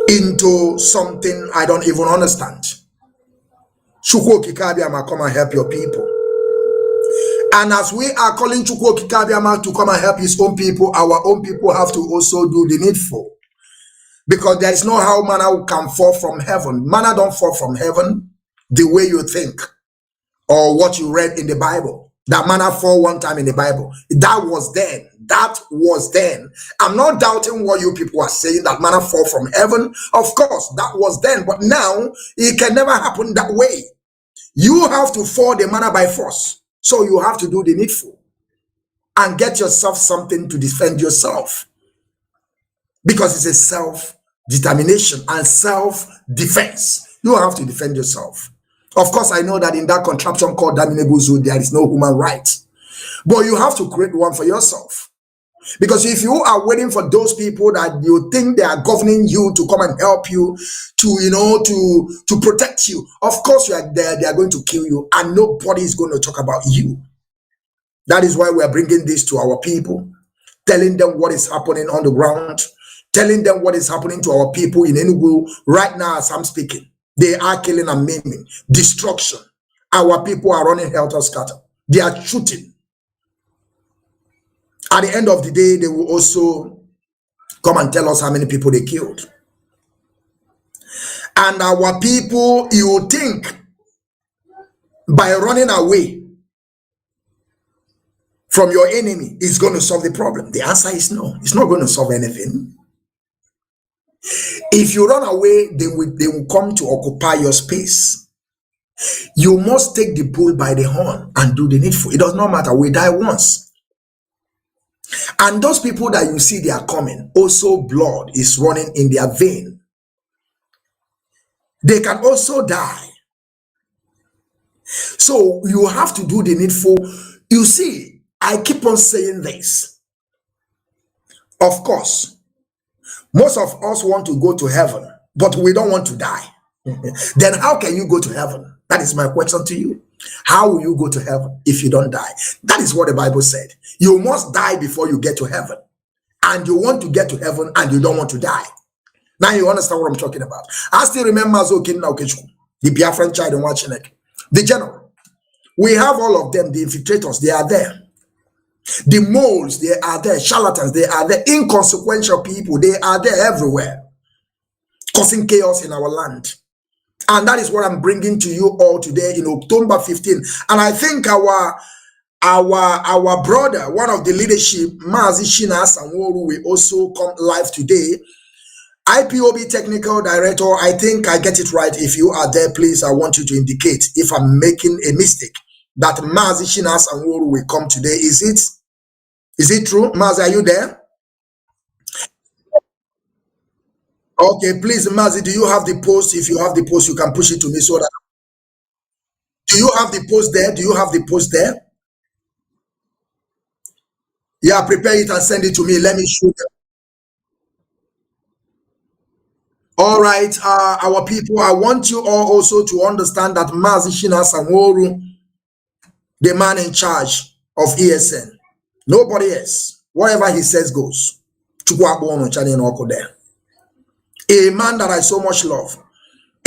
into something I don't even understand. Chukwu Kikabiama, come and help your people. And as we are calling Chukwu Kikabiama to come and help his own people, our own people have to also do the needful. Because there is no how manna can fall from heaven. Manna don't fall from heaven the way you think or what you read in the Bible. That manna fall one time in the Bible. That was then. That was then. I'm not doubting what you people are saying, that manna fall from heaven. Of course, that was then. But now, it can never happen that way. You have to fall the manna by force. So you have to do the needful and get yourself something to defend yourself. Because it's a self-determination and self-defense. You have to defend yourself. Of course, I know that in that contraption called Daminabuzu, there is no human right. But you have to create one for yourself. Because if you are waiting for those people that you think they are governing you to come and help you, to protect you, of course you are there, they are going to kill you, and nobody is going to talk about you. That is why we are bringing this to our people, telling them what is happening on the ground, telling them what is happening to our people in Enugu right now as I'm speaking. They are killing and maiming, destruction. Our people are running helter-skelter. They are shooting. At the end of the day, they will also come and tell us how many people they killed. And our people, you think by running away from your enemy is going to solve the problem. The answer is no. It's not going to solve anything. If you run away, they will come to occupy your space. You must take the bull by the horn and do the needful. It does not matter. We die once. And those people that you see they are coming, also blood is running in their vein. They can also die. So you have to do the needful. You see, I keep on saying this. Of course, most of us want to go to heaven, but we don't want to die. Then how can you go to heaven? That is my question to you. How will you go to heaven if you don't die? That is what the Bible said. You must die before you get to heaven. And you want to get to heaven and you don't want to die. Now you understand what I'm talking about. I still remember the Biafran child in Wachinek, the general. We have all of them, the infiltrators, they are there. The moles, they are there. Charlatans, they are there. Inconsequential people, they are there everywhere, causing chaos in our land. And that is what I'm bringing to you all today in October 15. And I think our brother, one of the leadership, Mazi Sanworu, will also come live today. IPOB technical director, I think I get it right. If you are there, please, I want you to indicate if I'm making a mistake that Mazi Sanworu will come today. Is it true? Mazi, are you there? Okay, please, Mazi, do you have the post? If you have the post, you can push it to me so that. Do you have the post there? Do you have the post there? Yeah, prepare it and send it to me. Let me show them. All right, our people, I want you all also to understand that Mazi Sanworu, the man in charge of ESN. Nobody else. Whatever he says goes. A man that I so much love.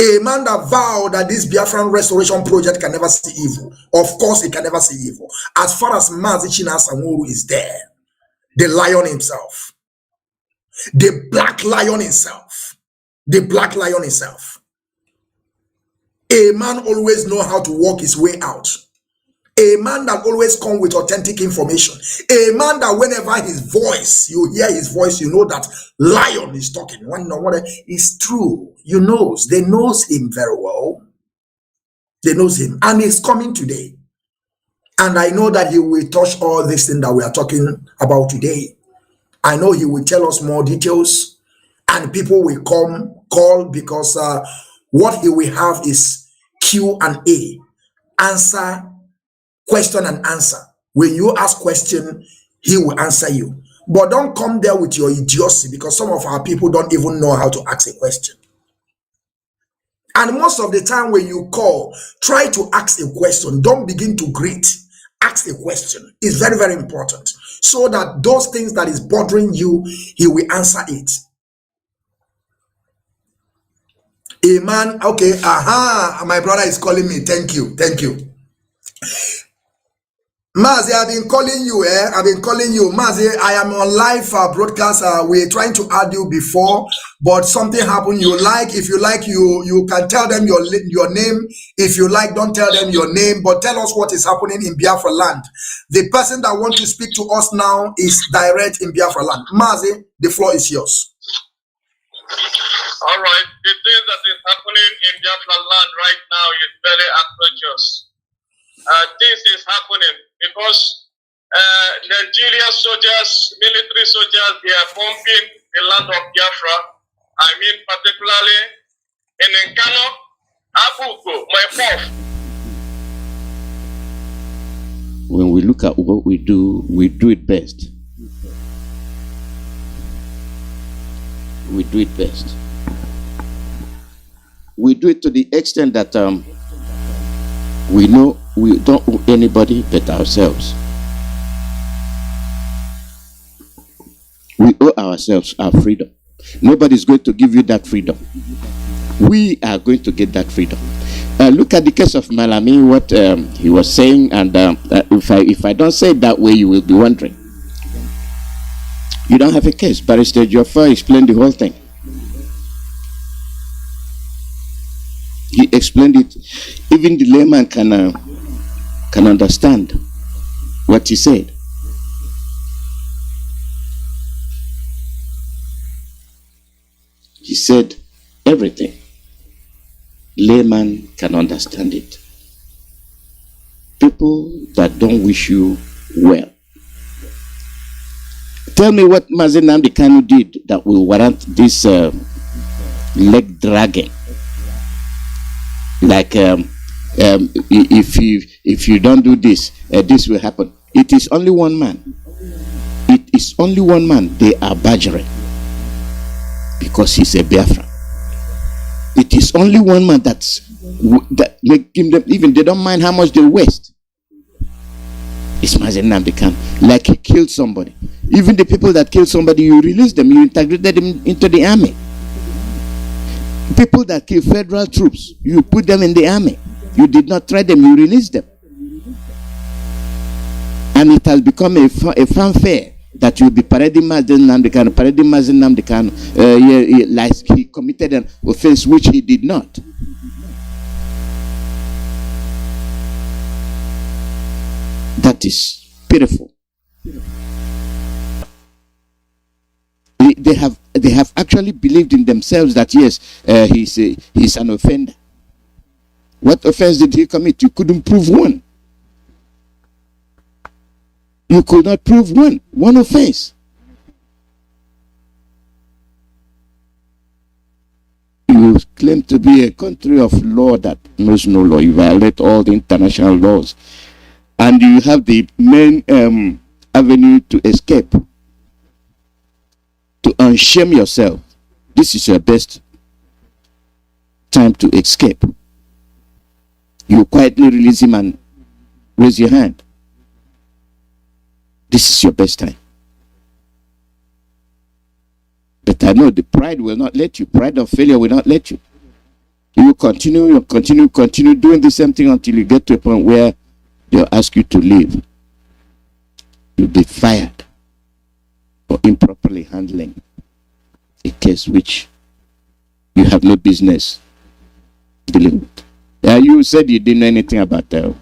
A man that vowed that this Biafran restoration project can never see evil. Of course, it can never see evil. As far as Mazi Samuru is there, the lion himself, the black lion himself, the black lion himself. A man always know how to walk his way out. A man that always come with authentic information. A man that whenever his voice, you hear his voice, you know that lion is talking. One know what is true. You knows. They knows him very well. They knows him. And he's coming today. And I know that he will touch all this thing that we are talking about today. I know he will tell us more details. And people will call because what he will have is Q&A. Answer, question and answer. When you ask question, he will answer you. But don't come there with your idiocy, because some of our people don't even know how to ask a question. And most of the time when you call, try to ask a question. Don't begin to greet. Ask a question. It's very, very important. So that those things that is bothering you, he will answer it. A man, okay, my brother is calling me. Thank you. Mazi, I've been calling you, I've been calling you. Mazi, I am on live broadcast. We're trying to add you before, but something happened. If you like, you can tell them your name. If you like, don't tell them your name, but tell us what is happening in Biafra land. The person that wants to speak to us now is direct in Biafra land. Mazi, the floor is yours. All right. The thing that is happening in Biafra land right now is very atrocious. This is happening because Nigerian soldiers, military soldiers, they are bombing the land of Biafra. I mean, particularly in Kanu, Abuko, my fourth. When we look at what we do it best. We do it best. We do it to the extent that we know we don't owe anybody but ourselves. We owe ourselves our freedom. Nobody's going to give you that freedom. We are going to get that freedom. Look at the case of Malami, what he was saying, and if I don't say it that way, you will be wondering. You don't have a case. Barrister Joffa explained the whole thing. He explained it. Even the layman can understand what he said. He said everything. Layman can understand it. People that don't wish you well. Tell me what Mazi Nnamdi Kanu did that will warrant this leg dragging. Like if you don't do this, this will happen. It is only one man. It is only one man they are badgering because he's a Biafra. It is only one man that making them, even they don't mind how much they waste. It's Mazi Nnamdi Kanu. Like he killed somebody. Even the people that killed somebody, you release them, you integrated them into the army. People that kill federal troops, you put them in the army. You did not try them, you release them. And it has become a fanfare that you'll be parading Mazi Nnamdi Kanu, like he committed an offense which he did not. That is pitiful. They have actually believed in themselves that yes, he's an offender. What offense did he commit? You couldn't prove one. You could not prove one offense. You claim to be a country of law that knows no law. You violate all the international laws. And you have the main avenue to escape, to unshame yourself. This is your best time to escape. You quietly release him and raise your hand. This is your best time. But I know the pride will not let you. Pride of failure will not let you. You will continue doing the same thing until you get to a point where they'll ask you to leave. You'll be fired for improperly handling a case which you have no business dealing with. Yeah, you said you didn't know anything about the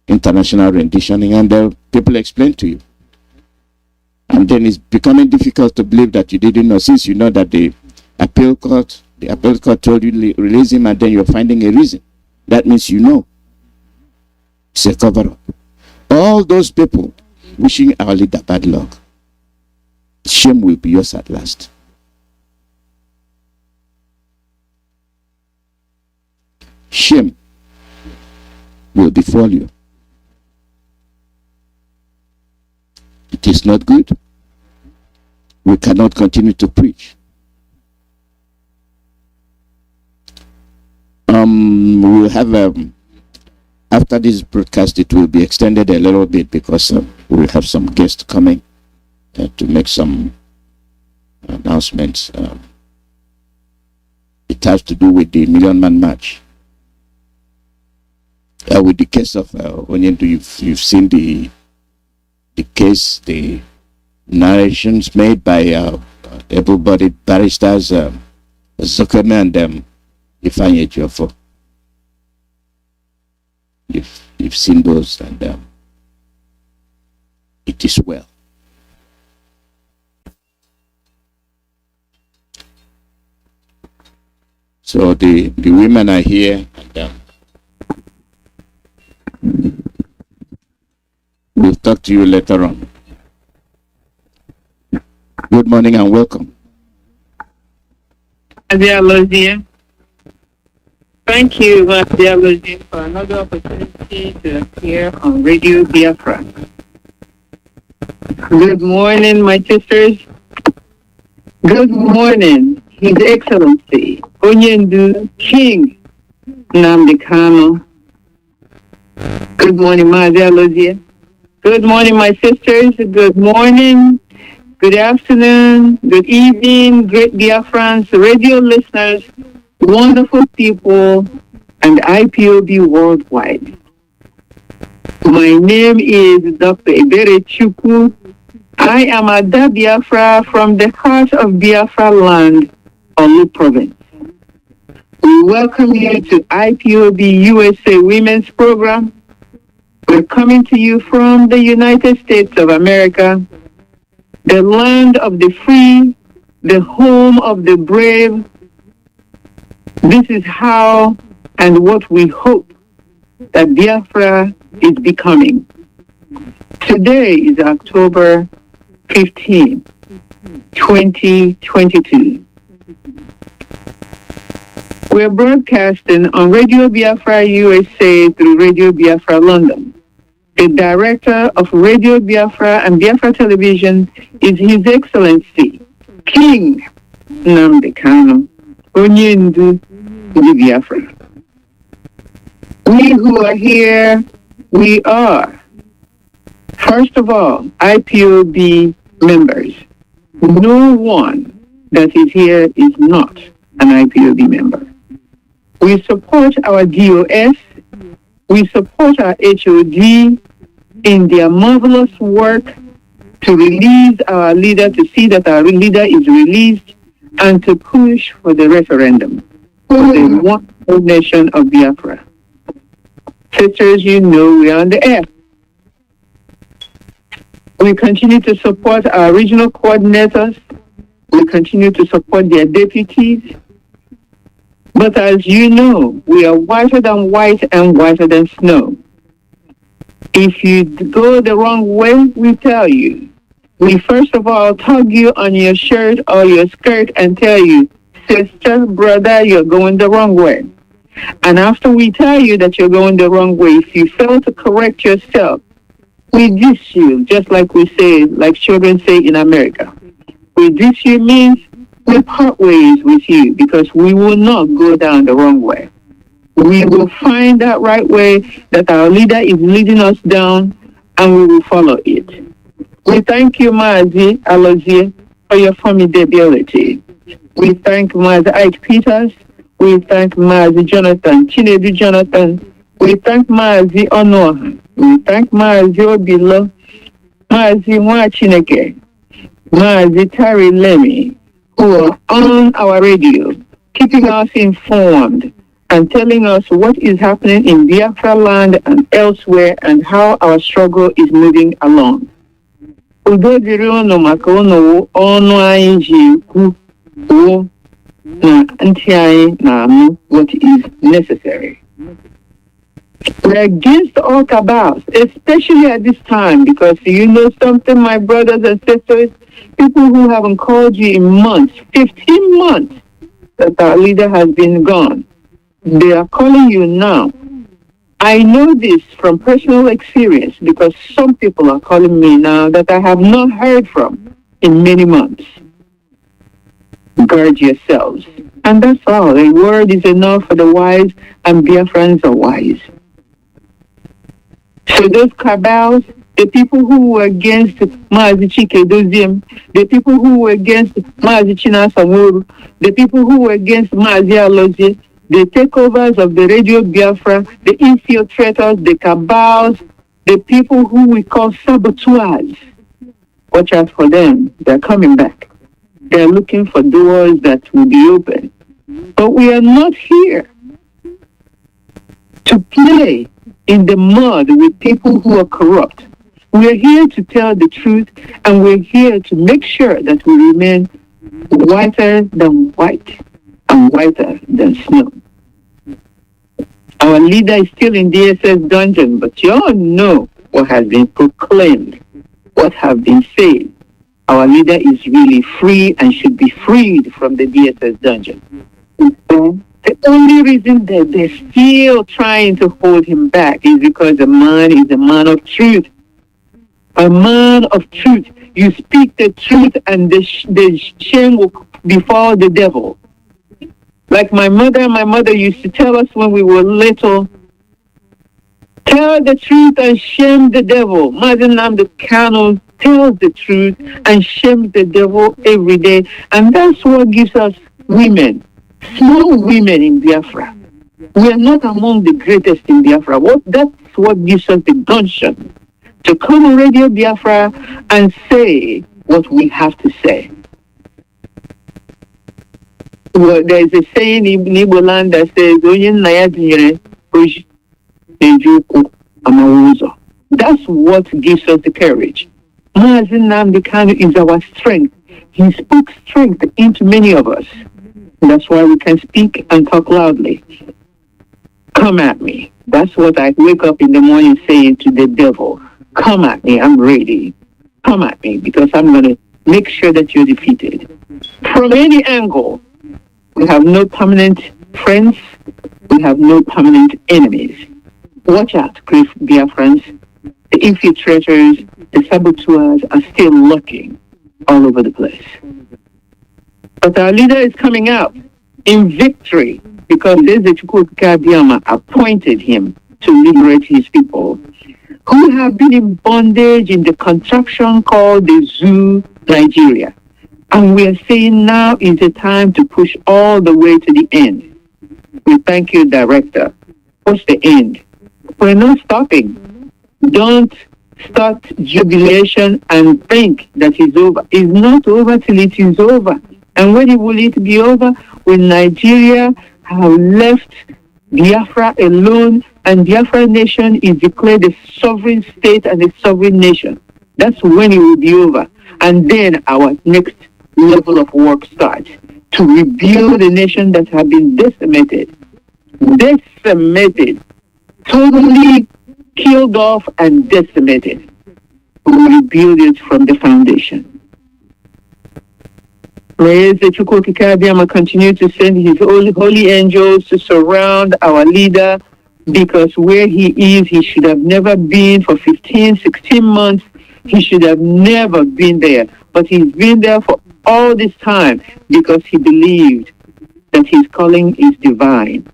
international renditioning, and people explained to you. And then it's becoming difficult to believe that you didn't know, since you know that the appeal court told you to release him, and then you're finding a reason. That means you know. It's a cover-up. All those people wishing our leader bad luck, shame will be yours at last. Shame will befall you. It is not good. We cannot continue to preach. We will have after this broadcast, it will be extended a little bit because we will have some guests coming to make some announcements. It has to do with the Million Man March. With the case of Onyendu, you've seen the case, the narrations made by able-bodied barristers, Zokeme and Ifeanyi Ejiofor. You've seen those, and it is well. So the women are here, and we'll talk to you later on. Good morning and welcome. Dear Lozia, thank you, dear Lozia, for another opportunity to appear on Radio Biafra. Good morning, my sisters. Good morning, His Excellency, Onyendu King Nnamdi Kanu. Good morning, Mazi Lozia. Good morning, my sisters. Good morning, good afternoon, good evening, great Biafrans, radio listeners, wonderful people, and IPOB worldwide. My name is Dr. Ebere Chukwu. I am Ada Biafra from the heart of Biafra land, Olu Province. We welcome you to IPOB USA Women's Program. We're coming to you from the United States of America, the land of the free, the home of the brave. This is how and what we hope that Biafra is becoming. Today is October 15, 2022. We're broadcasting on Radio Biafra USA through Radio Biafra London. The director of Radio Biafra and Biafra Television is His Excellency, King Nnamdi Kanu, Onyendu Biafra. We who are here, we are, first of all, IPOB members. No one that is here is not an IPOB member. We support our DOS. We support our HOD in their marvelous work to release our leader, to see that our leader is released, and to push for the referendum for the wonderful nation of Biafra. Sisters, you know we are on the air. We continue to support our regional coordinators. We continue to support their deputies. But as you know, we are whiter than white and whiter than snow. If you go the wrong way, we tell you. We first of all tug you on your shirt or your skirt and tell you, sister, brother, you're going the wrong way. And after we tell you that you're going the wrong way, if you fail to correct yourself, we diss you, just like we say, like children say in America. We diss you means we part ways with you because we will not go down the wrong way. We will find that right way that our leader is leading us down, and we will follow it. We thank you, Mazi Alozie, for your formidability. We thank Mazi Ike Peters. We thank Mazi Jonathan, Chinedu Jonathan. We thank Mazi Onoha. We thank Mazi Obilo, Mazi Mwachineke, Mazi Tari Lemi, who are on our radio, keeping us informed and telling us what is happening in Biafra land and elsewhere and how our struggle is moving along. Udo dịrị unu maka unu ọnụ anyị ji ekwu na ntị anyị na-anụ what is necessary. We're against all cabals, especially at this time, because you know something, my brothers and sisters, people who haven't called you in months, 15 months, that our leader has been gone. They are calling you now. I know this from personal experience because some people are calling me now that I have not heard from in many months. Guard yourselves. And that's all. A word is enough for the wise, and Biafrans are wise. So those cabals, the people who were against Mazi Chikedozium, the people who were against Mazi Chinasamuru, the people who were against Mazi Alozie, the takeovers of the Radio Biafra, the infiltrators, the cabals, the people who we call saboteurs. Watch out for them. They're coming back. They're looking for doors that will be open. But we are not here to play in the mud with people who are corrupt. We're here to tell the truth, and we're here to make sure that we remain whiter than white and whiter than snow. Our leader is still in DSS dungeon, but you all know what has been proclaimed, what has been said. Our leader is really free and should be freed from the DSS dungeon. The only reason that they're still trying to hold him back is because the man is a man of truth. A man of truth. You speak the truth and the shame will befall the devil. Like my mother used to tell us when we were little, tell the truth and shame the devil. Mazi Nnamdi Kanu tells the truth and shames the devil every day. And that's what gives us women, small women in Biafra. We are not among the greatest in Biafra. That's what gives us the gumption to come on Radio Biafra and say what we have to say. Well, there is a saying in Igbo land that says, that's what gives us the courage. Mazi Nnamdi Kanu is our strength. He spoke strength into many of us. That's why we can speak and talk loudly. Come at me. That's what I wake up in the morning saying to the devil. Come at me. I'm ready. Come at me, because I'm going to make sure that you're defeated. From any angle, we have no permanent friends. We have no permanent enemies. Watch out, Biafrans. The infiltrators, the saboteurs are still lurking all over the place. But our leader is coming out in victory because Eze appointed him to liberate his people who have been in bondage in the contraction called the zoo Nigeria. And we are saying now is the time to push all the way to the end. We thank you, Director. What's the end? We're not stopping. Don't start jubilation and think that it's over. It's not over till it is over. And when will it be over? When Nigeria have left Biafra alone and Biafra nation is declared a sovereign state and a sovereign nation. That's when it will be over. And then our next level of work starts to rebuild a nation that has been decimated, totally killed off and decimated. We will rebuild it from the foundation. Praise the Chukwukikabiyama continue to send his holy angels to surround our leader, because where he is, he should have never been for 15, 16 months. He should have never been there. But he's been there for all this time because he believed that his calling is divine.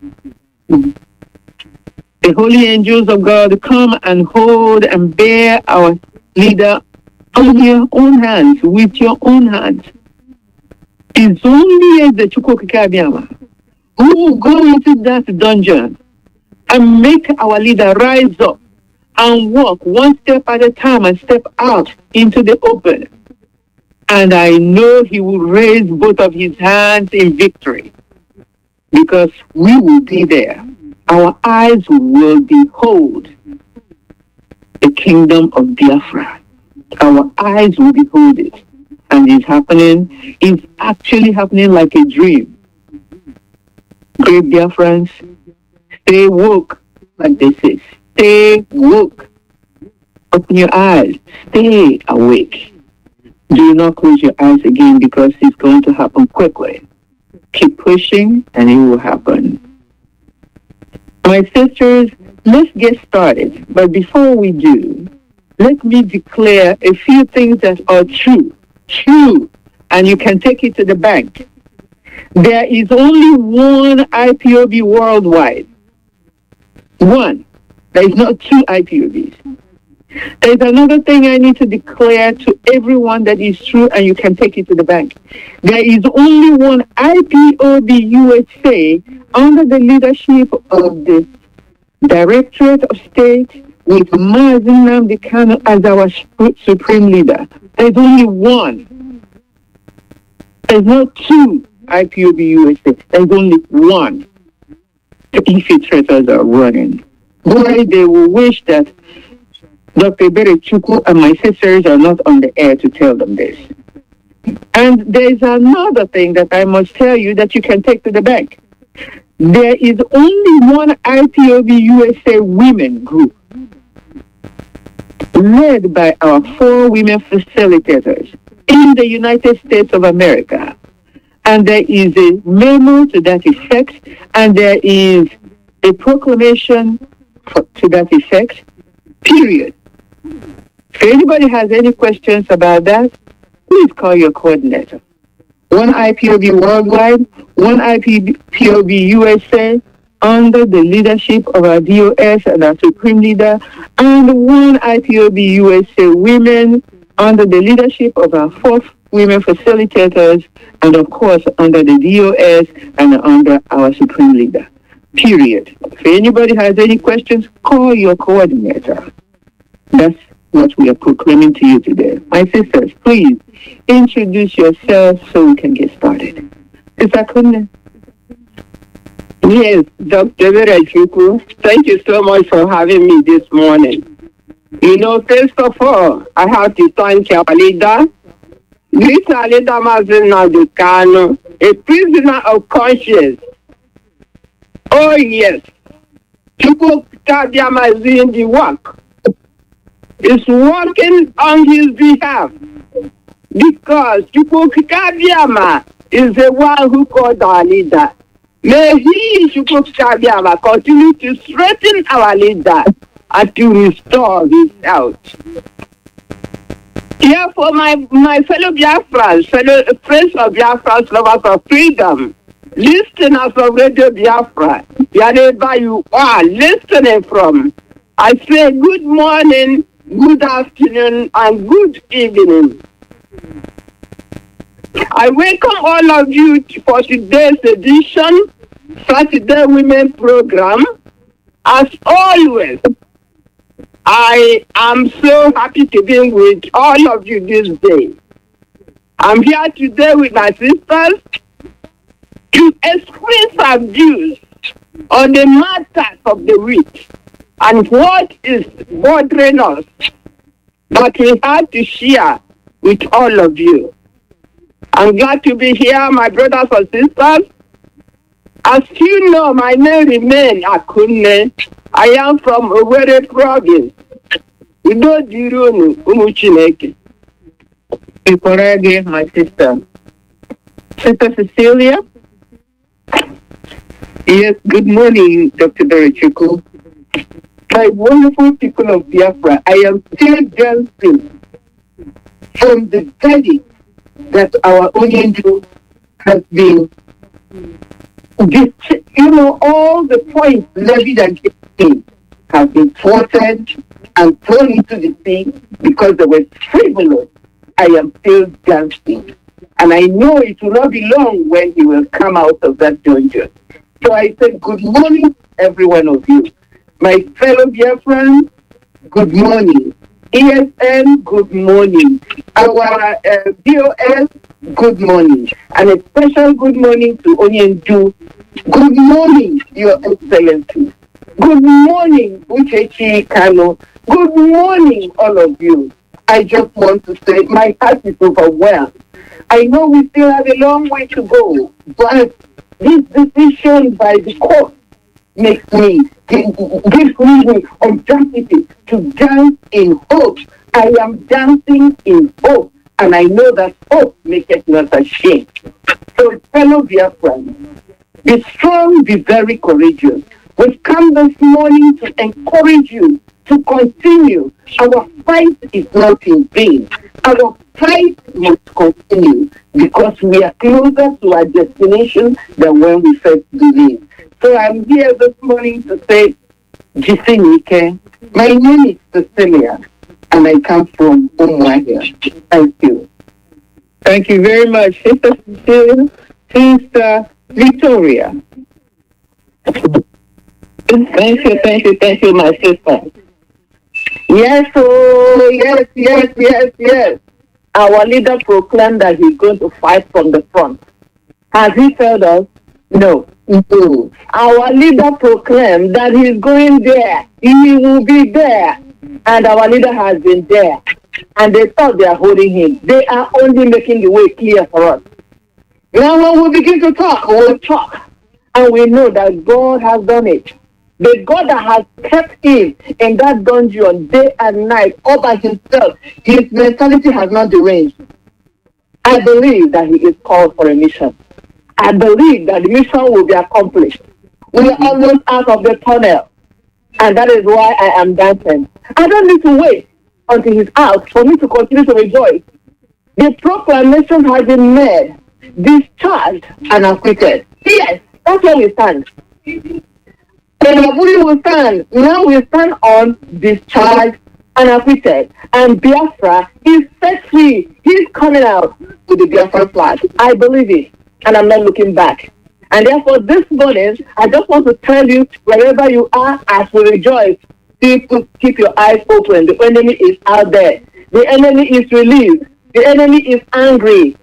The holy angels of God come and hold and bear our leader on your own hands, with your own hands. It's only the Chukwukikabiama who will go into that dungeon and make our leader rise up and walk one step at a time and step out into the open. And I know he will raise both of his hands in victory, because we will be there. Our eyes will behold the kingdom of Biafra. Our eyes will behold it. And it's happening. It's actually happening like a dream. Great Biafrans, stay woke, like they say. Stay woke. Open your eyes. Stay awake. Do not close your eyes again, because it's going to happen quickly. Keep pushing and it will happen. My sisters, let's get started. But before we do, let me declare a few things that are true, and you can take it to the bank. There is only one IPOB worldwide. One. There is not two IPOBs. There's another thing I need to declare to everyone that is true, and you can take it to the bank. There is only one IPOB USA under the leadership of the Directorate of State, with Mazi Nnamdi Kanu as our supreme leader. There's only one. There's not two IPOB USA. There's only one. The infiltrators are running. Boy, they will wish that Dr. Berechukwu and my sisters are not on the air to tell them this. And there's another thing that I must tell you that you can take to the bank. There is only one IPOB USA women group, led by our 4 women facilitators in the United States of America. And there is a memo to that effect, and there is a proclamation to that effect, period. If anybody has any questions about that, please call your coordinator. One IPOB worldwide, one IPOB USA, under the leadership of our DOS and our Supreme Leader, and one IPOB USA women under the leadership of our 4 women facilitators, and of course under the DOS and under our Supreme Leader. Period. If anybody has any questions, call your coordinator. That's what we are proclaiming to you today. My sisters, please introduce yourselves so we can get started. Sister Kanu. Yes, Dr. Berechukwu, thank you so much for having me this morning. You know, first of all, I have to thank our leader, great our leader Mazi Nnamdi Kanu, a prisoner of conscience. Oh yes, people Kabiama is doing the work. Is working on his behalf, because Chukwukikabiama is the one who called our leader. May he, Chukwukikabiama, continue to strengthen our leader and to restore his health. Here for my fellow Biafrans, fellow friends of Biafrans, lovers of freedom, listeners of Radio Biafra, wherever you are listening from, I say good morning, good afternoon, and good evening. I welcome all of you for today's edition, Saturday Women Program. As always, I am so happy to be with all of you this day. I'm here today with my sisters to express our views on the matters of the week and what is bothering us that we have to share with all of you. I'm glad to be here, my brothers and sisters. As you know, my name remains Akunne. I am from Owerri province. Udo Dirunu, Umuchineke. Iporage, my sister. Sister Cecilia? Yes, good morning, Dr. Berechukwu. My wonderful people of Biafra, I am still dancing from the verdict that our Onyendu has been, all the points levied against him have been thwarted and thrown into the sea because they were frivolous, I am still dancing. And I know it will not be long when he will come out of that dungeon. So I say good morning, every one of you. My fellow Biafrans, good morning. ESN, good morning. Our BOS, good morning. And a special good morning to Onyendu. Good morning, Your Excellency. Good morning, Uchechi Kanu. Good morning, all of you. I just want to say my heart is overwhelmed. I know we still have a long way to go, but this decision by the court gives me audacity to dance in hope. I am dancing in hope, and I know that hope maketh not ashamed. So, fellow Biafrans, be strong, be very courageous. We've come this morning to encourage you to continue. Our fight is not in vain. Our fight must continue because we are closer to our destination than when we first believed. So I'm here this morning to say, Jisinike, my name is Cecilia, and I come from Umuahia. Thank you. Thank you very much, Sister Cecilia. Sister Victoria. Thank you, my sister. Yes, oh, yes. Our leader proclaimed that he's going to fight from the front. Has he failed us? No. Our leader proclaimed that he's going there. He will be there. And our leader has been there. And they thought they are holding him. They are only making the way clear for us. Now when we begin to talk, we'll talk. And we know that God has done it. The God that has kept him in that dungeon day and night all by himself, his mentality has not deranged. I believe that he is called for a mission. I believe that the mission will be accomplished. We are almost out of the tunnel. And that is why I am dancing. I don't need to wait until he's out for me to continue to rejoice. The proclamation has been made, discharged, and acquitted. Yes, that's where we stand. And we will stand. Now we stand on discharged and acquitted. And Biafra is set free. He's coming out with the Biafra flag. I believe it. And I'm not looking back. And therefore, this morning, I just want to tell you, wherever you are, as we rejoice, keep your eyes open. The enemy is out there. The enemy is released. The enemy is angry.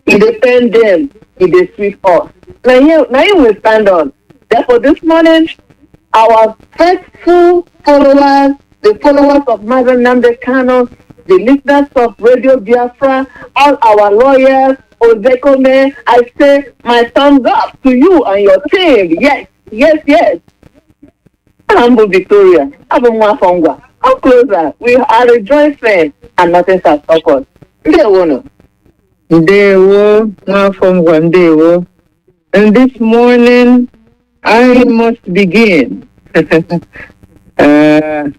He defends them. He defeats us. Now you will stand on. Therefore, this morning, our faithful followers, the followers of Mazi Nnamdi Kanu, the listeners of Radio Biafra, all our lawyers, Ozekome, I say my thumbs up to you and your team. Yes. Humble Victoria, I'm closer. We are rejoicing and nothing shall stop us. And this morning, I must begin.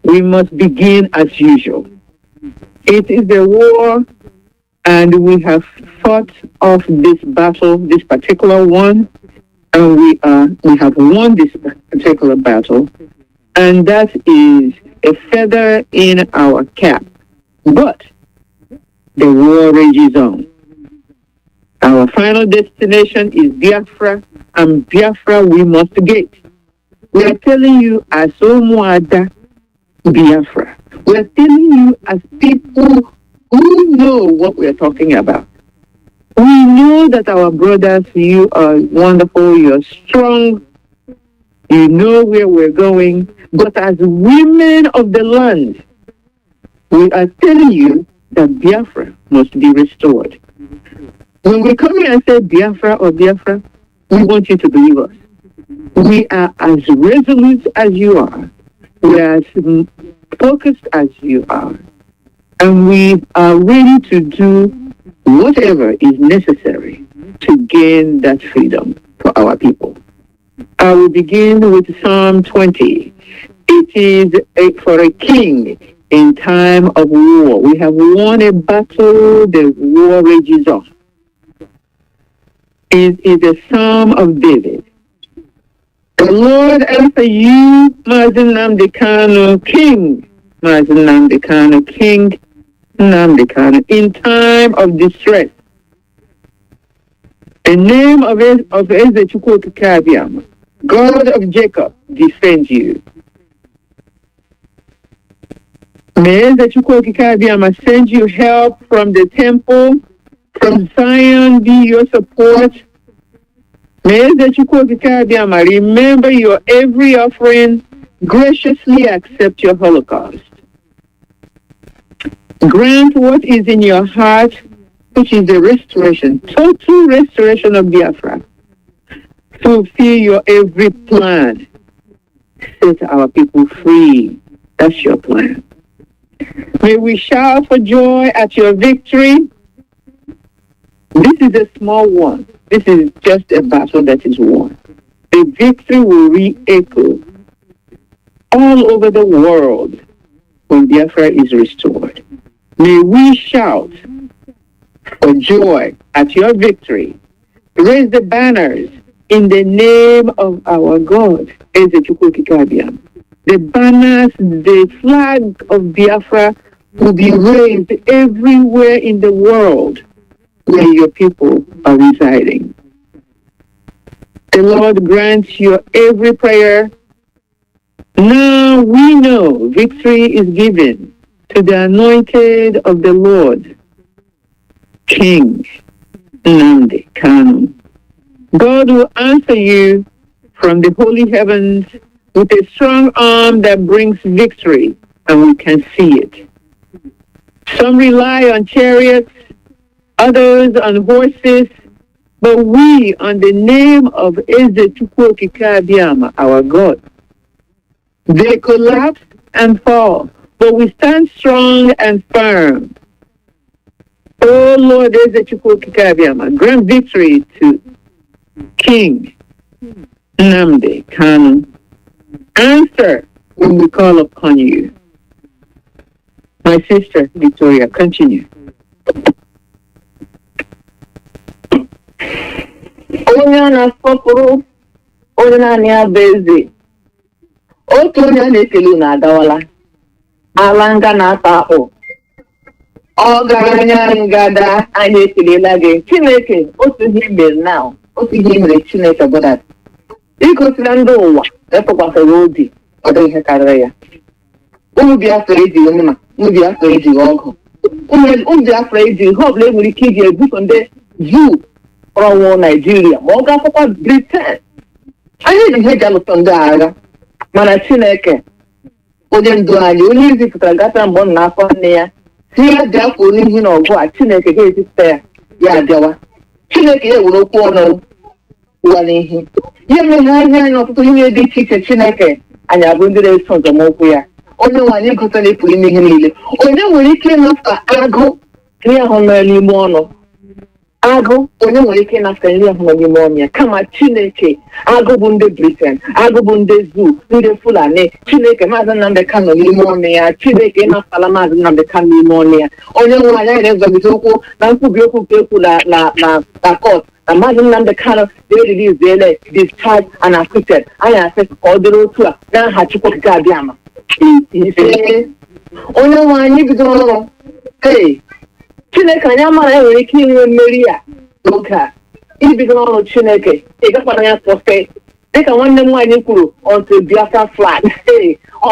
We must begin as usual. It is a war, and we have fought off this battle, this particular one, and we have won this particular battle, and that is a feather in our cap. But the war rages on. Our final destination is Biafra, and Biafra we must get. We are telling you as Omuada Biafra. We are telling you as people who know what we are talking about. We know that our brothers, you are wonderful, you're strong, you know where we're going, but as women of the land, we are telling you that Biafra must be restored. When we come here and say Biafra or Biafra, we want you to believe us. We are as resolute as you are. We are as focused as you are. And we are ready to do whatever is necessary to gain that freedom for our people. I will begin with Psalm 20. It is for a king in time of war. We have won a battle, the war rages on. It is a Psalm of David. The Lord answer you, Mazi Nnamdi Kanu, King Mazi Nnamdi Kanu, King Nnamdi Kanu, in time of distress. The name of Eze Chukwu Kabiam, God of Jacob, defend you. May Eze Chukwu Kabiam send you help from the temple, from Zion, be your support. May Eze Chukwu Kabiam remember your every offering, graciously accept your holocaust. Grant what is in your heart, which is the restoration, total restoration of Biafra. Fulfill your every plan. Set our people free. That's your plan. May we shout for joy at your victory. This is a small one. This is just a battle that is won. The victory will re-echo all over the world when Biafra is restored. May we shout for joy at your victory. Raise the banners in the name of our God. The banners, the flag of Biafra will be raised everywhere in the world where your people are residing. The Lord grants your every prayer. Now we know victory is given to the anointed of the Lord, King Nnamdi Kanu. God will answer you from the holy heavens with a strong arm that brings victory, and we can see it. Some rely on chariots, others on horses, but we on the name of Eze Chukwu Kabiama, our God. They collapse and fall, but we stand strong and firm. Oh Lord, Eze Chukwu Kabiama, grant victory to King Nnamdi Kanu. Answer when we call upon you. My sister Victoria, continue. Onye a na-asọpụrụ onye naanị ya bụ eze. Otu onye a na-ekele unu agawala. Ala nga na-ata akpụ. Ọgaranya ngada anyị ekelela gị. Chineke, otu ihe mere now. Otu ihe mere Chineke bụ that. Igosila ndị ụwa etụkwasịrị obi ọ dị ihe karịrị ya. Ụmụ Biafra ejighị mma, ụmụ Biafra ejighị ọgụ. Ụmụ Biafra ejighị ihe ọbụla enwere ike iji ebuso ndị Juu ọnwụ Nigeria ma ọ ga-akwụkwọ Britain. Anyị ji ihe jalụtọ ndị agha, mana Chineke onye ndu anyị, onye izipụtara gata mgbe ọ na-afọ nne ya, si ya bịa kwuo n'ihi na ọgụ a Chineke ga-ezipụta ya, ya abịawa. Chineke ya were okwu ọnụ ụwa n'ihi. Ihe mere anya anyị ọtụtụ ihe dị iche iche Chineke anyị abụ ndị na-eso nzọmụkwụ ya. Onye nwe anyị gụtara ịpụrụ ime ihe niile. Onye nwere ike ịnafta agụ ihe ahụ nọ n'ime ọnụ. Agụ onye nwere ike ịnafta nri ahụ nọ n'ime ọnụ ya, kama Chineke agụ bụ ndị Britain, agụ bụ ndị Zuu, ndị Fulani. Chineke Mazi Nnamdi Kanu n'ime ọnụ ya. Chineke ịnaftala Mazi Nnamdi Kanu n'ime ọnụ ya. Onye nwe anyị na-ezọgide okwu na nkwubi okwu nke ekwu na court na Mazi Nnamdi Kanu na-eriliziele discharged and acquitted. Anyị asị ka ọ dịrị otu a n'aha Chukwu Okike Abịama. Onye nwe anyị bidoro ọrụ. Chineke anyị amara ya nwere ike inwe mmeri a n'oge a. Ibido ọrụ Chineke, ị gakwana ya sọfe. Dịka nwanne m nwaanyị kwuru, until Biafra flag.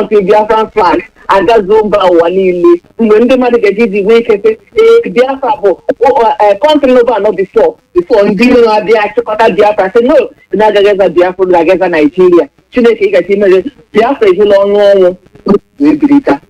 Until Biafra flag agazuo mba ụwa niile. Mgbe ndị mmadụ ga-eji nwee ike Biafra bụ country over not before ndị iro abịa achịkọta Biafra sị no, ị na-agaghị eza Biafra na-agaza Nigeria. Chineke ị gachi imere Biafra ehila ọnwụ wee birita.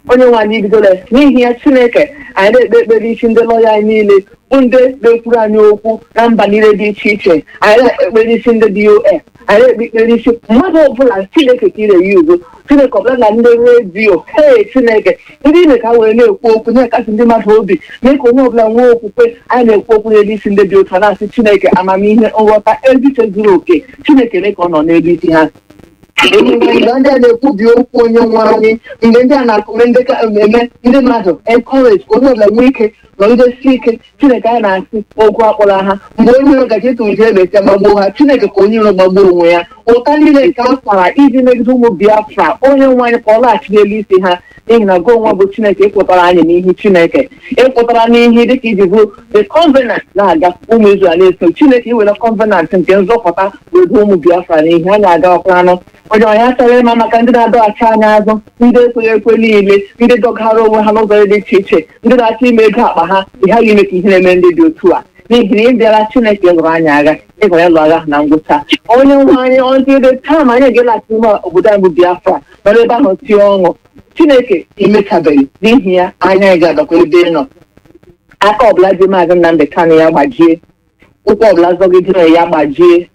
Onye nwe anyị bidola n'ihi ya Chineke anyị na-ekpe ekpere isi ndị lọya anyị niile bụ ndị na-ekwuru anyị okwu na mba niile dị iche iche. Anyị na-ekpe ekpere isi ndị DOS, anyị na-ekpe ekpere isi mmadụ ọbụla Chineke ka ire ya ugo. Chineke ọbụla na ndị redio Chineke ndị ime ka were na-ekwu okwu na-ekasị ndị mmadụ obi, mee ka onye ọbụla nwee okwukwe. Anyị na-ekwu okwu n'elu isi ndị dị otu a na-asị Chineke amamihe, nghọta, eziche zuru oke. Chineke mee ka ọ nọ n'elu isi ha. Mgbe ndị a na-ekwubi okwu onye nwe anyị, mgbe ndị a na-akụme ndị ka eme ndị mmadụ encourage onye ọbụla nwee ike nọgidesi ike. Chineke a na-asị okwu akpọrọ ha mgbe onye iro gaji etu ije ebete gbagbuo ha. Chineke ka onye iro gbagbuo onwe ya. Ụta niile nke a kpara iji megide ụmụ Biafra, onye nwe anyị ka ọ laghachi n'elu isi ha. n'ihi na gụ nwa bụ Chineke ịkpụtara anyị n'ihi Chineke ịkpụtara n'ihi dịka iji bụ the covenant na-aga ụmụ Izrel na-eso Chineke iwere covenant nke nzọpụta wedo ụmụ Biafra n'ihi anyị agawakwa anụ onye ọnya chọrọ ịma maka ndị na-adọghachi anya azụ ndị ekweghị ekwe niile ndị dọgara onwe ha n'ụzọ dị iche iche ndị na-achọ ime ego akpa ha ha ime ka ihe na-eme ndị dị otu a n'ihi na ịbịara Chineke lụrụ anyị agha ịgwara ịlụ agha na ngwụcha onye nwe anyị ọdịdị taa ma anyị ga-elaghachi n'ime obodo anyị bụ Biafra nọrọ ebe ahụ tie ọṅụ Chineke emechabeghị n'ihi ya anya ga-adọkwa ebe ị nọ aka ọbụla dị Maazị Nnamdi Kanu ya gbajie ụkwụ ọbụla zọgidere ya gbajie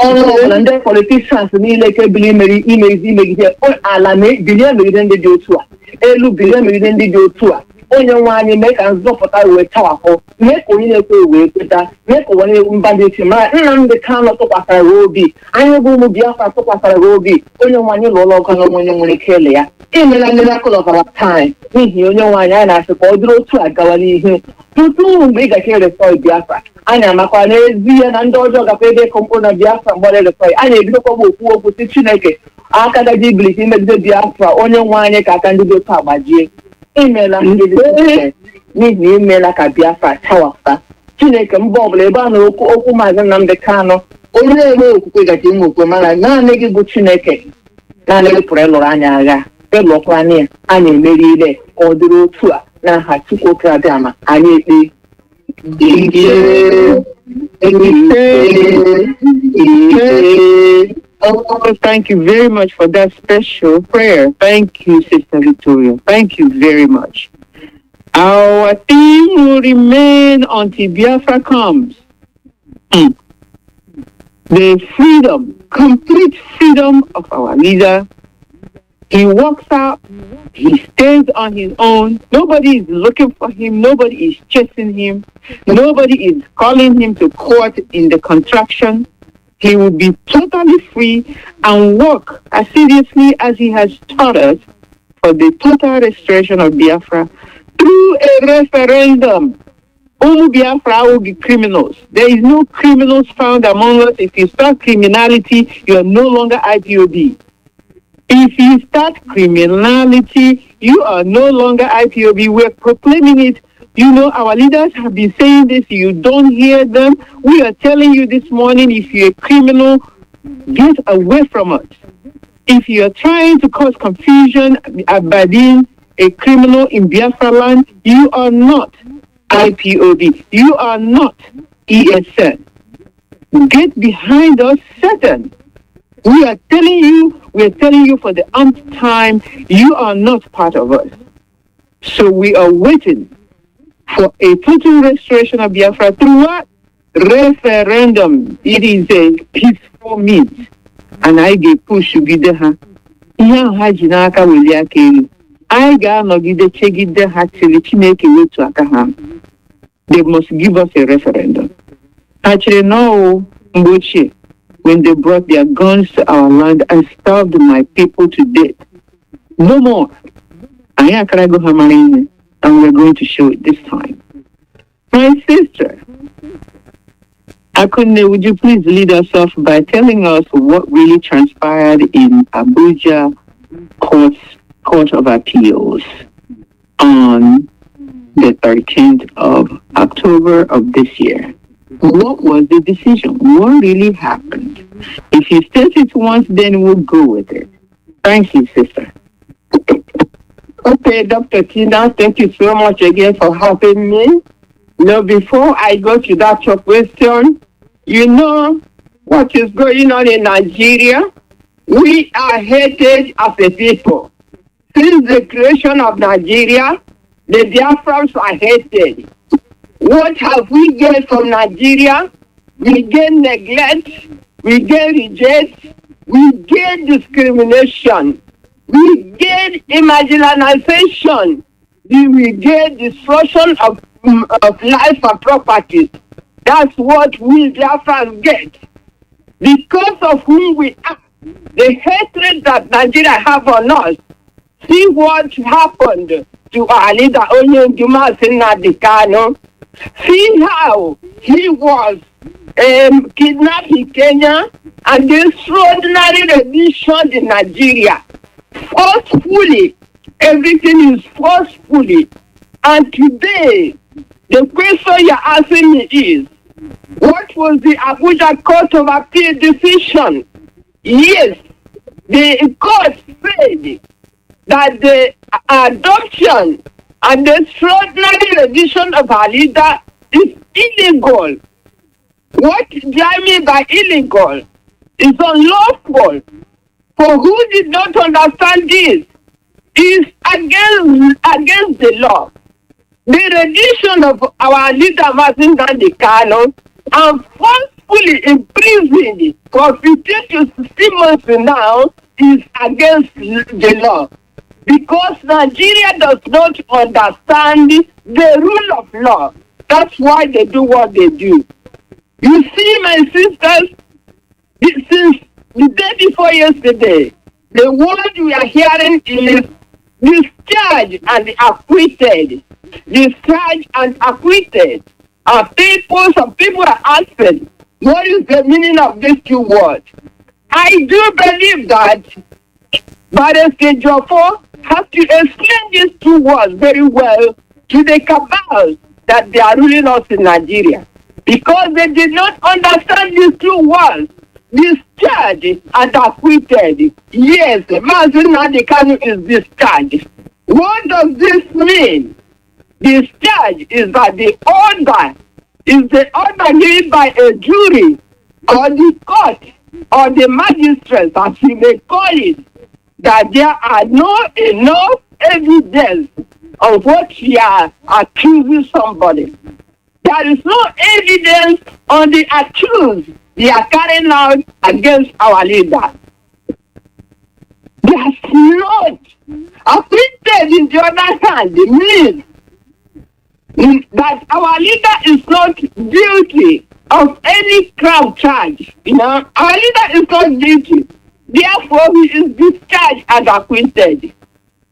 ọnụ ọbụla ndị politishans niile ke bili imegide ala bilie megide ndị dị otu a elu bilie megide ndị dị otu a onye nwe anyị mee ka nzọpụta wee tawapụ mee ka onye na-ekwe wee kweta mee ka onye mba dị iche mara Nnamdi Kanu tụkwasara obi anyị bụ ụmụ Biafra tụkwasara obi onye nwe anyị lụọla ọgụ na onye nwere ike ele ya imela miracle of our time n'ihi onye nwe anyị anyị na-asị ka ọ dịrị otu a gawa n'ihu tutu mgbe ị gacha eresọ Biafra anyị amakwa n'ezie na ndị ọjọọ gakwa ebe ịkụ mkpụrụ na Biafra mgbara eresọ anyị ebidokwa bụ okwu si Chineke aka gaji ibilite imegide Biafra onye nwe anyị ka aka ndị dị otu agbajie imela n'ihi imela ka Biafra chawapụta Chineke mba ọbụla ebe a nụrụ okwu Maazị Nnamdi Kanu onye enwe okwukwe gaji inwe okwukwe mana naanị gị bụ Chineke naanị gị pụrụ ịlụrụ anyị agha ịlụkwa anya ya anyị emeri ile ọ dịrị otu a n'aha Chukwu oke abịa ama anyị ekpe Oh, thank you very much for that special prayer. Thank you, Sister Victoria. Thank you very much. Our theme will remain until Biafra comes. The freedom, complete freedom of our leader. He walks out, he stays on his own. Nobody is looking for him. Nobody is chasing him. Nobody is calling him to court in the contraction. He will be totally free and work as seriously as he has taught us for the total restoration of Biafra through a referendum. Only Biafra will be criminals. There is no criminals found among us. If you start criminality, you are no longer IPOB. If you start criminality, you are no longer IPOB. We're proclaiming it. You know, our leaders have been saying this. You don't hear them. We are telling you this morning, if you're a criminal, get away from us. If you're trying to cause confusion by being a criminal in Biafra land, you are not IPOB. You are not ESN. Get behind us, Satan. We're telling you for the nth time, you are not part of us. So we are waiting for a total restoration of Biafra through what? Referendum. It is a peaceful means. And I get push to be there. I got no gide chegide ha till Chineke wetu aka ha. They must give us a referendum. Actually, no, Mboche, when they brought their guns to our land and starved my people to death. No more. And we're going to show it this time. My sister, Akunne, would you please lead us off by telling us what really transpired in Abuja Court of Appeals on the 13th of October of this year? What was the decision? What really happened? If you state it once, then we'll go with it. Thank you, sister. Okay, Dr. Tina, thank you so much again for having me. Now, before I go to that your question, you know what is going on in Nigeria? We are hated as a people. Since the creation of Nigeria, the Biafrans are hated. What have we gained from Nigeria? We gain neglect, we gain reject, we gain discrimination, we gain marginalization, we gain destruction of life and property. That's what we Biafrans get. Because of whom we are, the hatred that Nigeria have on us. See what happened to our leader, Nnamdi Kanu. See how he was kidnapped in Kenya and extraordinary rendition in Nigeria. Forcefully Everything is forcefully. And today, the question you're asking me is, what was the Abuja Court of Appeal decision? Yes, the court said that the adoption and the extraordinary rendition of our leader is illegal. What do I mean by illegal? It's unlawful. For who did not understand this, is against the law. The rendition of our leader Nnamdi Kanu and forcefully imprisoned for 15 to 16 months now is against the law. Because Nigeria does not understand the rule of law. That's why they do what they do. You see, my sisters, since the day before yesterday, the word we are hearing is discharged and acquitted. Discharged and acquitted. Some people are asking, what is the meaning of these two words? I do believe that Barrister Jofo has to explain these two words very well to the cabal that they are ruling us in Nigeria. Because they did not understand these two words. Discharged and acquitted. Yes, Mazi Nnamdi Kanu is discharged. What does this mean? Discharge is that the order is the order given by a jury or the court or the magistrate, as you may call it, that there are not enough evidence of what you are accusing somebody. There is no evidence on the accused they are carrying out against our leader. There's not. Acquitted, in the other hand, means that our leader is not guilty of any crime charge. Our leader is not guilty. Therefore, he is discharged and acquitted.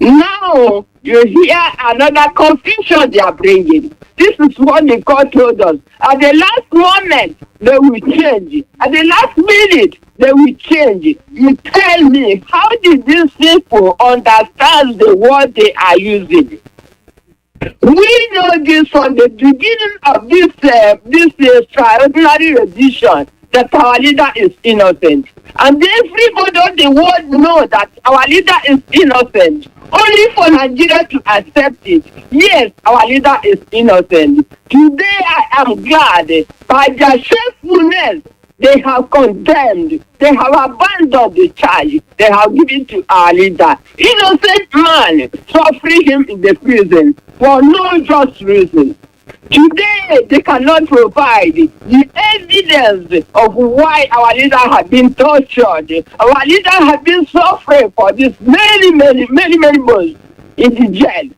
Now, you hear another confusion they are bringing. This is what the court told us. At the last moment, they will change. At the last minute, they will change. You tell me, how did these people understand the word they are using? We know this from the beginning of this extraordinary rendition that our leader is innocent. And everybody on the world know that our leader is innocent. Only for Nigeria to accept it. Yes, our leader is innocent. Today I am glad by their shamefulness they have condemned, they have abandoned the charge they have given to our leader. Innocent man suffering him in the prison for no just reason. Today, they cannot provide the evidence of why our leader has been tortured. Our leader has been suffering for this many months in the jail,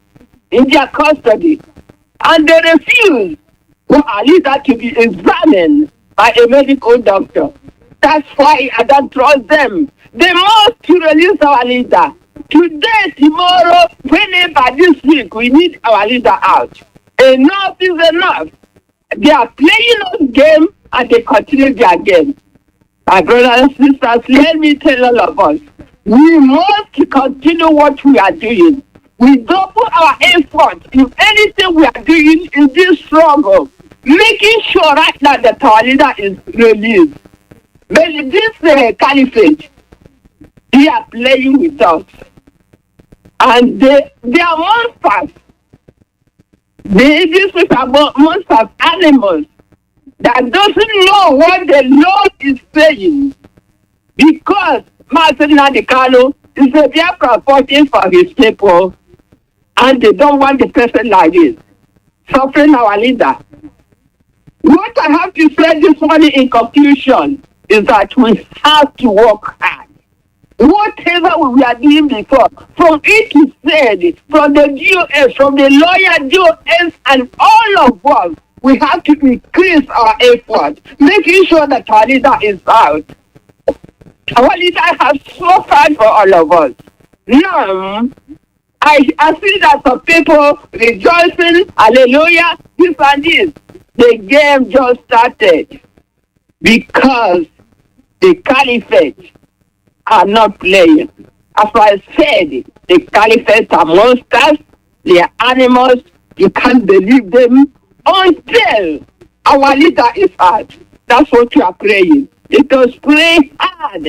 in their custody. And they refuse for our leader to be examined by a medical doctor. That's why I don't trust them. They must release our leader. Today, tomorrow, whenever this week, we need our leader out. Enough is enough. They are playing us game and they continue their game. My brothers and sisters, let me tell all of us, we must continue what we are doing. We double our effort in anything we are doing in this struggle, making sure right now that our leader is released. But this caliphate, they are playing with us. And they are monsters. These people are monsters, animals that doesn't know what the Lord is saying. Because Mazi Nnamdi Kanu is a Biafra fighting for his people, and they don't want the person like this, suffering our leader. What I have to say this morning in conclusion is that we have to work hard. Whatever we are doing before, from A to Z, from the DOS, from the lawyer DOS, and all of us, we have to increase our effort, making sure that our leader is out. Our leader has suffered for all of us. Now, I see that some people rejoicing, hallelujah, this and this. The game just started because the caliphate are not playing. As I said, the caliphates are monsters, they are animals, you can't believe them until our leader is hard. That's what we are praying. Let us pray hard.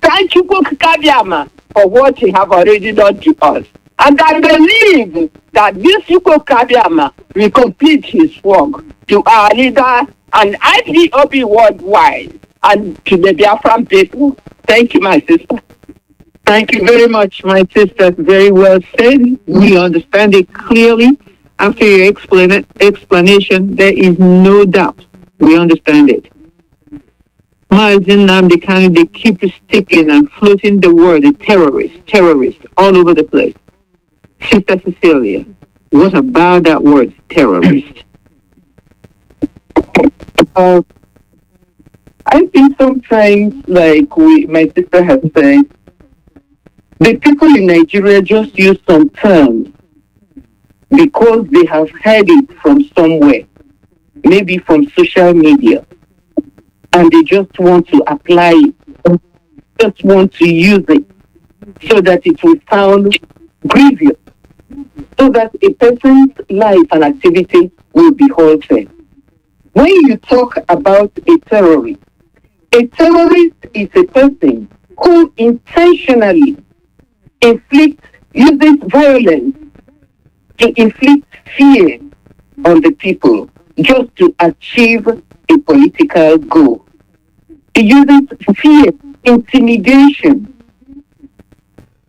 Thank you, Kabiama, for what you have already done to us. And I believe that this Yuko Kabiama will complete his work to our leader and Ipob worldwide and to the Biafran people. Thank you, my sister. Thank you very much, my sister. Very well said. We understand it clearly. After your explanation, there is no doubt. We understand it. Mazi Nnamdi Kanu, they keep sticking and floating the word terrorist, all over the place. Sister Cecilia, what about that word, terrorist? I think sometimes, like my sister has said, the people in Nigeria just use some terms because they have heard it from somewhere, maybe from social media, and they just want to apply it, just want to use it so that it will sound grievous, so that a person's life and activity will be halted. When you talk about a terrorist is a person who intentionally uses violence to inflict fear on the people just to achieve a political goal. He uses fear, intimidation.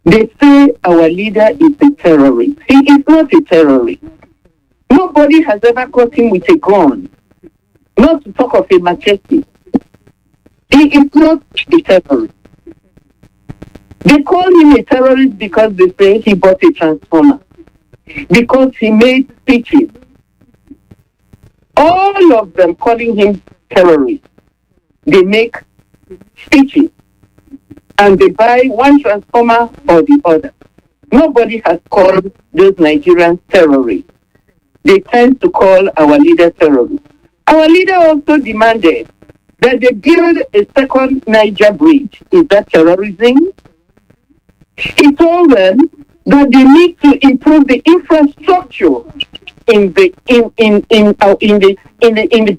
They say our leader is a terrorist. He is not a terrorist. Nobody has ever caught him with a gun, not to talk of a machete. He is not a terrorist. They call him a terrorist because they say he bought a transformer, because he made speeches. All of them calling him terrorist. They make speeches and they buy one transformer or the other. Nobody has called those Nigerians terrorists. They tend to call our leader terrorist. Our leader also demanded that they build a second Niger bridge. Is that terrorism? He told them that they need to improve the infrastructure in the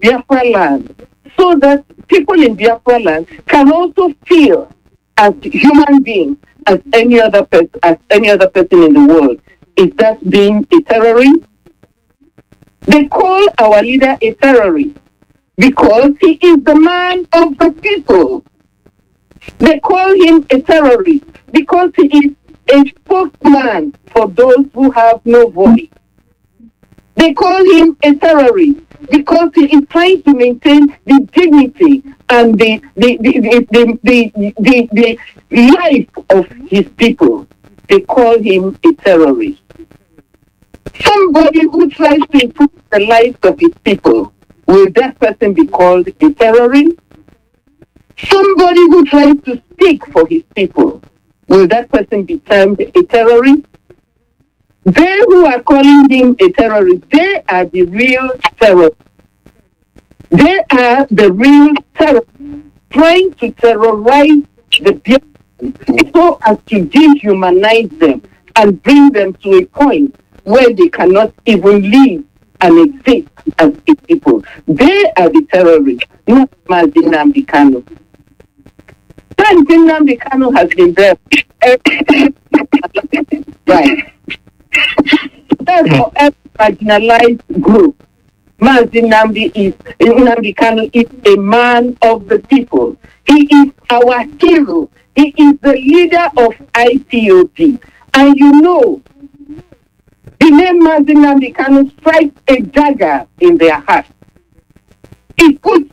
Biafra land, so that people in Biafra land can also feel as human beings as any other person in the world. Is that being a terrorist? They call our leader a terrorist because he is the man of the people. They call him a terrorist because he is a spokesman for those who have no voice. They call him a terrorist because he is trying to maintain the dignity and the life of his people. They call him a terrorist. Somebody who tries to improve the lives of his people, will that person be called a terrorist? Somebody who tries to speak for his people, will that person be termed a terrorist? They who are calling him a terrorist, they are the real terrorists. They are the real terrorists, trying to terrorize the people so as to dehumanize them and bring them to a point where they cannot even live and exist as a people. They are the terrorists, not Mazi Nnamdi Kanu. Mazi Nnamdi Kanu has been there. Right. Therefore, every marginalized group, Mazi Nnamdi Kanu is a man of the people. He is our hero. He is the leader of Ipob. And you know, the name Mazi Nnamdi Kanu strikes a dagger in their heart. It puts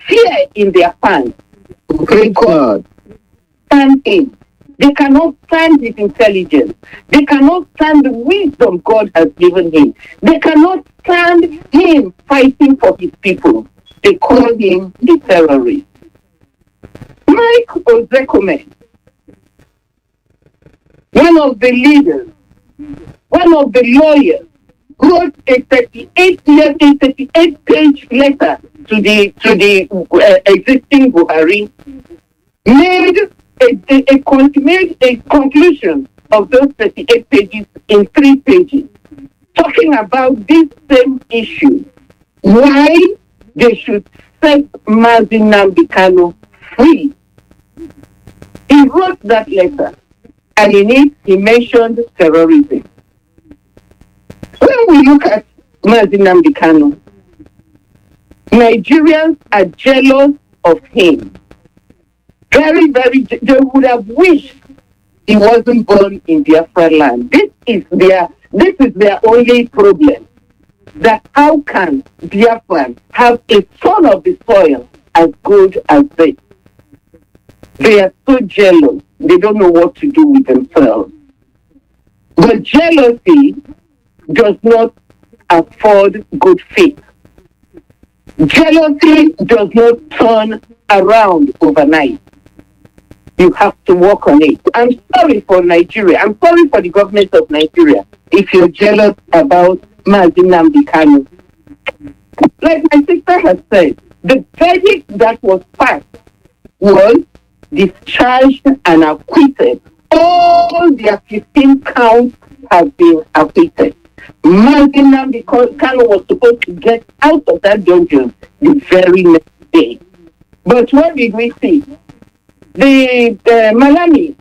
fear in their pants. Great God. Stand in. They cannot stand his intelligence. They cannot stand the wisdom God has given him. They cannot stand him fighting for his people. They call him a terrorist. Mike Ozekome, one of the leaders, one of the lawyers, wrote a 38-page letter to the existing Buhari, made made a conclusion of those 38 pages in 3 pages, talking about this same issue, why they should set Mazi Nnamdi Kanu free. He wrote that letter, and in it he mentioned terrorism. When we look at Mazi Nnamdi Kanu, Nigerians are jealous of him. Very, very, they would have wished he wasn't born in Biafra land. This is their only problem. That how can Biafrans have a son of the soil as good as this? They are so jealous, they don't know what to do with themselves. But jealousy does not afford good faith. Jealousy does not turn around overnight. You have to work on it. I'm sorry for Nigeria. I'm sorry for the government of Nigeria if you're jealous about Mazi Nnamdi Kanu. Like my sister has said, the verdict that was passed was discharged and acquitted. All their 15 counts have been acquitted. Mazi Nnamdi Kanu was supposed to get out of that dungeon the very next day. But what did we see? The Malami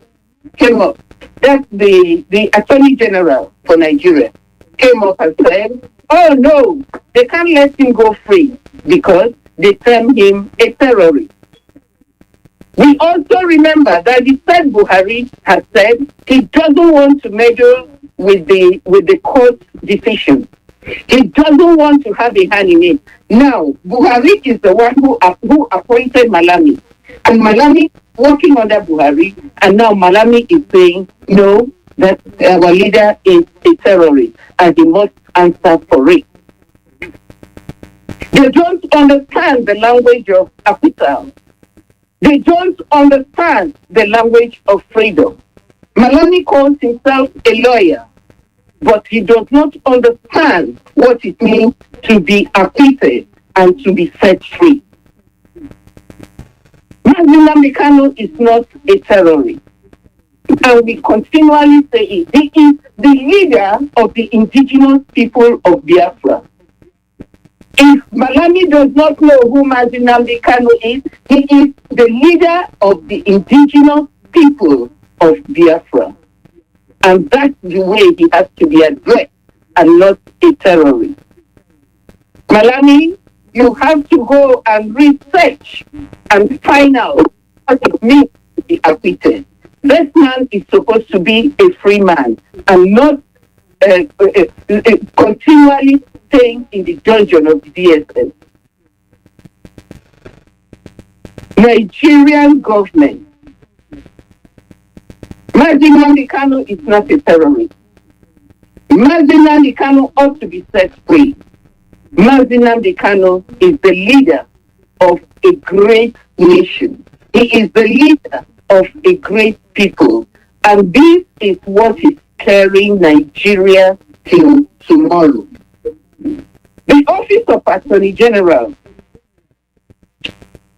came up. That's the Attorney General for Nigeria came up and said, oh no, they can't let him go free because they term him a terrorist. We also remember that the said Buhari has said he doesn't want to meddle with the court decision. He doesn't want to have a hand in it. Now, Buhari is the one who appointed Malami. And Malami working under Buhari, and now Malami is saying, no, that our leader is a terrorist, and he must answer for it. They don't understand the language of acquittal. They don't understand the language of freedom. Malami calls himself a lawyer, but he does not understand what it means to be acquitted and to be set free. Mazi Nnamdi Kanu is not a terrorist, and we continually say it. He is the leader of the indigenous people of Biafra. If Malami does not know who Mazi Nnamdi Kanu is, he is the leader of the indigenous people of Biafra. And that's the way he has to be addressed, and not a terrorist. Malami, you have to go and research and find out what it means to be acquitted. This man is supposed to be a free man and not continually staying in the dungeon of the DSS. Nigerian government. Mazi Nnamdi Kanu is not a terrorist. Mazi Nnamdi Kanu ought to be set free. Mazi Nnamdi Kanu is the leader of a great nation. He is the leader of a great people. And this is what is carrying Nigeria till tomorrow. The office of Attorney General,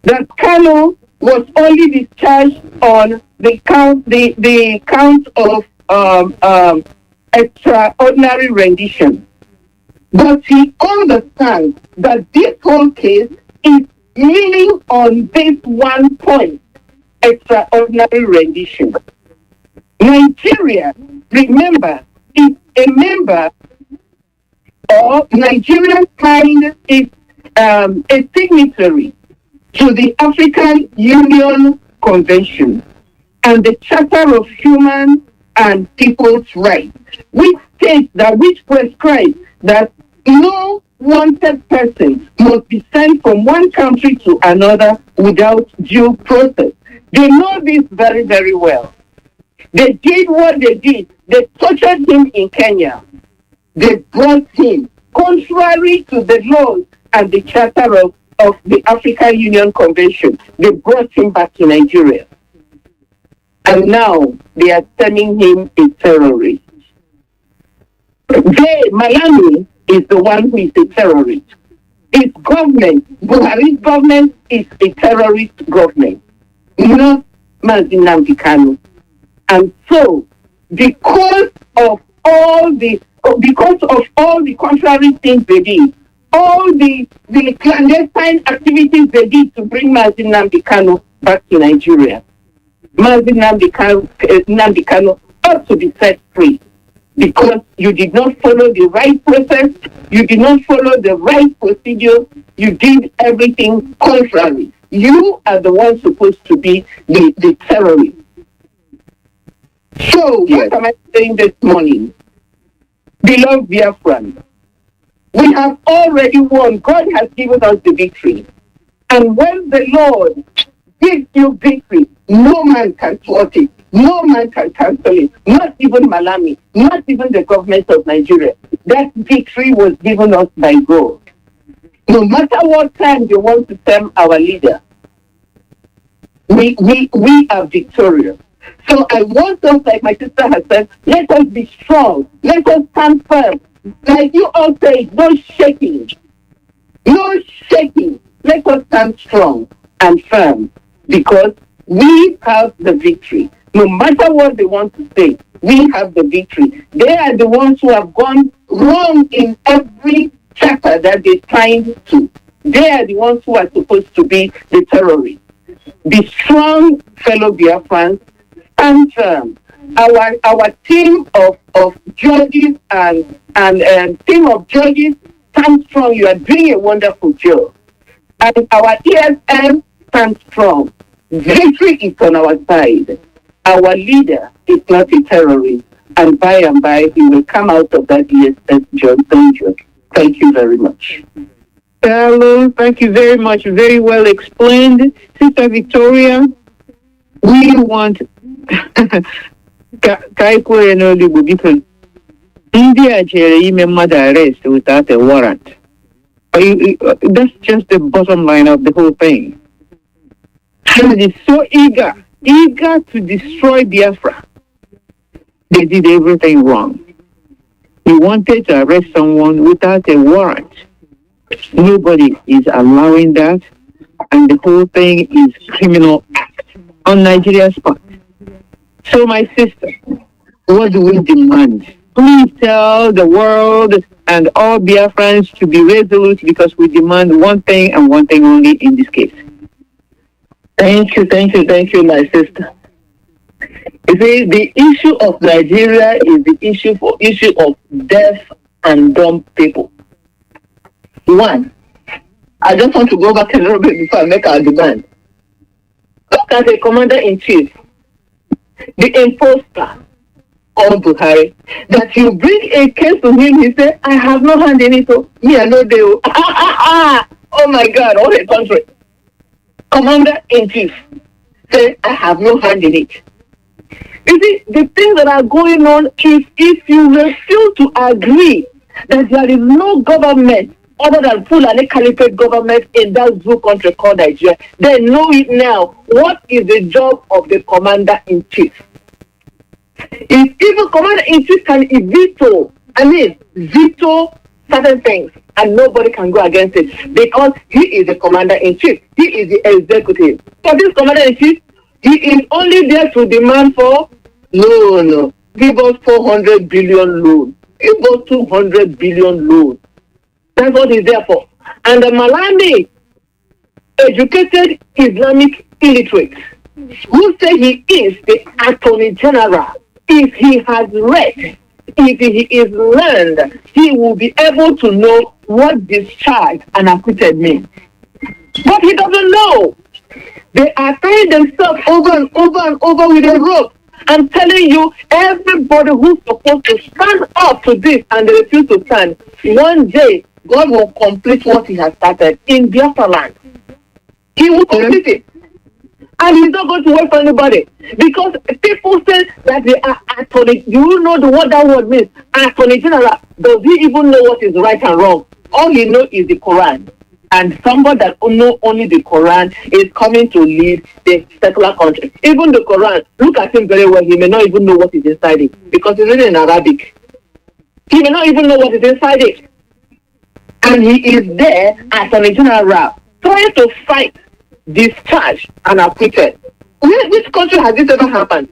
that Kanu was only discharged on the count of extraordinary rendition. But he understands that this whole case is leaning on this one point, extraordinary rendition. Nigeria, remember, is a member, or Nigerian kind is a signatory to the African Union Convention and the Charter of Human and People's Rights, which states that, which prescribes that no wanted person must be sent from one country to another without due process. They know this very, very well. They did what they did. They tortured him in Kenya. They brought him, contrary to the laws and the Charter of the African Union Convention, they brought him back to Nigeria. And now they are telling him a terrorist. Malami is the one who is a terrorist. His government, Buhari's government, is a terrorist government, not Mazi Nnamdi Kanu. And so, because of all the contrary things they did, all the clandestine activities they did to bring Mazi Nnamdi Kanu back to Nigeria, Mazi Nnamdi Kanu ought to be set free, because you did not follow the right process, you did not follow the right procedure, you did everything contrary. You are the one supposed to be the terrorist. So, what am I saying this morning? Beloved Biafrans, we have already won. God has given us the victory. And when the Lord gives you victory, no man can thwart it. No man can cancel it. Not even Malami. Not even the government of Nigeria. That victory was given us by God. No matter what time they want to term our leader, we are victorious. So I want us, like my sister has said, let us be strong. Let us stand firm. Like you all say, no shaking. No shaking. Let us stand strong and firm, because we have the victory. No matter what they want to say, we have the victory. They are the ones who have gone wrong in every chapter that they signed to. They are the ones who are supposed to be the terrorists. Be strong, fellow Biafrans. Stand firm. Our team of judges and team of judges, stand strong. You are doing a wonderful job. And our ESM, stand strong. Victory is on our side. Our leader is not a terrorist, and by he will come out of that ESS danger. Thank you very much. Hello, thank you very much. Very well explained. Sister Victoria, we want Kaikwe Enugu, because India made arrest without a warrant. That's just the bottom line of the whole thing. And it's so eager to destroy Biafra. They did everything wrong. He wanted to arrest someone without a warrant. Nobody is allowing that, and the whole thing is criminal act on Nigeria's part. So, my sister, what do we demand? Please tell the world and all Biafrans to be resolute, because we demand one thing and one thing only in this case. Thank you, my sister. You see, the issue of Nigeria is the issue of deaf and dumb people. One, I just want to go back a little bit before I make our demand. Look at the commander-in-chief, the imposter of Buhari, that you bring a case to him, he said, I have no hand in it, so me I know they will. Oh my God, what a country. Commander-in-chief say, I have no hand in it. You see, the things that are going on is, if you refuse to agree that there is no government other than Fulani Caliphate government in that zoo country called Nigeria, then know it now. What is the job of the commander-in-chief? If even commander-in-chief can veto certain things, and nobody can go against it, because he is the commander-in-chief. He is the executive. So this commander-in-chief, he is only there to demand for, no, give us 400 billion loan. Give us 200 billion loan. That's what he's there for. And the Malami, educated Islamic illiterate, who say he is the Attorney General, if he has read, if he is learned, he will be able to know what discharged and acquitted means. But he doesn't know. They are tying themselves over and over and over with a rope. I'm telling you, everybody who's supposed to stand up to this and they refuse to stand, one day God will complete what he has started in Biafra land. He will complete it. And he's not going to wait for anybody. Because people say that they are attorney. Do you know what that word means? Attorney General. Does he even know what is right and wrong? All he knows is the Quran. And somebody that knows only the Quran is coming to lead the secular country. Even the Quran, look at him very well. He may not even know what is inside it, because it's written in Arabic. He may not even know what is inside it. And he is there as an general, trying to fight, discharge, and acquitted Which country has this ever happened?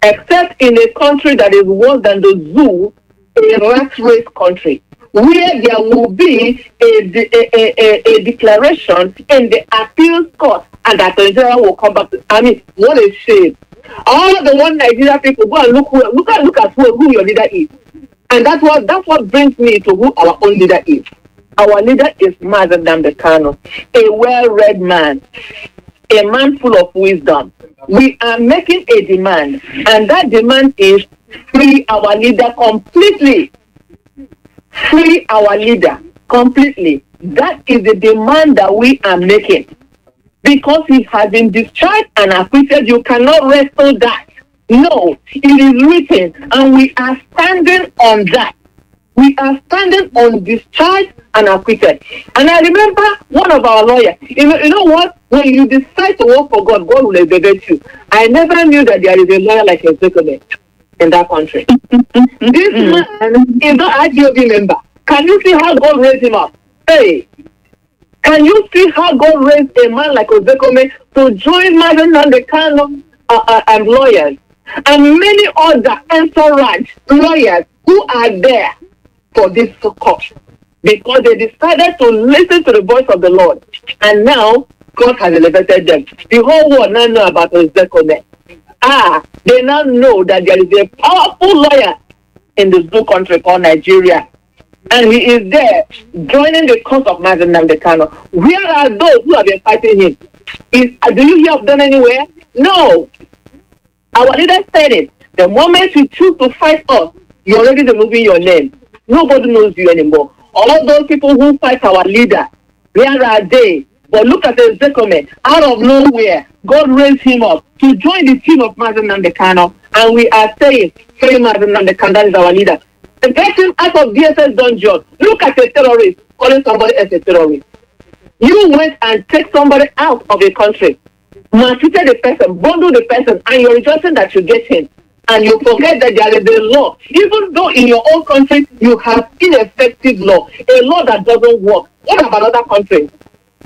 Except in a country that is worse than the zoo, a rat race country, where there will be a declaration in the appeals court, and that the Nigeria will come back. I mean, what a shame! All the one Nigeria people go and look at who your leader is, and that's what brings me to who our own leader is. Our leader is Mazi Nnamdi Kanu, a well-read man, a man full of wisdom. We are making a demand, and that demand is free our leader completely. Free our leader completely. That is the demand that we are making. Because he has been discharged and acquitted, you cannot rest on that. No, it is written, and we are standing on that. We are standing on discharge and acquitted. And I remember one of our lawyers, you know what? When you decide to work for God, God will elevate you. I never knew that there is a lawyer like Excellency in that country. This man is not an IGOB member. Can you see how God raised him up? Hey, can you see how God raised a man like Ozekome to join Mazi Nnamdi Kanu and lawyers and many other entourage lawyers who are there for this court, because they decided to listen to the voice of the Lord, and now God has elevated them. The whole world now know about Ozekome. They now know that there is a powerful lawyer in the zoo country called Nigeria, and he is there joining the cause of Mazi Nnamdi Kanu. Where are those who have been fighting him? Do you hear of them anywhere? No. Our leader said it. The moment you choose to fight us, you're already removing your name. Nobody knows you anymore. All those people who fight our leader, where are they? But look at the Zekome. Out of nowhere, God raised him up to join the team of Mazi Nnamdi Kanu, and we are saying, free Mazi Nnamdi Kanu, that is our leader. Get him out of DSS dungeon. Look at a terrorist calling somebody else a terrorist. You went and take somebody out of a country, maltreated the person, bundled the person, and you're rejoicing that you get him. And you forget that there is a law. Even though in your own country you have ineffective law, a law that doesn't work. What about other countries?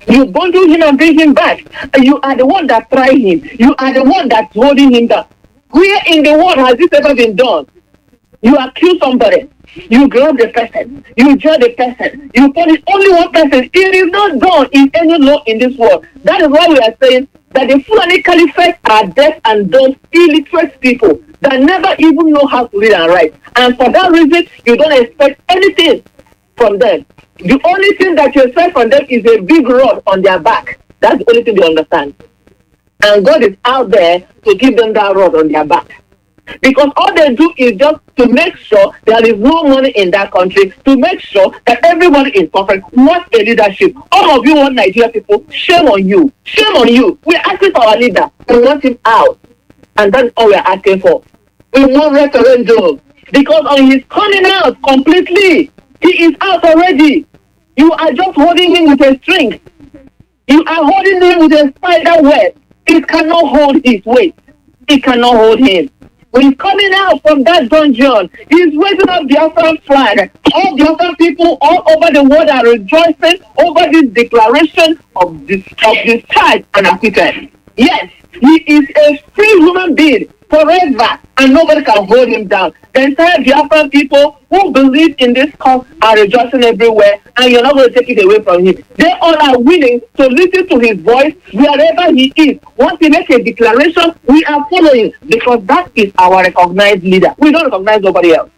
You bundle him and bring him back. You are the one that tried him. You are the one that's holding him down. Where in the world has this ever been done? You accuse somebody. You grab the person. You judge the person. You punish only one person. It is not done in any law in this world. That is why we are saying that the Fulani Caliphate are deaf and dumb, illiterate people that never even know how to read and write. And for that reason, you don't expect anything from them. The only thing that you expect from them is a big rod on their back. That's the only thing they understand. And God is out there to give them that rod on their back. Because all they do is just to make sure there is no money in that country, to make sure that everybody is perfect. What a leadership. All of you want Nigeria people, shame on you. Shame on you. We're asking for our leader. We want him out. And that's all we're asking for. We want referendum. Because on his coming out completely, he is out already. You are just holding him with a string. You are holding him with a spider web. It cannot hold his weight. It cannot hold him. When he's coming out from that dungeon, he's raising up the Biafran flag. All the Biafran people all over the world are rejoicing over this declaration of discharge and acquitted. Yes, he is a free human being forever, and nobody can hold him down. The entire Biafran people who believe in this cause are rejoicing everywhere, and you're not going to take it away from him. They all are willing to listen to his voice wherever he is. Once he makes a declaration, we are following, because that is our recognized leader. We don't recognize nobody else.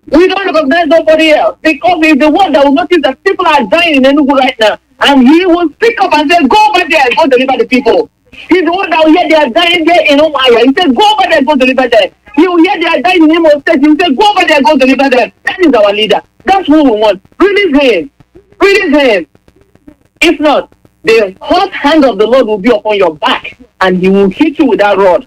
We don't recognize nobody else, because he's the one that will notice that people are dying in Enugu right now, and he will speak up and say, go over there and go deliver the people. He's the one that will hear they are dying there in Omaya. He said, go over there and go deliver them. He will hear they are dying in Imo State. He will say, go over there and go deliver them. That is our leader. That's who we want. Release him. Release him. If not, the hot hand of the Lord will be upon your back, and he will hit you with that rod.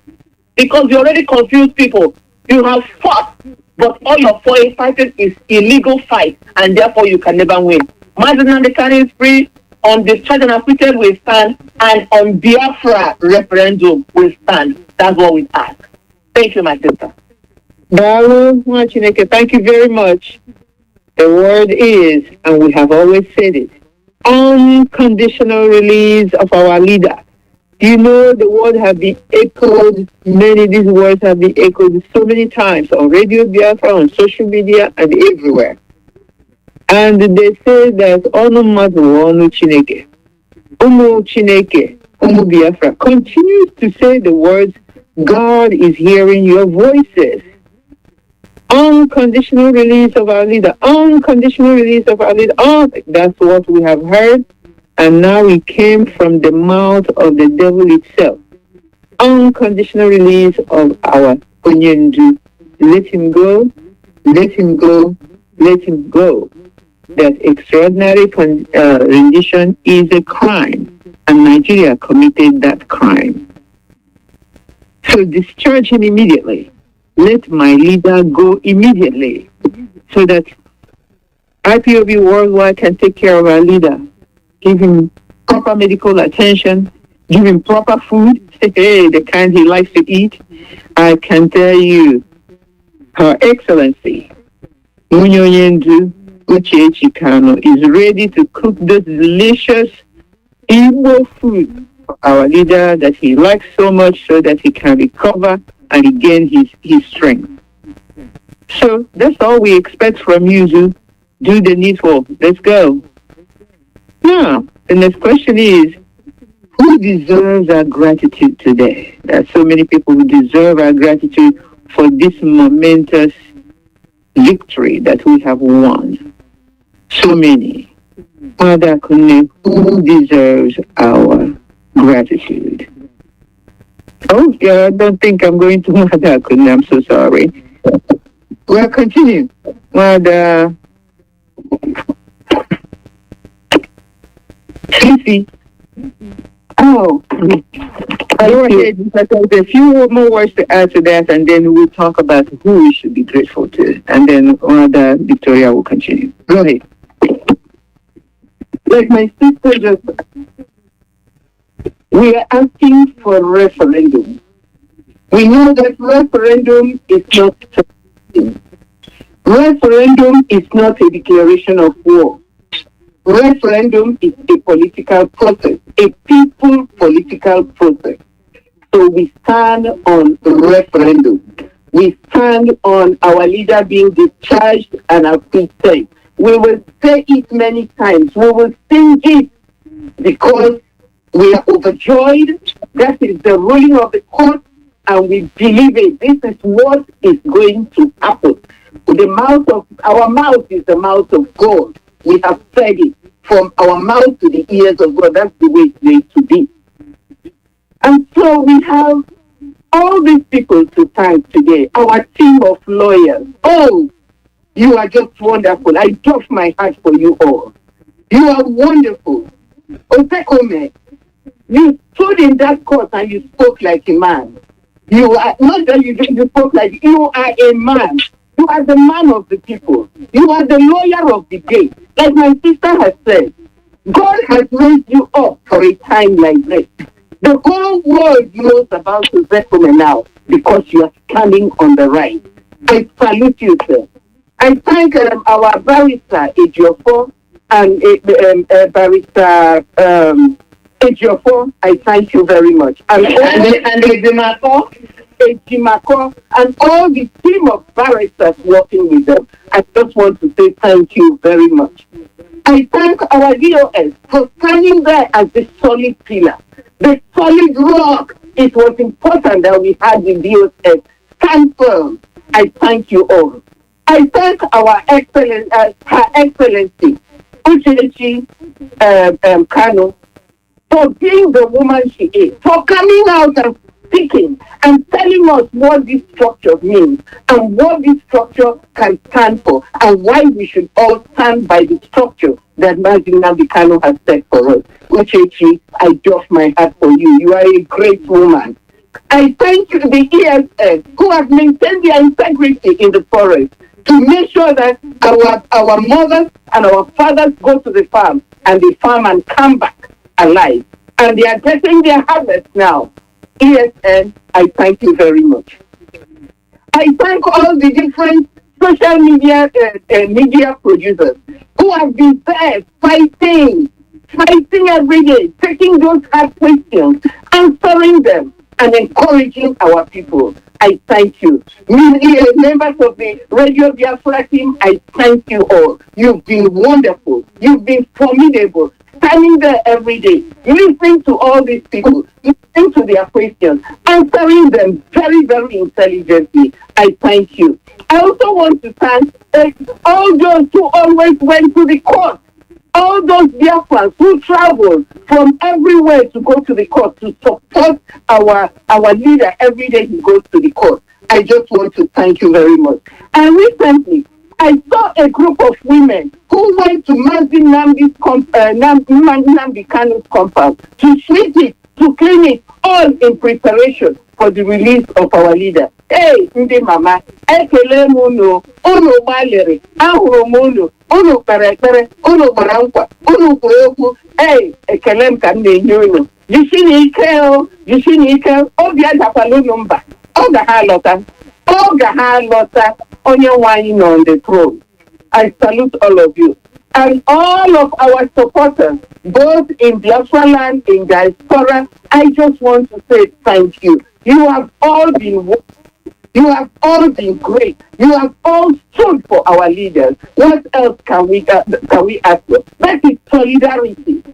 Because you already confused people. You have fought, but all your fighting is illegal fight, and therefore you can never win. Mazi Nnamdi Kanu is free. On discharge and acquitted we stand, and on Biafra referendum we stand. That's what we ask. Thank you, my sister. Thank you very much. The word is, and we have always said it, unconditional release of our leader, You know, the word have been echoed, these words have been echoed so many times on Radio Biafra, on social media, and everywhere. And they say that Onu Mazi Onu Chineke, Umu Chineke, Umu Biafra, continues to say the words, God is hearing your voices. Unconditional release of our leader, unconditional release of our leader. That's what we have heard. And now it came from the mouth of the devil itself. Unconditional release of our Onyendu. Let him go, let him go, let him go. That extraordinary rendition is a crime, and Nigeria committed that crime. So discharge him immediately. Let my leader go immediately, so that IPOB worldwide can take care of our leader. Give him proper medical attention, give him proper food, the kind he likes to eat. I can tell you, Her Excellency, Munyoyendu Uchechi Kanu is ready to cook this delicious Igbo food for our leader that he likes so much, so that he can recover and regain his strength. So that's all we expect from you, Zu. Do the needful. Let's go. Now, the next question is, who deserves our gratitude today? There are so many people who deserve our gratitude for this momentous victory that we have won. So many. Mother Kune, who deserves our gratitude? Oh, yeah, I don't think I'm going to Mother Kune. I'm so sorry. We'll continue. Mother Fifi. Oh, go ahead. There's a few more words to add to that, and then we'll talk about who we should be grateful to, and then Mother Victoria will continue. Go ahead. Like my sister just said, we are asking for a referendum. We know that referendum is not something. Referendum is not a declaration of war. Referendum is a political process, a people political process. So we stand on referendum. We stand on our leader being discharged and our feet safe. We will say it many times. We will sing it because we are overjoyed. That is the ruling of the court, and we believe it. This is what is going to happen. Our mouth is the mouth of God. We have said it from our mouth to the ears of God. That's the way it's going to be. And so we have all these people to thank today. Our team of lawyers. Oh, you are just wonderful. I doff my hat for you all. You are wonderful. Otekome, you stood in that court and you spoke like a man. You are not that you spoke like you are a man. You are the man of the people. You are the lawyer of the day. Like my sister has said, God has raised you up for a time like this. The whole world knows about Otekome now because you are standing on the right. I salute you, sir. I thank our barrister, Ejiofor, and barrister Ejiofor. I thank you very much. And Ejimako, and all the team of barristers working with them. I just want to say thank you very much. I thank our DOS for standing there as the solid pillar, the solid rock. It was important that we had the DOS stand firm. I thank you all. I thank our Her Excellency, Uchechi Kanu, for being the woman she is, for coming out and speaking and telling us what this structure means and what this structure can stand for and why we should all stand by the structure that Mazi Nnamdi has set for us. Uchechi, I doff my hat for you. You are a great woman. I thank you, the ESS, who have maintained their integrity in the forest to make sure that our mothers and our fathers go to the farm and they farm and come back alive. And they are getting their harvest now. ESN, I thank you very much. I thank all the different social media media producers who have been there fighting fighting every day, taking those hard questions, answering them, and encouraging our people. I thank you. Members of the Radio Biafra team, I thank you all. You've been wonderful. You've been formidable. Standing there every day, listening to all these people, listening to their questions, answering them very, very intelligently. I thank you. I also want to thank all those who always went to the court. All those Biafrans who travel from everywhere to go to the court to support our leader every day he goes to the court. I just want to thank you very much. And recently, I saw a group of women who went to Mazi Nnamdi Kanu's compound to sweep it, to clean it, all in preparation for the release of our leader. Hey, Ndi Mama, ekele muno, unu malere, ahuru muno, unu perekere, unu barankwa, unu kuyoku, hey, ekele mkande nyuno. Jishini ike, obi adapalo numba, oga ha lota, onye wine on the throne. I salute all of you. And all of our supporters, both in Biafra land, in diaspora, I just want to say thank you. You have all been great. You have all stood for our leaders. What else can we ask for? That is solidarity.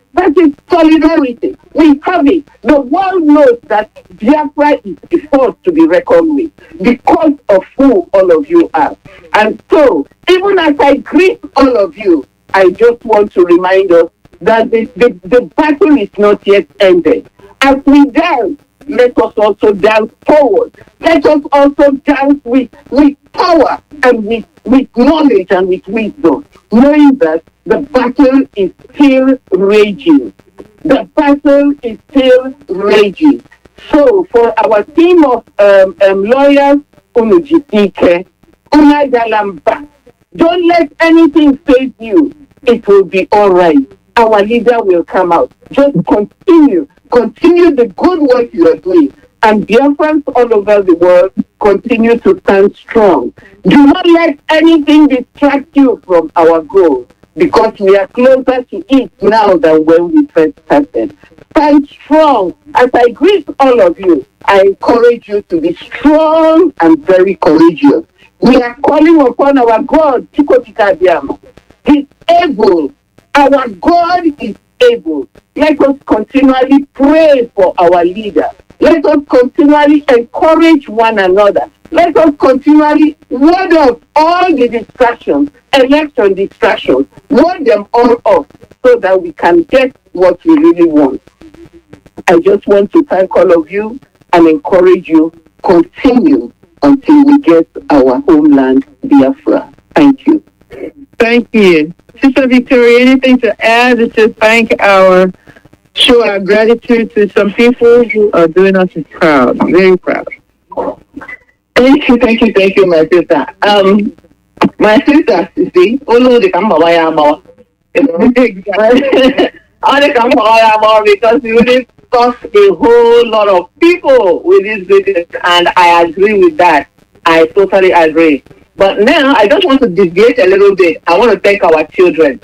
We have it. The world knows that Biafra is a force to be reckoned with because of who all of you are. And so, even as I greet all of you, I just want to remind us that the battle is not yet ended. As we dance, let us also dance forward. Let us also dance with power and with knowledge and with wisdom, knowing that the battle is still raging. So for our team of lawyers, Unujitike, Unadalamba, don't let anything faze you. It will be all right. Our leader will come out. Just continue the good work you are doing. And Biafrans all over the world continue to stand strong. Do not let anything distract you from our goal, because we are closer to it now than when we first started. Stand strong. As I greet all of you, I encourage you to be strong and very courageous. We are calling upon our God, Chikotika Biama. He's able. Our God is able. Let us continually pray for our leader. Let us continually encourage one another. Let us continually ward off all the distractions, election distractions, ward them all off so that we can get what we really want. I just want to thank all of you and encourage you, continue until we get our homeland, Biafra. Thank you. Thank you. Sister Victoria, anything to add to show our gratitude to some people who are doing us proud, very proud. Thank you, my sister. My sister, you see, because we really cost a whole lot of people with this business, and I agree with that. I totally agree. But now I just want to deviate a little bit. I want to thank our children.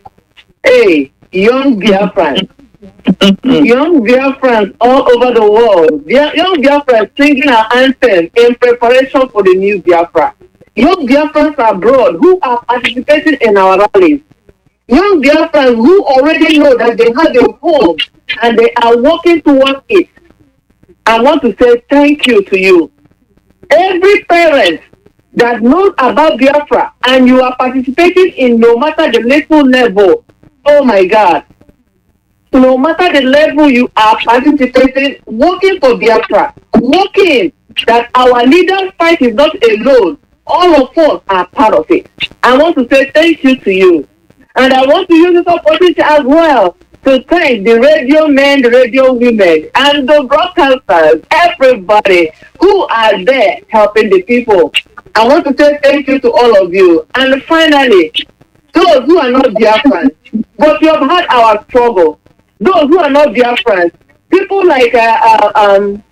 Hey, young Biafrans. Young Biafrans all over the world. Young Biafrans singing our anthem in preparation for the new Biafra. Young Biafrans abroad who are participating in our rallies. Young Biafrans who already know that they have a home and they are working towards it. I want to say thank you to you. Every parent that knows about Biafra and you are participating in no matter the little level, oh my God, no matter the level you are participating, working for Biafra, working that our leaders' fight is not alone, all of us are part of it. I want to say thank you to you. And I want to use this opportunity as well to thank the radio men, the radio women, and the broadcasters, everybody who are there helping the people. I want to say thank you to all of you. And finally, those who are not Biafrans, but you have had our struggle. Those who are not Biafrans, people like the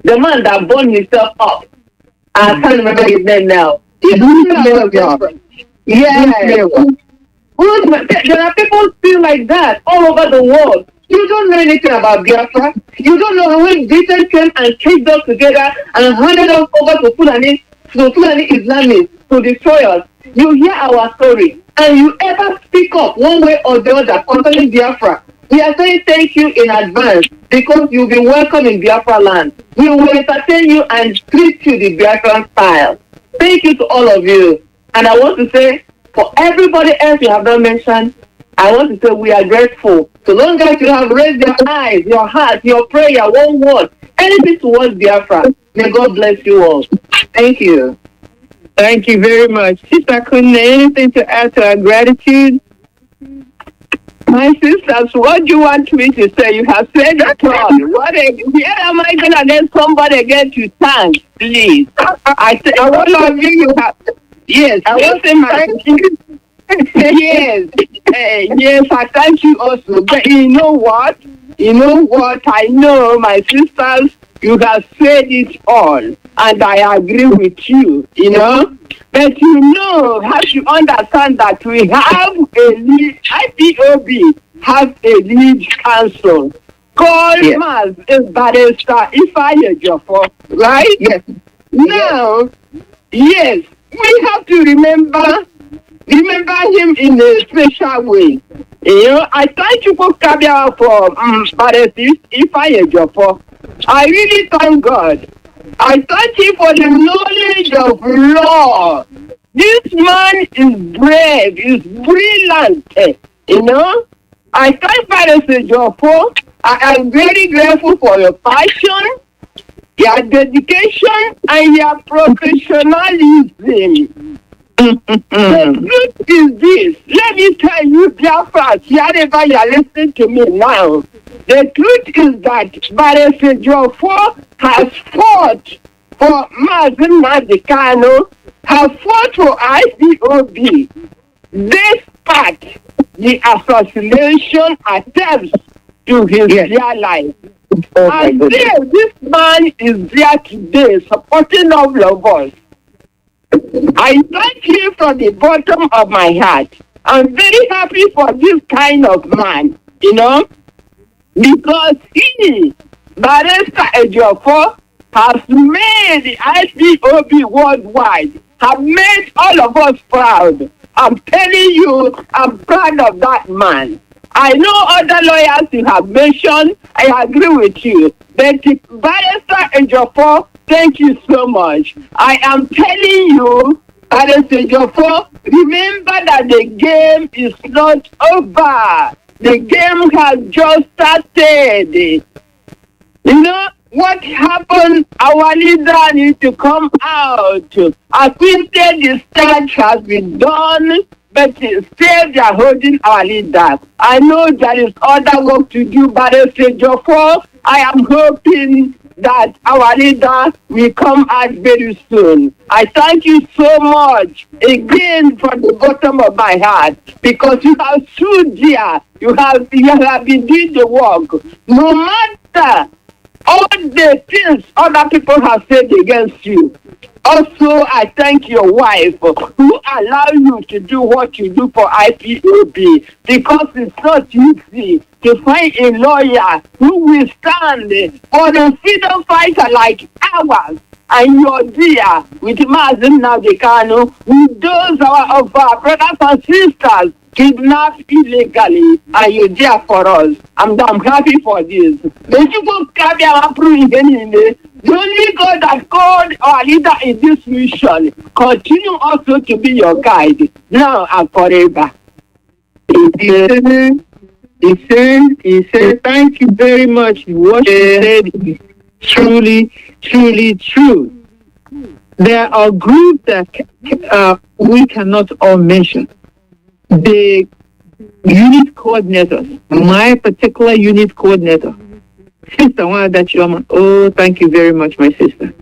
man that burned himself up. I can't remember his name now. He's not Biafran. Yeah. There are people still like that all over the world. You don't know anything about Biafra. You don't know when Britain came and caged us together and handed us over to Fulani Islamists to destroy us. You hear our story and you ever speak up one way or the other concerning Biafra. We are saying thank you in advance because you'll be welcome in Biafra land. We will entertain you and treat you the Biafran style. Thank you to all of you. And I want to say, for everybody else you have not mentioned, I want to say we are grateful. So long as you have raised your eyes, your heart, your prayer, one word, anything towards Biafra, may God bless you all. Thank you. Thank you very much. Sister Kanu, anything to add to our gratitude? My sisters, what do you want me to say? You have said it all. Where am I going to get somebody again to thank, please? I say, all of you have. Yes, I want to say my. Yes, yes, I thank you also. But you know what? I know, my sisters, you have said it all, and I agree with you, But have to understand that we have a lead, IPOB have a lead council called Mazi Barrister Ifeanyi Ejiofor, right? Yes. Now, yes, we have to remember him in a special way. I thank you for Kabia for Barrister Ifeanyi Ejiofor. I really thank God. I thank him for the knowledge of law. This man is brave, is brilliant, I thank Barrister Ejiofor. I am very grateful for your passion, your dedication, and your professionalism. The truth is this. Let me tell you, Biafrans, wherever you are listening to me now, the truth is that Barrister Ejiofor has fought for Nnamdi Kanu, has fought for IPOB. Despite the assassination attempts to his real life. And this man is there today supporting all of us. I thank you from the bottom of my heart. I'm very happy for this kind of man, because he, Barrister Ejiofor, has made the IPOB worldwide, have made all of us proud. I'm telling you, I'm proud of that man. I know other lawyers you have mentioned, I agree with you. But Barrister Ejiofor, thank you so much. I am telling you, Barrister Ejiofor, remember that the game is not over. The game has just started. What happened? Our leader needs to come out. Acquitted, the start has been done, but still they are holding our leader. I know there is other work to do, Barrister Ejiofor. I am hoping that our leader will come out very soon. I thank you so much again from the bottom of my heart because you have stood there. You have been doing the work. No matter all the things other people have said against you. Also, I thank your wife who allowed you to do what you do for IPOB because it's not easy to find a lawyer who will stand for the freedom fighter like ours. And you're there with Mazi Nnamdi Kanu, with those of our brothers and sisters kidnapped illegally, and you're there for us. I'm happy for this. The only God that called our leader in this mission continue also to be your guide now and forever. He said, thank you very much. What you said is truly, truly true. There are groups that we cannot all mention. The unit coordinators, my particular unit coordinator, Sister Wanda Chioma. Oh, thank you very much, my sister.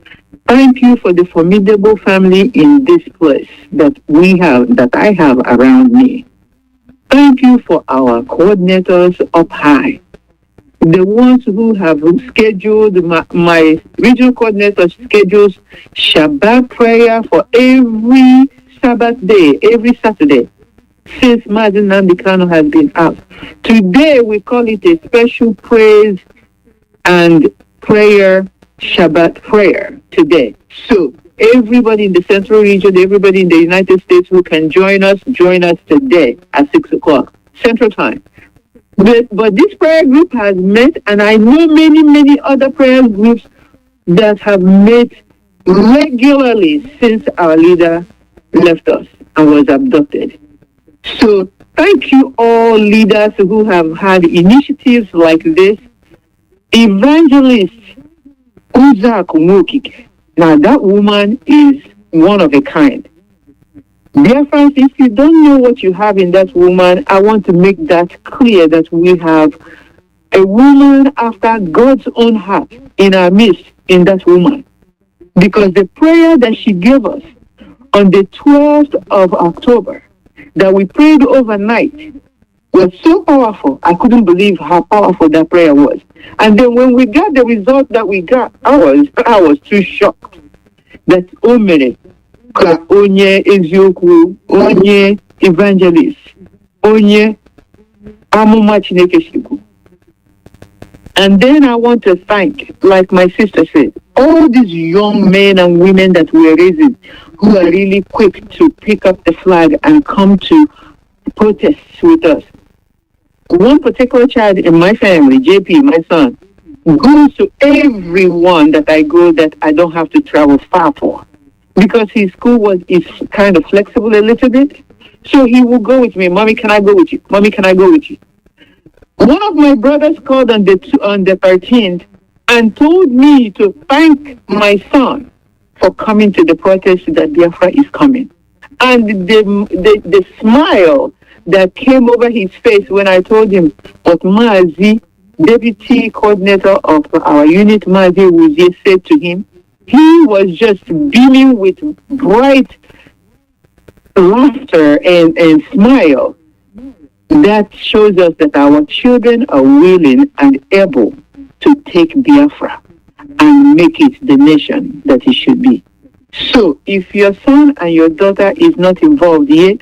Thank you for the formidable family in this place that I have around me. Thank you for our coordinators up high. The ones who have scheduled, my regional coordinator schedules Shabbat prayer for every Sabbath day, every Saturday. since Mazi Nnamdi Kanu has been out. Today we call it a special praise and prayer, Shabbat prayer today. So everybody in the Central Region, everybody in the United States who can join us today at 6 o'clock Central Time. But this prayer group has met, and I know many other prayer groups that have met regularly since our leader left us and was abducted. So thank you all leaders who have had initiatives like this. Evangelist Uzak Umokike. Now that woman is one of a kind. Biafrans, if you don't know what you have in that woman, I want to make that clear that we have a woman after God's own heart in our midst in that woman. Because the prayer that she gave us on the 12th of October that we prayed overnight was so powerful. I couldn't believe how powerful that prayer was. And then when we got the result that we got, I was too shocked that onye eziokwu, onye evangelist, onye amụma Chineke shikwu. And then I want to thank, like my sister said, all these young men and women that we are raising who are really quick to pick up the flag and come to protest with us. One particular child in my family, JP, my son, goes to everyone that I go that I don't have to travel far for. Because his school is kind of flexible a little bit. So he will go with me. Mommy, can I go with you? Mommy, can I go with you? One of my brothers called on the 13th and told me to thank my son for coming to the protest that Biafra is coming. And the smile that came over his face when I told him what Mazi, deputy coordinator of our unit, Mazi Wuzie, said to him, he was just beaming with bright laughter and smile. That shows us that our children are willing and able to take Biafra and make it the nation that it should be. So if your son and your daughter is not involved yet,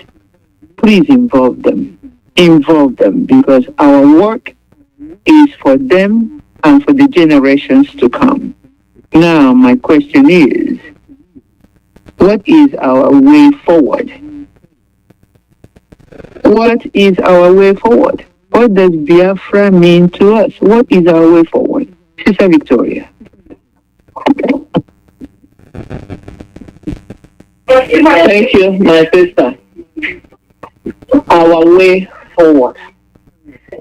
please involve them. Involve them, because our work is for them and for the generations to come. Now, my question is, what is our way forward? What is our way forward? What does Biafra mean to us? What is our way forward? Sister Victoria. Thank you, my sister. Our way forward.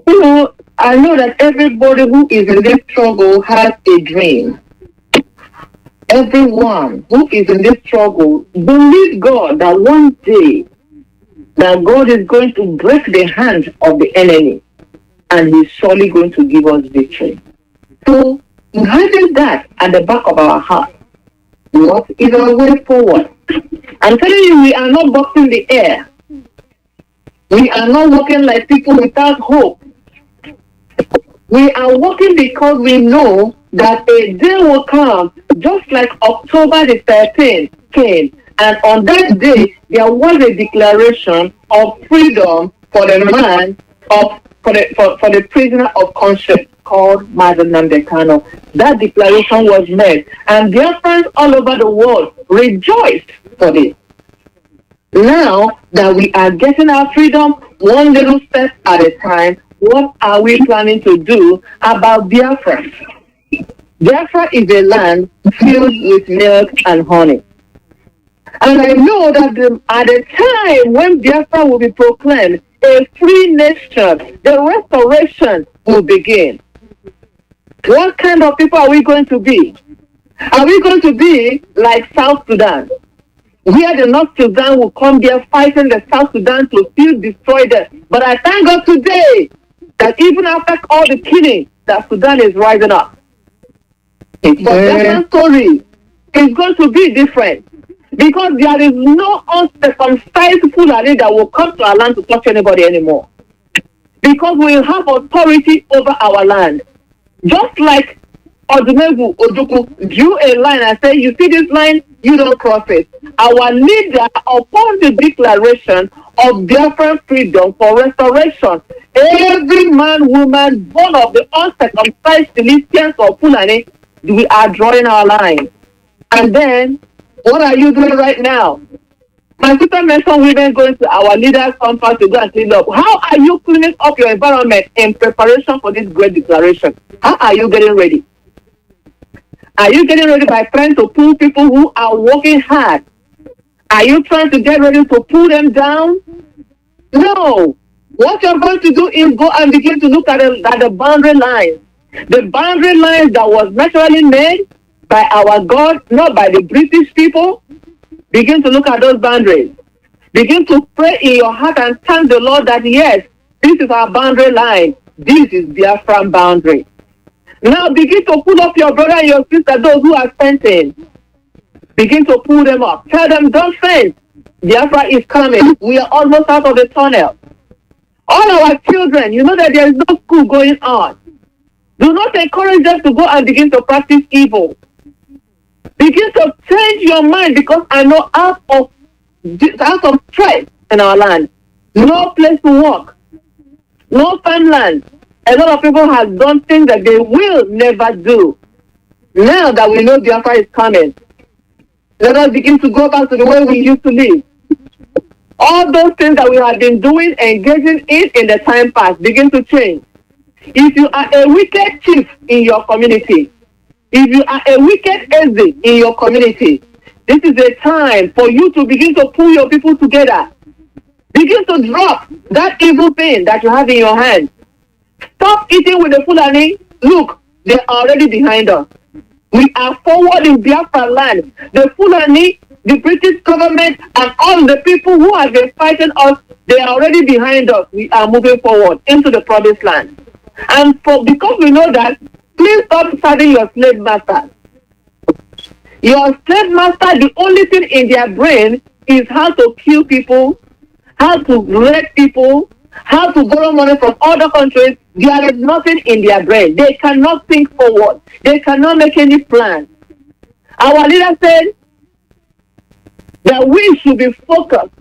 You know, I know that everybody who is in this struggle has a dream. Everyone who is in this struggle believes God that one day that God is going to break the hands of the enemy and he's surely going to give us victory. So having that at the back of our heart, what is our way forward? I'm telling you, we are not boxing the air. We are not walking like people without hope. We are walking because we know that a day will come, just like October the 13th came. And on that day, there was a declaration of freedom for the man, for the prisoner of conscience called Mazi Nnamdi Kanu. That declaration was made, and Biafrans all over the world rejoiced for this. Now that we are getting our freedom, one little step at a time, what are we planning to do about Biafra? Biafra is a land filled with milk and honey. And I know that at the time when Biafra will be proclaimed a free nation, the restoration will begin. What kind of people are we going to be? Are we going to be like South Sudan, where the North Sudan will come there fighting the South Sudan to still destroy them? But I thank God today that even after all the killing, that Sudan is rising up. But that story is going to be different, because there is no uncircumcised Fulani that will come to our land to touch anybody anymore. Because we will have authority over our land. Just like Odumegu Ojukwu drew a line and said, you see this line, you don't cross it. Our leader, upon the declaration of Biafran freedom for restoration. Every man, woman, born of the uncircumcised Philistines or Fulani, we are drawing our line. And then, what are you doing right now? My sister mentioned women going to our leaders' conference to go and clean up. How are you cleaning up your environment in preparation for this great declaration? How are you getting ready? Are you getting ready by trying to pull people who are working hard? Are you trying to get ready to pull them down? No. What you're going to do is go and begin to look at the boundary lines. The boundary lines that was naturally made by our God, not by the British people. Begin to look at those boundaries. Begin to pray in your heart and thank the Lord that yes, this is our boundary line. This is Biafran boundary. Now begin to pull up your brother and your sister, those who are fainting. Begin to pull them up. Tell them, don't faint. Biafra is coming. We are almost out of the tunnel. All our children, you know that there is no school going on. Do not encourage them to go and begin to practice evil. Begin to change your mind, because I know out of stress in our land, no place to work, no farmland. A lot of people have done things that they will never do. Now that we know Biafra is coming, let us begin to go back to the way we used to live. All those things that we have been doing, engaging in the time past, begin to change. If you are a wicked chief in your community, if you are a wicked Eze in your community, this is a time for you to begin to pull your people together. Begin to drop that evil thing that you have in your hand. Stop eating with the Fulani. Look, they're already behind us. We are forward in Biafra land. The Fulani, the British government, and all the people who have been fighting us, they are already behind us. We are moving forward into the promised land. And because we know that, please stop serving your slave master. Your slave master, the only thing in their brain is how to kill people, how to rape people, how to borrow money from other countries. There is nothing in their brain. They cannot think forward. They cannot make any plan. Our leader said that we should be focused,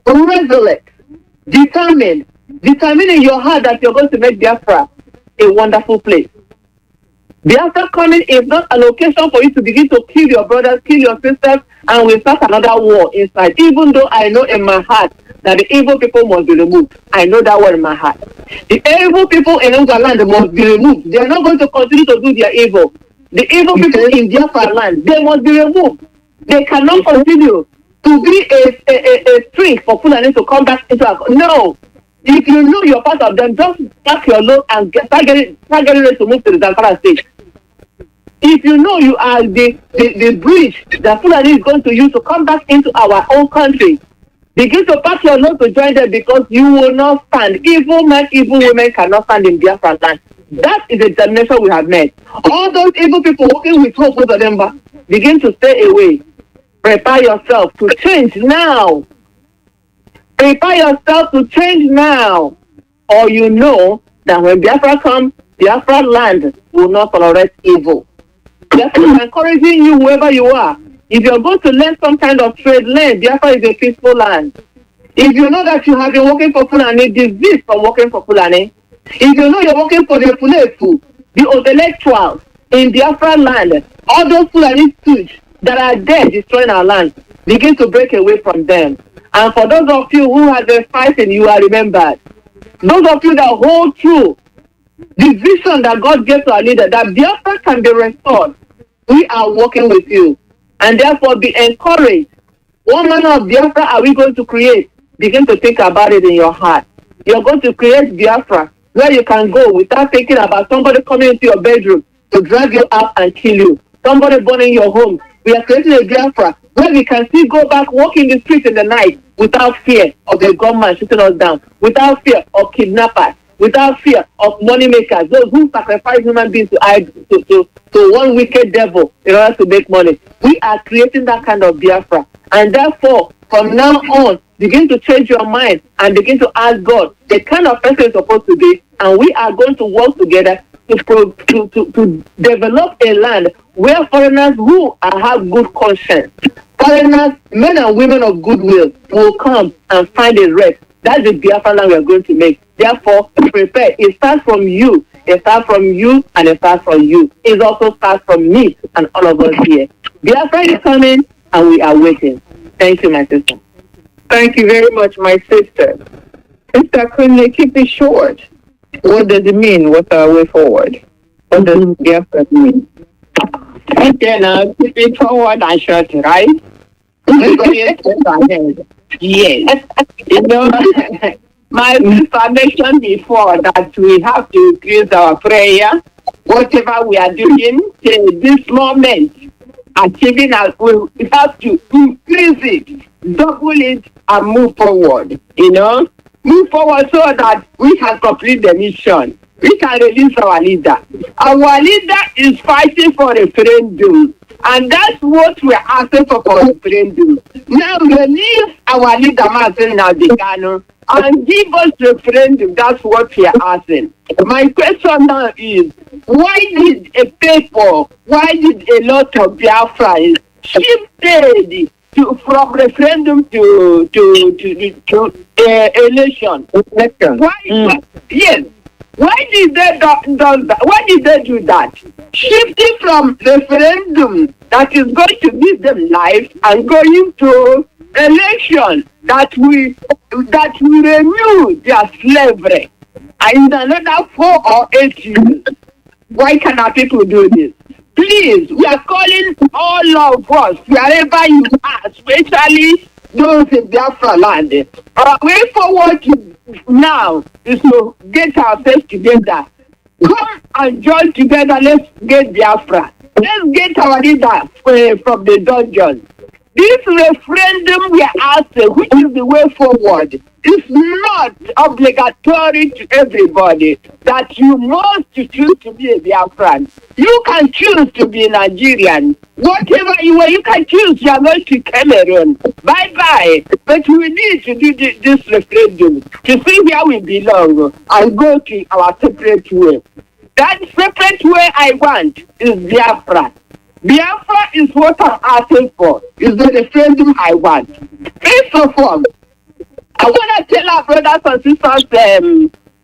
resolute, determined in your heart that you're going to make Biafra a wonderful place. Biafra coming is not a location for you to begin to kill your brothers, kill your sisters, and we start another war inside. Even though I know in my heart that the evil people must be removed. I know that word in my heart. The evil people in Enugu land must be removed. They are not going to continue to do their evil. The evil people in Biafra land, they must be removed. They cannot continue to be a string for Fulani to come back into our... No. If you know you're part of them, just pack your load and start getting ready to move to the Zamfara state. If you know you are the bridge that Fulani is going to use to come back into our own country, begin to pack your load to join them, because you will not stand. Evil men, evil women cannot stand in Biafra land. That is the determination we have made. All those evil people working with hope over them, begin to stay away. Prepare yourself to change now. Prepare yourself to change now. Or you know that when Biafra comes, Biafra land will not tolerate evil. Biafra is encouraging you wherever you are. If you're going to learn some kind of trade, learn. Biafra is a peaceful land. If you know that you have been working for Fulani, desist from working for Fulani. If you know you're working for the Fulefu, the intellectuals in Biafra land, all those Fulani stooges that are there destroying our land, begin to break away from them. And for those of you who have been fighting, you are remembered. Those of you that hold true the vision that God gave to our leader, that Biafra can be restored, we are working with you. And therefore be encouraged. What manner of Biafra are we going to create? Begin to think about it in your heart. You're going to create Biafra where you can go without thinking about somebody coming into your bedroom to drag you out and kill you. Somebody burning your home. We are creating a Biafra where we can still go back, walk in the streets in the night without fear of the gunman shooting us down, without fear of kidnappers, without fear of money makers, those who sacrifice human beings to one wicked devil in order to make money. We are creating that kind of Biafra. And therefore, from now on, begin to change your mind and begin to ask God the kind of person you're supposed to be. And we are going to work together to develop a land where foreigners who have good conscience Foreigners, men and women of goodwill will come and find a rest. That's the Biafra land we are going to make. Therefore, prepare. It starts from you. It starts from you, and it starts from you. It also starts from me and all of us here. Biafra is coming, and we are waiting. Thank you, my sister. Thank you very much, my sister. Sister, couldn't you keep it short? What does it mean? What's our way forward? What does Biafra mean? Okay, now keep it forward and short, right? Yes. You know, my information before that we have to increase our prayer, whatever we are doing till this moment, achieving us, we have to increase it, double it, and move forward. You know, move forward so that we can complete the mission. We can release our leader. Our leader is fighting for referendum, and that's what we're asking for referendum. Now release our leader, Mazi Kanu, and give us referendum. That's what we are asking. My question now is, why did a people, why did a lot of Biafrans shifted from referendum to election? Why? Yes. Why did they do that? Why did they do that? Shifting from referendum that is going to give them life and going to election that we renew their slavery in another 4 or 8 years. Why cannot people do this? Please, we are calling all of us, wherever you are, especially those in Biafra land. Our way forward now is to get ourselves together. Come and join together. Let's get Biafra. Let's get our leader from the dungeon. This referendum we are asking, which is the way forward, is not obligatory to everybody that you must choose to be a Biafran. You can choose to be Nigerian. Whatever you are, you can choose. You are going to Cameroon. Bye-bye. But we need to do this referendum to see where we belong and go to our separate way. That separate way I want is Biafra. Biafra is what I'm asking for. Is the referendum I want. First of all, I want to tell our brothers and sisters,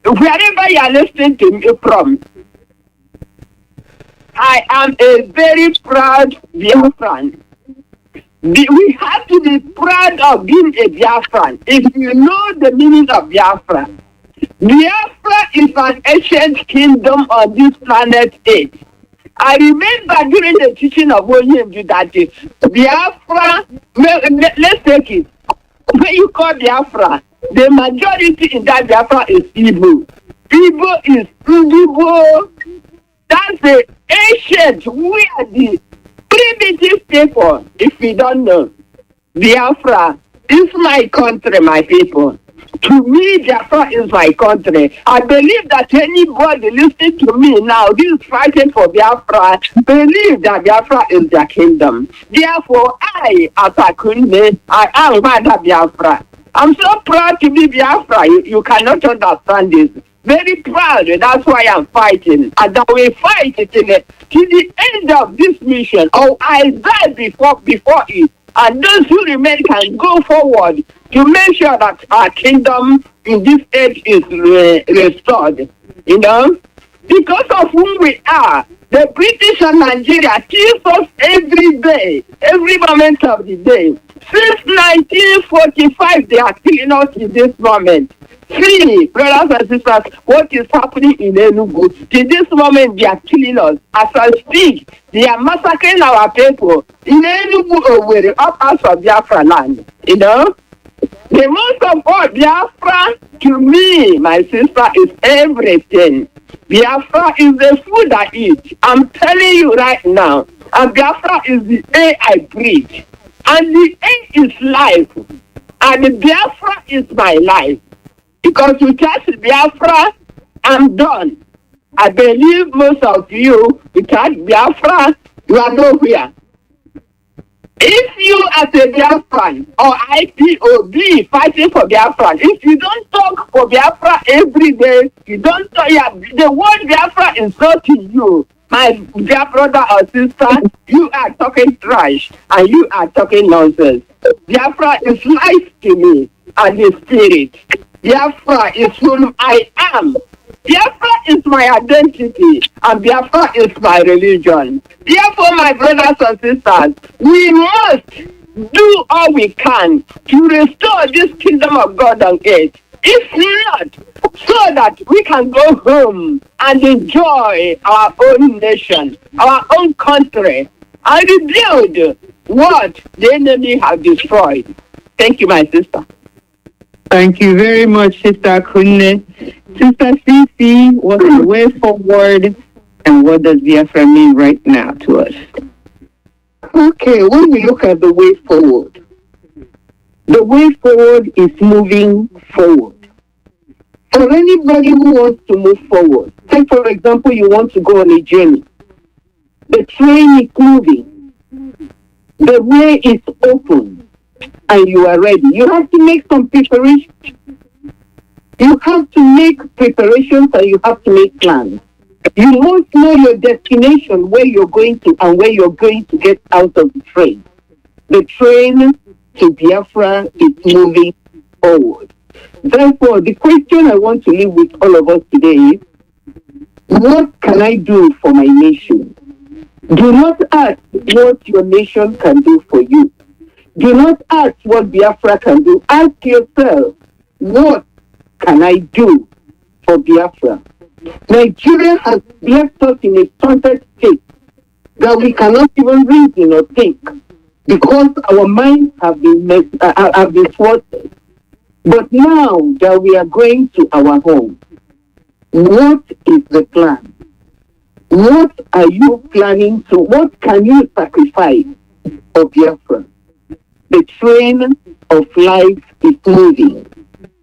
wherever you are listening to me from, I am a very proud Biafran. We have to be proud of being a Biafran. If you know the meaning of Biafra, Biafra is an ancient kingdom on this planet Earth. I remember during the teaching of Onyemdu that Biafra, let's take it. When you call Biafra, the majority in that Biafra is Igbo. Igbo is Igbo. That's the ancient, we are the primitive people, if we don't know. Biafra is my country, my people. To me, Biafra is my country. I believe that anybody listening to me now, who is fighting for Biafra, believe that Biafra is their kingdom. Therefore, I, as a Kunde, I am Mother Biafra. I'm so proud to be Biafra. You cannot understand this. Very proud. That's why I'm fighting. And I will fight till the end of this mission. Or I die before it. And those who remain can go forward to make sure that our kingdom in this age is restored. You know, because of who we are, the British and Nigeria kills us every day, every moment of the day. Since 1945, they are killing us in this moment. See, brothers and sisters, what is happening in Enugu? To this moment, they are killing us. As I speak, they are massacring our people in Enugu over up out of Biafra land. You know? The most of all, Biafra, to me, my sister, is everything. Biafra is the food I eat. I'm telling you right now. And Biafra is the air I breathe. And the air is life. And the Biafra is my life. Because without Biafra, I'm done. I believe most of you, without Biafra, you are nowhere. If you as a Biafran or IPOB fighting for Biafra, if you don't talk for Biafra every day, you don't talk, the word Biafra is not in you. My dear brother or sister, you are talking trash and you are talking nonsense. Biafra is life to me and the spirit. Biafra is who I am. Biafra is my identity and Biafra is my religion. Therefore, my brothers and sisters, we must do all we can to restore this kingdom of God on earth. If not, so that we can go home and enjoy our own nation, our own country, and rebuild what the enemy has destroyed. Thank you, my sister. Thank you very much, Sister Kunne. Sister Cici, what's the way forward and what does Biafra mean right now to us? Okay, when we look at the way forward is moving forward. For anybody who wants to move forward, take for example, you want to go on a journey. The train is moving. The way is open and you are ready. You have to make some preparation. You have to make preparations and you have to make plans. You must know your destination, where you're going to and where you're going to get out of the train. The train to Biafra is moving forward. Therefore, the question I want to leave with all of us today is, what can I do for my nation? Do not ask what your nation can do for you. Do not ask what Biafra can do. Ask yourself, what can I do for Biafra? Nigeria has left us in a stunted state that we cannot even reason or think because our minds have been thwarted. But now that we are going to our home, what is the plan? What are you planning to? What can you sacrifice for Biafra? The train of life is moving.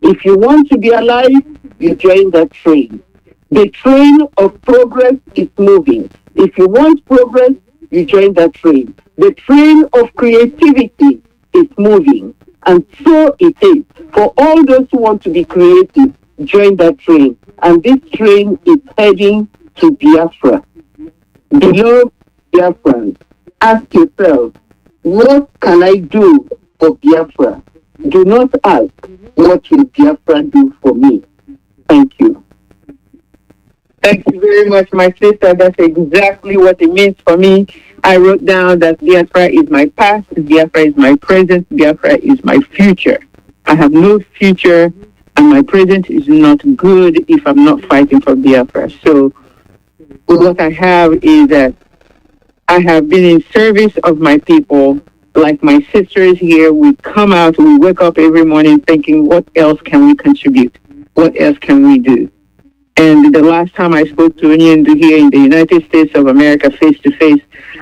If you want to be alive, you join that train. The train of progress is moving. If you want progress, you join that train. The train of creativity is moving. And so it is. For all those who want to be creative, join that train. And this train is heading to Biafra. Beloved Biafrans, ask yourself, what can I do for Biafra? Do not ask, what will Biafra do for me? Thank you. Thank you very much, my sister. That's exactly what it means for me. I wrote down that Biafra is my past, Biafra is my present, Biafra is my future. I have no future, and my present is not good if I'm not fighting for Biafra. So what I have is that I have been in service of my people. Like my sisters here, we come out, we wake up every morning thinking, what else can we contribute? What else can we do? And the last time I spoke to Nnamdi here in the United States of America face to face,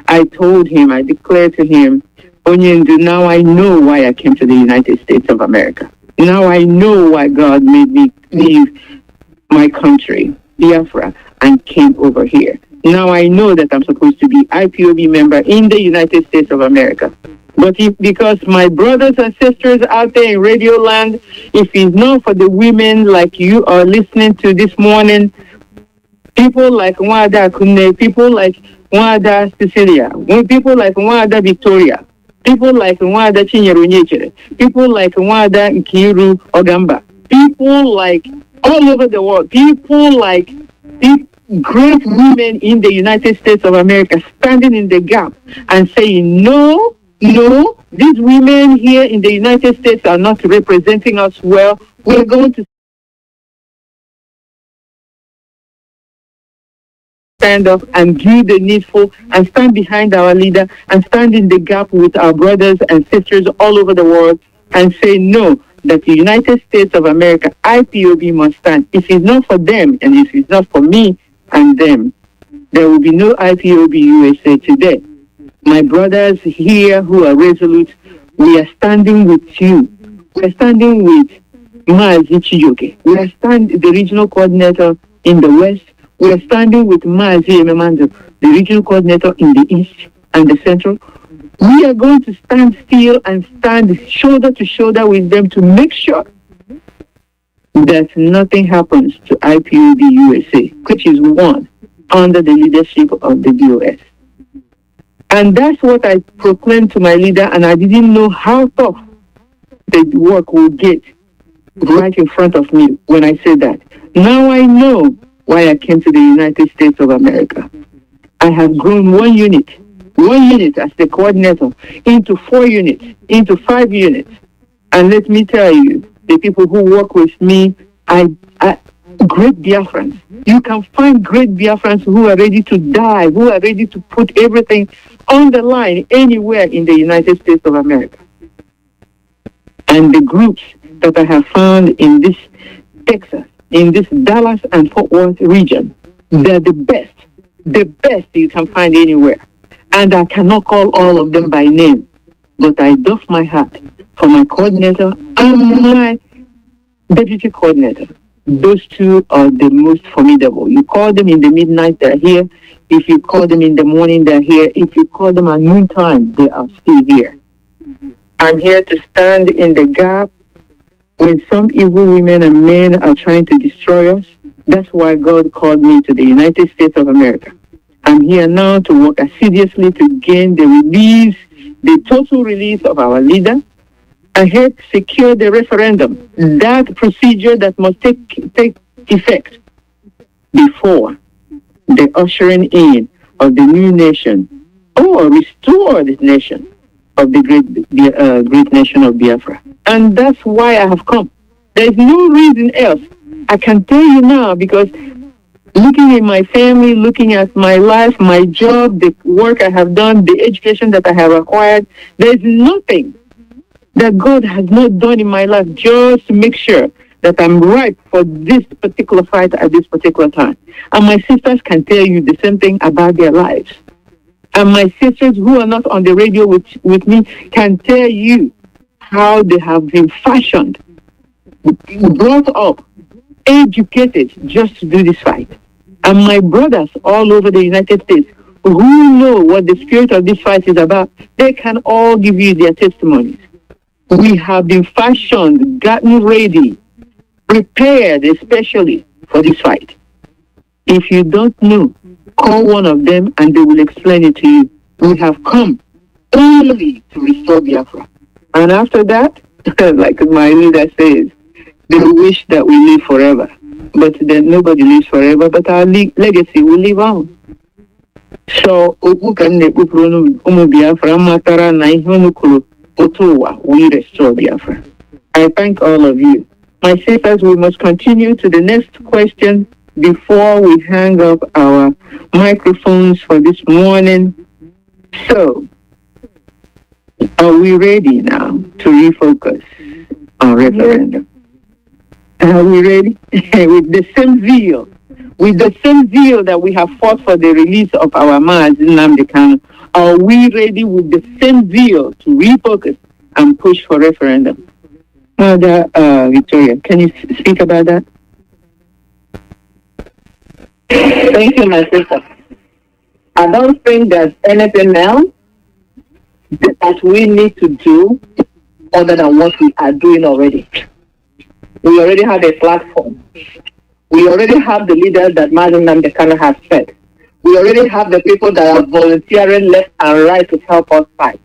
I told him, I declared to him, Nnamdi, now I know why I came to the United States of America. Now I know why God made me leave my country, Biafra, and came over here. Now I know that I'm supposed to be IPOB member in the United States of America. But because my brothers and sisters out there in Radio Land, if it's not for the women like you are listening to this morning, people like Nwada Kunne, people like Nwada Cecilia, people like Nwada Victoria, people like Nwada Chinyeru Nyechere, people like Nwada Nkiru Ogamba, people like all over the world, people like these great women in the United States of America standing in the gap and saying, no, these women here in the United States are not representing us well. We're going to stand up and do the needful and stand behind our leader and stand in the gap with our brothers and sisters all over the world and say no, that the United States of America, IPOB, must stand. If it's not for them and if it's not for me and them, there will be no IPOB USA today. My brothers here who are resolute, we are standing with you. We are standing with Mazi Chiyoke. We are standing, the regional coordinator in the West. We are standing with Mazi Ememando, the regional coordinator in the East and the Central. We are going to stand still and stand shoulder to shoulder with them to make sure that nothing happens to IPOB USA, which is one. under the leadership of the DOS. And that's what I proclaimed to my leader, and I didn't know how tough the work would get right in front of me when I said that. Now I know why I came to the United States of America. I have grown one unit as the coordinator, into 4 units, into 5 units. And let me tell you, the people who work with me are great Biafrans. You can find great Biafrans who are ready to die, who are ready to put everything on the line anywhere in the United States of America. And the groups that I have found in this Texas, in this Dallas and Fort Worth region, they're the best you can find anywhere. And I cannot call all of them by name, but I doff my hat for my coordinator and my deputy coordinator. Those two are the most formidable. You call them in the midnight, they're here. If you call them in the morning, they're here. If you call them at noontime, they are still here. I'm here to stand in the gap when some evil women and men are trying to destroy us. That's why God called me to the United States of America. I'm here now to work assiduously to gain the release, the total release of our leader, and help secure the referendum, that procedure that must take effect before the ushering in of the new nation, or restore this nation of the great nation of Biafra. And that's why I have come. There's no reason else. I can tell you now, because looking at my family, looking at my life, my job, the work I have done, the education that I have acquired, there's nothing that God has not done in my life just to make sure that I'm ripe for this particular fight at this particular time. And my sisters can tell you the same thing about their lives. And my sisters who are not on the radio with me can tell you how they have been fashioned, brought up, educated just to do this fight. And my brothers all over the United States who know what the spirit of this fight is about, they can all give you their testimonies. We have been fashioned, gotten ready, prepared especially for this fight. If you don't know, call one of them and they will explain it to you. We have come only to restore Biafra. And after that, like my leader says, they wish that we live forever. But then nobody lives forever, but our legacy will live on. So, we restore Biafra. I thank all of you. My sisters, we must continue to the next question before we hang up our microphones for this morning. So, are we ready now to refocus on referendum? Are we ready? With the same zeal, that we have fought for the release of our Mazi Nnamdi Kanu, are we ready with the same zeal to refocus and push for referendum? Mother Victoria, can you speak about that? Thank you, my sister. I don't think there's anything else that we need to do other than what we are doing already. We already have a platform. We already have the leaders that Mazi Nnamdi Kanu has set. We already have the people that are volunteering left and right to help us fight.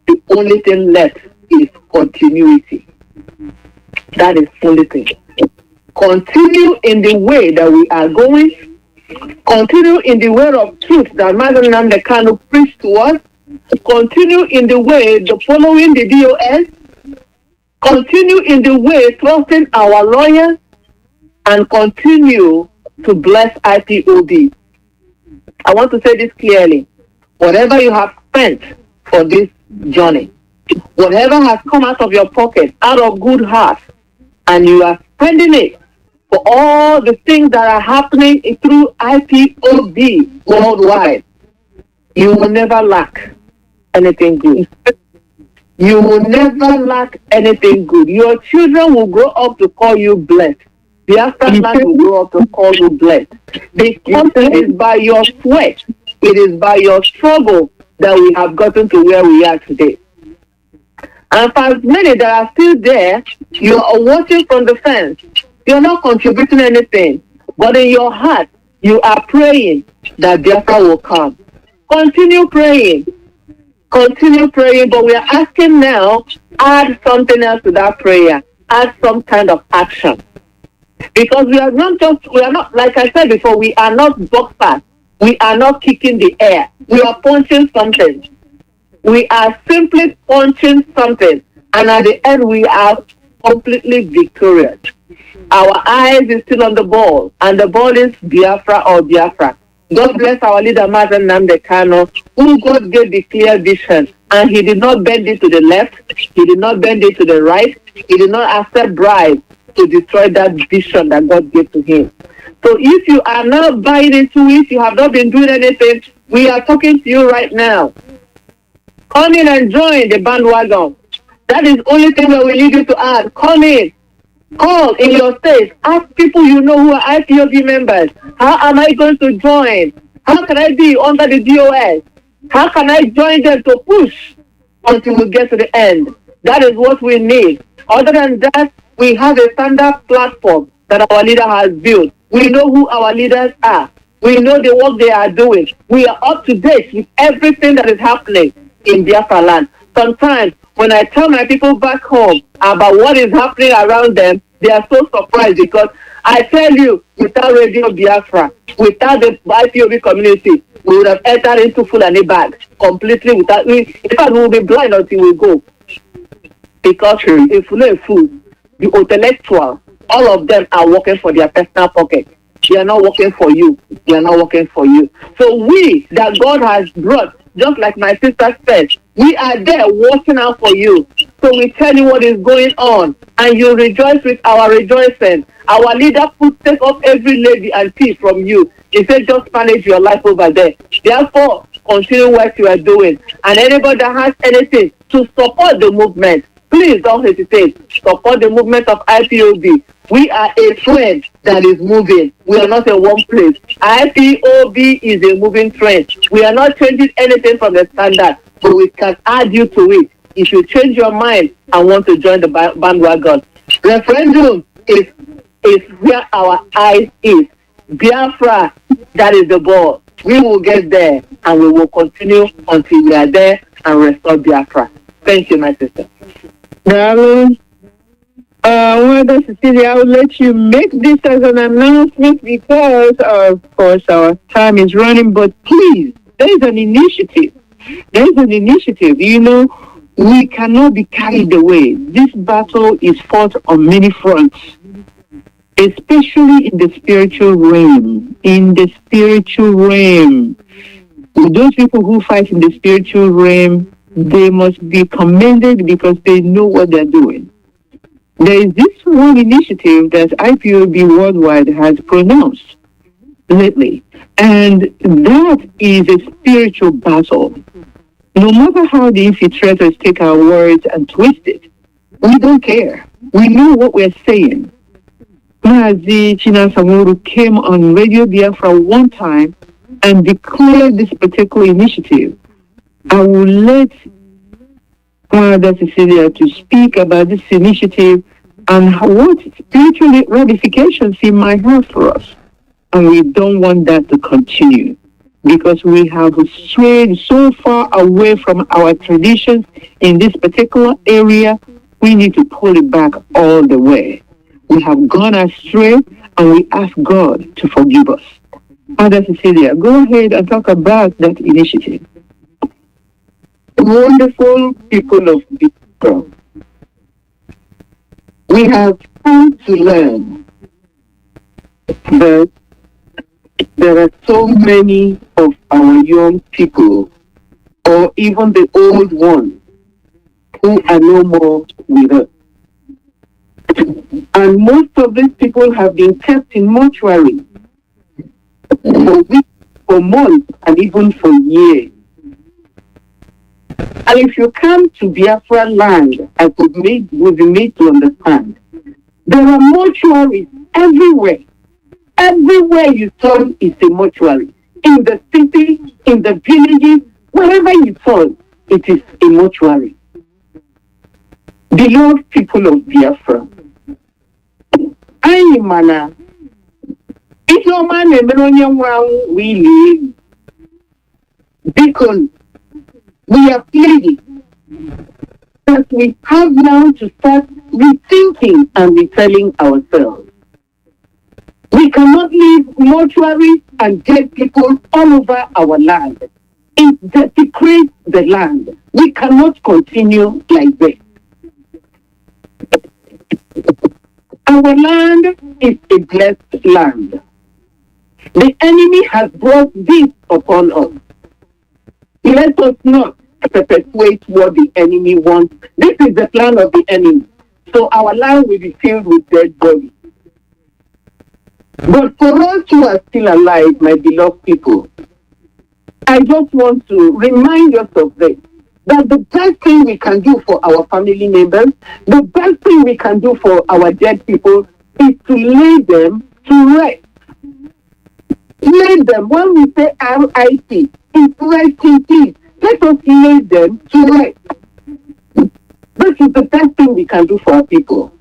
The only thing left is continuity. That is the only thing. Continue in the way that we are going. Continue in the way of truth that Mazi Nnamdi Kanu preached to us. Continue in the way the following the DOS. Continue in the way trusting our lawyers, and continue to bless IPOB. I want to say this clearly. Whatever you have spent for this journey, whatever has come out of your pocket, out of good heart, and you are spending it for all the things that are happening through IPOB worldwide, you will never lack anything good. You will never lack anything good. Your children will grow up to call you blessed. The afterlife will grow up to call you blessed. Because it is by your sweat, it is by your struggle that we have gotten to where we are today. And for many that are still there, you are watching from the fence. You're not contributing anything. But in your heart, You are praying that Biafra will come. Continue praying. Continue praying, but we are asking now, add something else to that prayer. Add some kind of action. Because we are not, like I said before, we are not boxers. We are not kicking the air. We are punching something. We are simply punching something. And at the end, we are completely victorious. Our eyes is still on the ball. And the ball is Biafra or Biafra. God bless our leader, Mazi Nnamdi Kanu, who God gave the clear vision. And he did not bend it to the left. He did not bend it to the right. He did not accept bribes to destroy that vision that God gave to him. So if you are not buying into it, you have not been doing anything, we are talking to you right now. Come in and join the bandwagon. That is the only thing that we need you to add. Come in. Call in your state. Ask people you know who are IPOB members. How am I going to join? How can I be under the DOS? How can I join them to push until we get to the end? That is what we need. Other than that, we have a standard platform that our leader has built. We know who our leaders are. We know the work they are doing. We are up to date with everything that is happening in Biafra land. Sometimes when I tell my people back home about what is happening around them, they are so surprised because I tell you, without Radio Biafra, without the IPOB community, we would have entered into Fulani bags completely without. In fact, we will be blind until we go. Because if we know food, the intellectual, all of them are working for their personal pocket. They are not working for you. They are not working for you. So we, that God has brought, just like my sister said, we are there watching out for you. So we tell you what is going on, and you rejoice with our rejoicing. Our leader put take off every lady and thief from you. He said, just manage your life over there. Therefore, continue what you are doing. And anybody that has anything to support the movement, please don't hesitate. Support the movement of IPOB. We are a trend that is moving. We are not in one place. IPOB is a moving trend. We are not changing anything from the standard, but we can add you to it. If you change your mind and want to join the bandwagon, referendum is where our eyes is. Biafra, that is the ball. We will get there, and we will continue until we are there and restore Biafra. Thank you, my sister. Darling, Mother Cecilia, I will let you make this as an announcement because, of course, our time is running. But please, there is an initiative. There is an initiative. You know, we cannot be carried away. This battle is fought on many fronts, especially in the spiritual realm. In the spiritual realm, those people who fight in the spiritual realm, they must be commended because they know what they're doing. There is this one initiative that IPOB Worldwide has pronounced lately, and that is a spiritual battle. No matter how the infiltrators take our words and twist it, we don't care. We know what we're saying. Mazi Chinasamuru came on Radio Biafra one time and declared this particular initiative. I will let Mother Cecilia to speak about this initiative and what spiritual ramifications it might have for us. And we don't want that to continue because we have strayed so far away from our traditions in this particular area. We need to pull it back all the way. We have gone astray and we ask God to forgive us. Mother Cecilia, go ahead and talk about that initiative. Wonderful people of Biafra, we have come to learn that there are so many of our young people, or even the old ones, who are no more with us. And most of these people have been kept in mortuaries for weeks, for months, and even for years. And if you come to Biafra land, as we've been made to understand, there are mortuaries everywhere. Everywhere you turn is a mortuary. In the city, in the villages, wherever you turn, it is a mortuary. Beloved people of Biafra, I mana If your man and we live, because we are pleading that we have now to start rethinking and retelling ourselves. We cannot leave mortuaries and dead people all over our land. It desecrates the land. We cannot continue like this. Our land is a blessed land. The enemy has brought this upon us. Let us not perpetuate what the enemy wants. This is the plan of the enemy. So our land will be filled with dead bodies. But for us who are still alive, my beloved people, I just want to remind us of this, that the best thing we can do for our family members, the best thing we can do for our dead people is to lay them to rest. Lay them, when we say RIP, it's rest in peace. Let us lay them to rest. This is the best thing we can do for our people.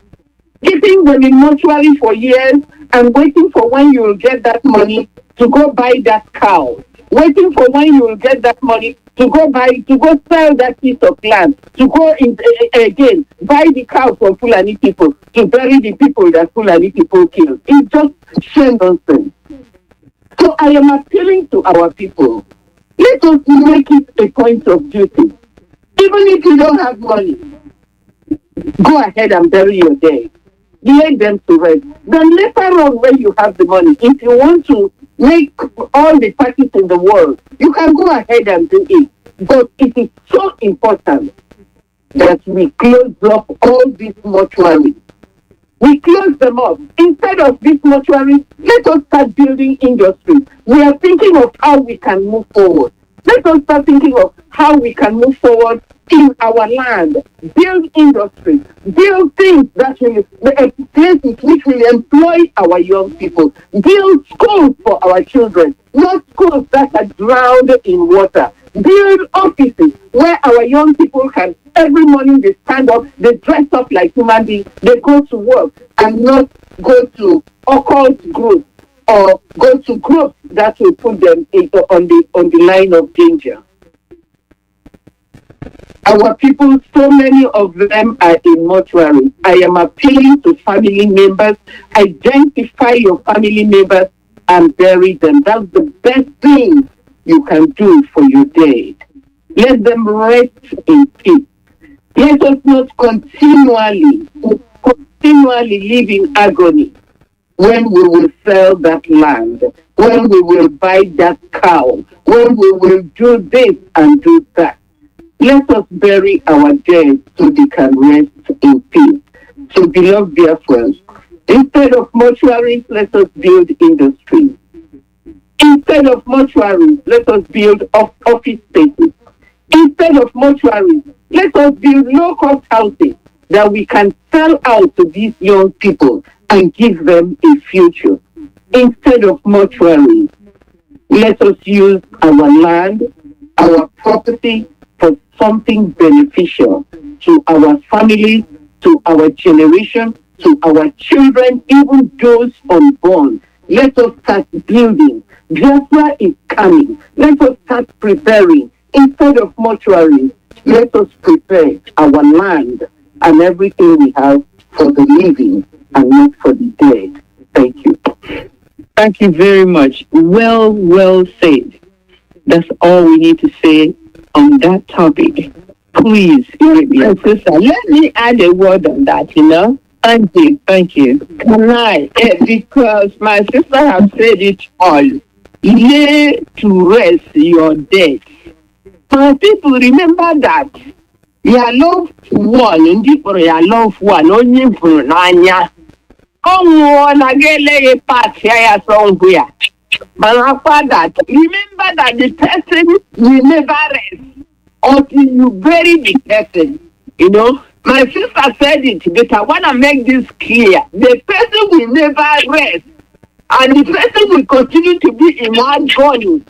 Keeping them in mortuary for years and waiting for when you will get that money to go buy that cow. Waiting for when you will get that money to go sell that piece of land, to go again, buy the cow from Fulani people, to bury the people that Fulani people killed. It's just sheer nonsense. So I am appealing to our people. Let us make it a point of duty. Even if you don't have money, go ahead and bury your dead. Lay them to rest. Then later on, when you have the money, if you want to make all the parties in the world, you can go ahead and do it. But it is so important that we close up all these mortuaries. We close them up. Instead of this mortuary, let us start building industry. We are thinking of how we can move forward. Let us start thinking of how we can move forward in our land. Build industry. Build things that will, places which will employ our young people. Build schools for our children, not schools that are drowned in water. Build offices where our young people can, every morning they stand up, they dress up like human beings, they go to work and not go to occult groups or go to groups that will put them on the line of danger. Our people, so many of them are in mortuaries. I am appealing to family members, identify your family members and bury them. That's the best thing you can do for your dead. Let them rest in peace. Let us not continually live in agony when we will sell that land, when we will buy that cow, when we will do this and do that. Let us bury our dead so they can rest in peace. So, beloved Biafrans, instead of mortuaries, let us build industry. Instead of mortuaries, let us build office spaces. Instead of mortuaries, let us build low-cost houses that we can sell out to these young people and give them a future. Instead of mortuaries, let us use our land, our property, for something beneficial to our families, to our generation, to our children, even those unborn. Let us start building. Biafra is coming. Let us start preparing. Instead of mortuaries, let us prepare our land and everything we have for the living and not for the dead. Thank you. Thank you very much. Well said. That's all we need to say on that topic. Please, sister, let me add a word on that, Thank you. Can I? Because my sister has said it all. Lay to rest your dead. My people, remember that your loved one, your loved one, only for Nanya. But after that, remember that the person will never rest until you bury the person. My sister said it, but I want to make this clear. The person will never rest, and the person will continue to be in agony.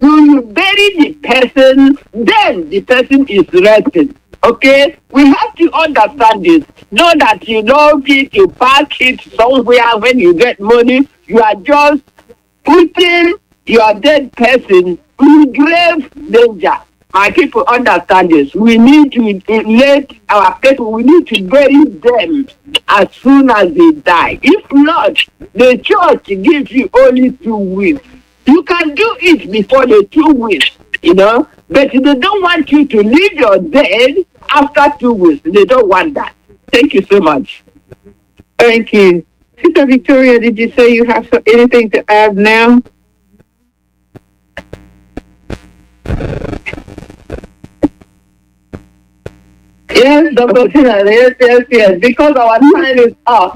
You bury the person, then the person is resting. Okay? We have to understand this. Know that you don't get to park it somewhere when you get money. You are just putting your dead person in grave danger. My people understand this. We need to let our people, we need to bury them as soon as they die. If not, the church gives you only 2 weeks. You can do it before the 2 weeks, but they don't want you to leave your dead after 2 weeks. They don't want that. Thank you so much. Thank you. Sister Victoria, did you say you have anything to add now? Yes, Dr. Tina, yes. Because our time is off.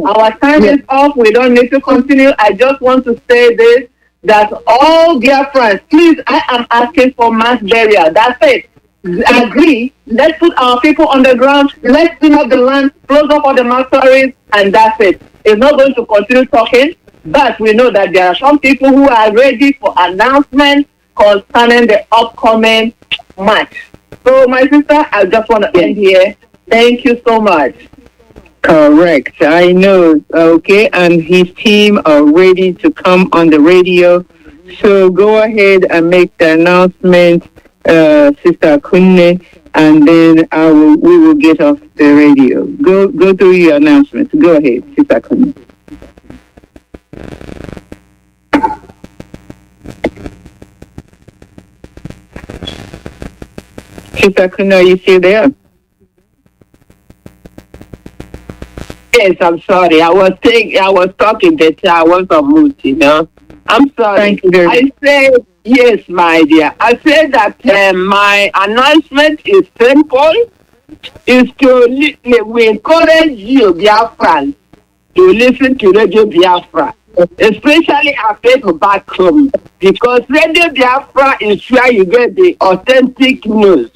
Our time is off. We don't need to continue. I just want to say this, that all Biafrans, please, I am asking for mass burial. That's it. Agree. Let's put our people on the ground. Let's clean up the land, close up all the mortuaries, and that's it. It's not going to continue talking, but we know that there are some people who are ready for announcements concerning the upcoming march. So, my sister, I just want to end here. Thank you so much. Correct. I know. Okay. And his team are ready to come on the radio. So go ahead and make the announcement, Sister Kunne, and then we will get off the radio. Go through your announcements. Go ahead, Sister Kunne. Sister Kanu, are you still there? Yes, I'm sorry. I was talking, but I was on mute, I'm sorry. Thank you very much. I said, yes, my dear. I said that my announcement is simple. Is we encourage you, Biafrans, to listen to Radio Biafra, especially our people back home, because Radio Biafra is where you get the authentic news.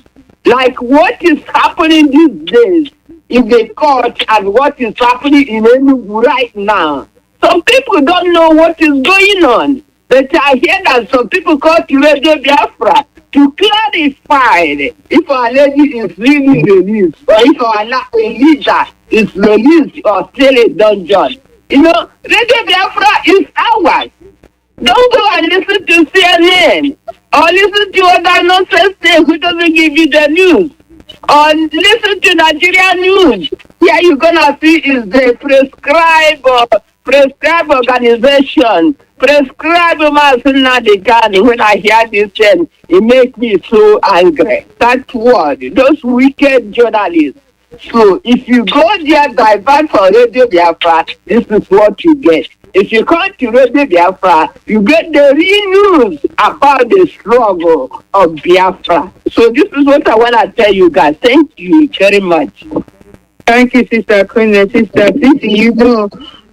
Like what is happening these days in the court and what is happening in Enugu right now. Some people don't know what is going on. But I hear that some people call to Radio Biafra to clarify if our lady is really released or if our leader is released or still a dungeon. Radio Biafra is ours. Don't go and listen to CNN or listen to other nonsense things who doesn't give you the news. Or listen to Nigerian news. Here you're gonna see is the prescribed organization. Prescribed Nnamdi. When I hear this thing, it makes me so angry. That word, those wicked journalists. So if you go there, divert for Radio Biafra, this is what you get. If you come to Radio Biafra, you get the real news about the struggle of Biafra. So this is what I want to tell you guys. Thank you very much. Thank you, Sister Queen. Sister,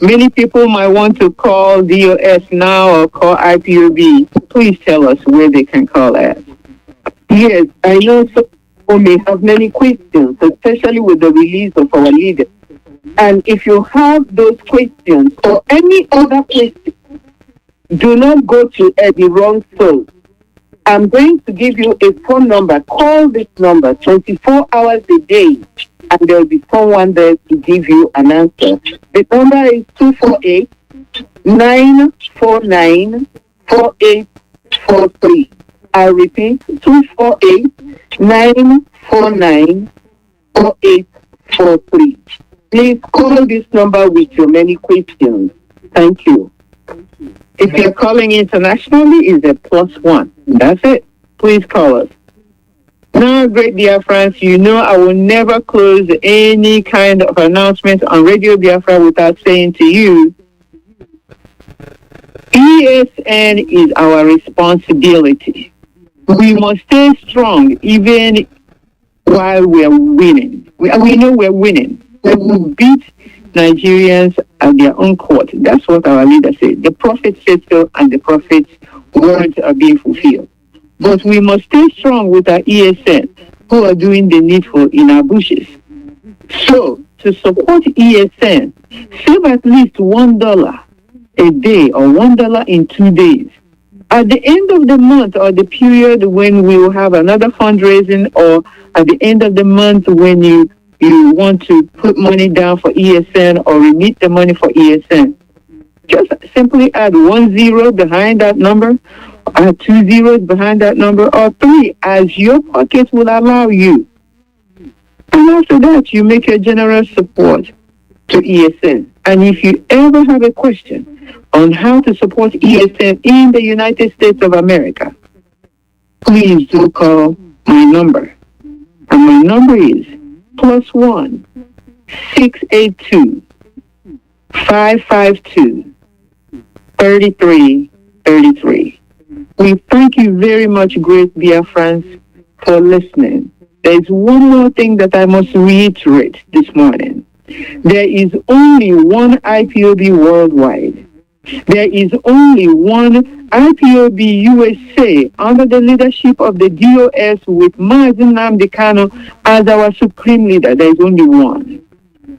many people might want to call DOS now or call IPOB. Please tell us where they can call us. Yes, I know some people may have many questions, especially with the release of our leader. And if you have those questions or any other questions, do not go to the wrong source. I'm going to give you a phone number. Call this number 24 hours a day, and there will be someone there to give you an answer. The number is 248-949-4843. I repeat, 248-949-4843. Please call this number with your many questions. Thank you. If you're calling internationally, it's a +1. That's it. Please call us. Now, great Biafrans, I will never close any kind of announcement on Radio Biafra without saying to you, ESN is our responsibility. We must stay strong even while we're winning. We know we're winning. We will beat Nigerians at their own court. That's what our leader said. The prophet said so, and the prophet's words are being fulfilled. But we must stay strong with our ESN, who are doing the needful in our bushes. So, to support ESN, save at least $1 a day or $1 in 2 days. At the end of the month or the period when we will have another fundraising, or at the end of the month when you want to put money down for ESN or remit the money for ESN, Just simply add 1 0 behind that number, add 2 zeros behind that number, or 3 as your pocket will allow you. And after that, you make your generous support to ESN. And if you ever have a question on how to support ESN in the United States of America, please do call my number. And my number is +1 682 552 3333. We thank you very much, great Biafrans, for listening. There's one more thing that I must reiterate this morning. There is only one IPOB worldwide. There is only one IPOB USA under the leadership of the DOS with Mazi Nnamdi Kanu as our supreme leader. There is only one.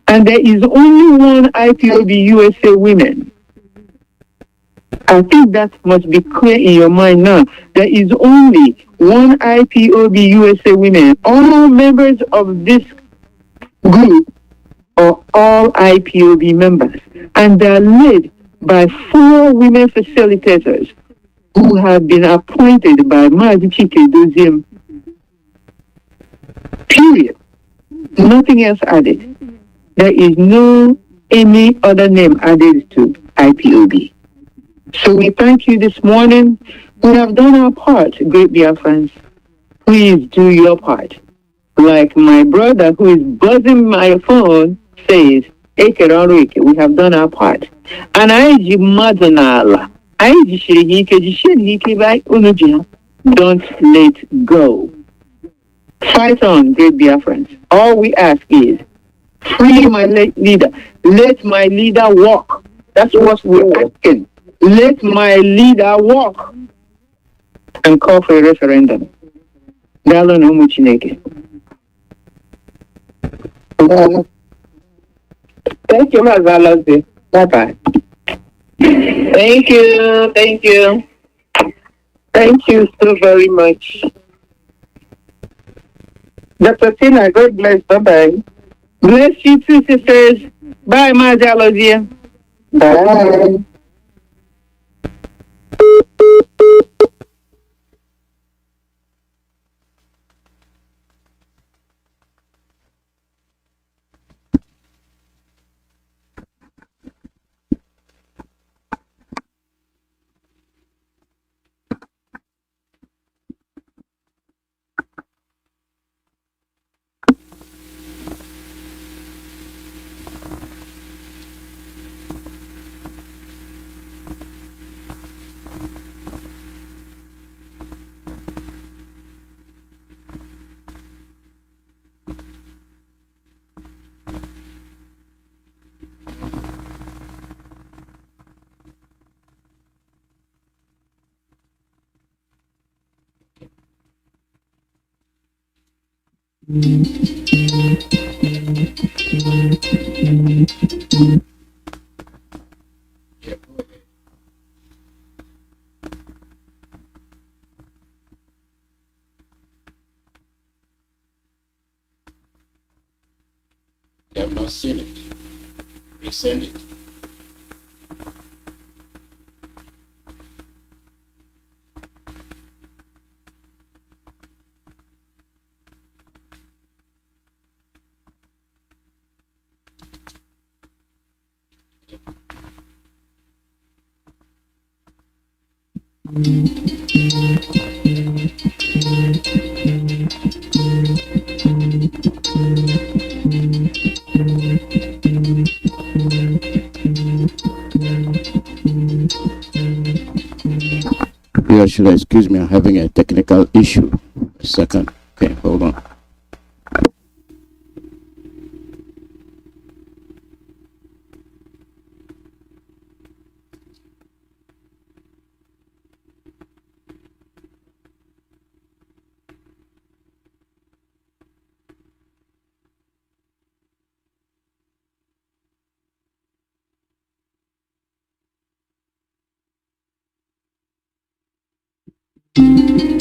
And there is only one IPOB USA women. I think that must be clear in your mind now. There is only one IPOB USA women. All members of this group are all IPOB members. And they are led by 4 women facilitators who have been appointed by Mazi Doziem. Period. Nothing else added. There is no any other name added to IPOB. So we thank you this morning. We have done our part, great Biafrans. Please do your part. Like my brother who is buzzing my phone says, we have done our part. And I don't let go. Fight on, great Biafrans. All we ask is, free my leader. Let my leader walk. That's what we're asking. Let my leader walk. And call for a referendum. Thank you, Mazalazi. Bye-bye. Thank you. Thank you. Thank you so very much. Dr. Tina, God bless. Bye-bye. Bless you too, sisters. Bye, Mazalazi. Bye. They have not seen it. Resend it. You should excuse me, I'm having a technical issue. A second. Okay, hold on.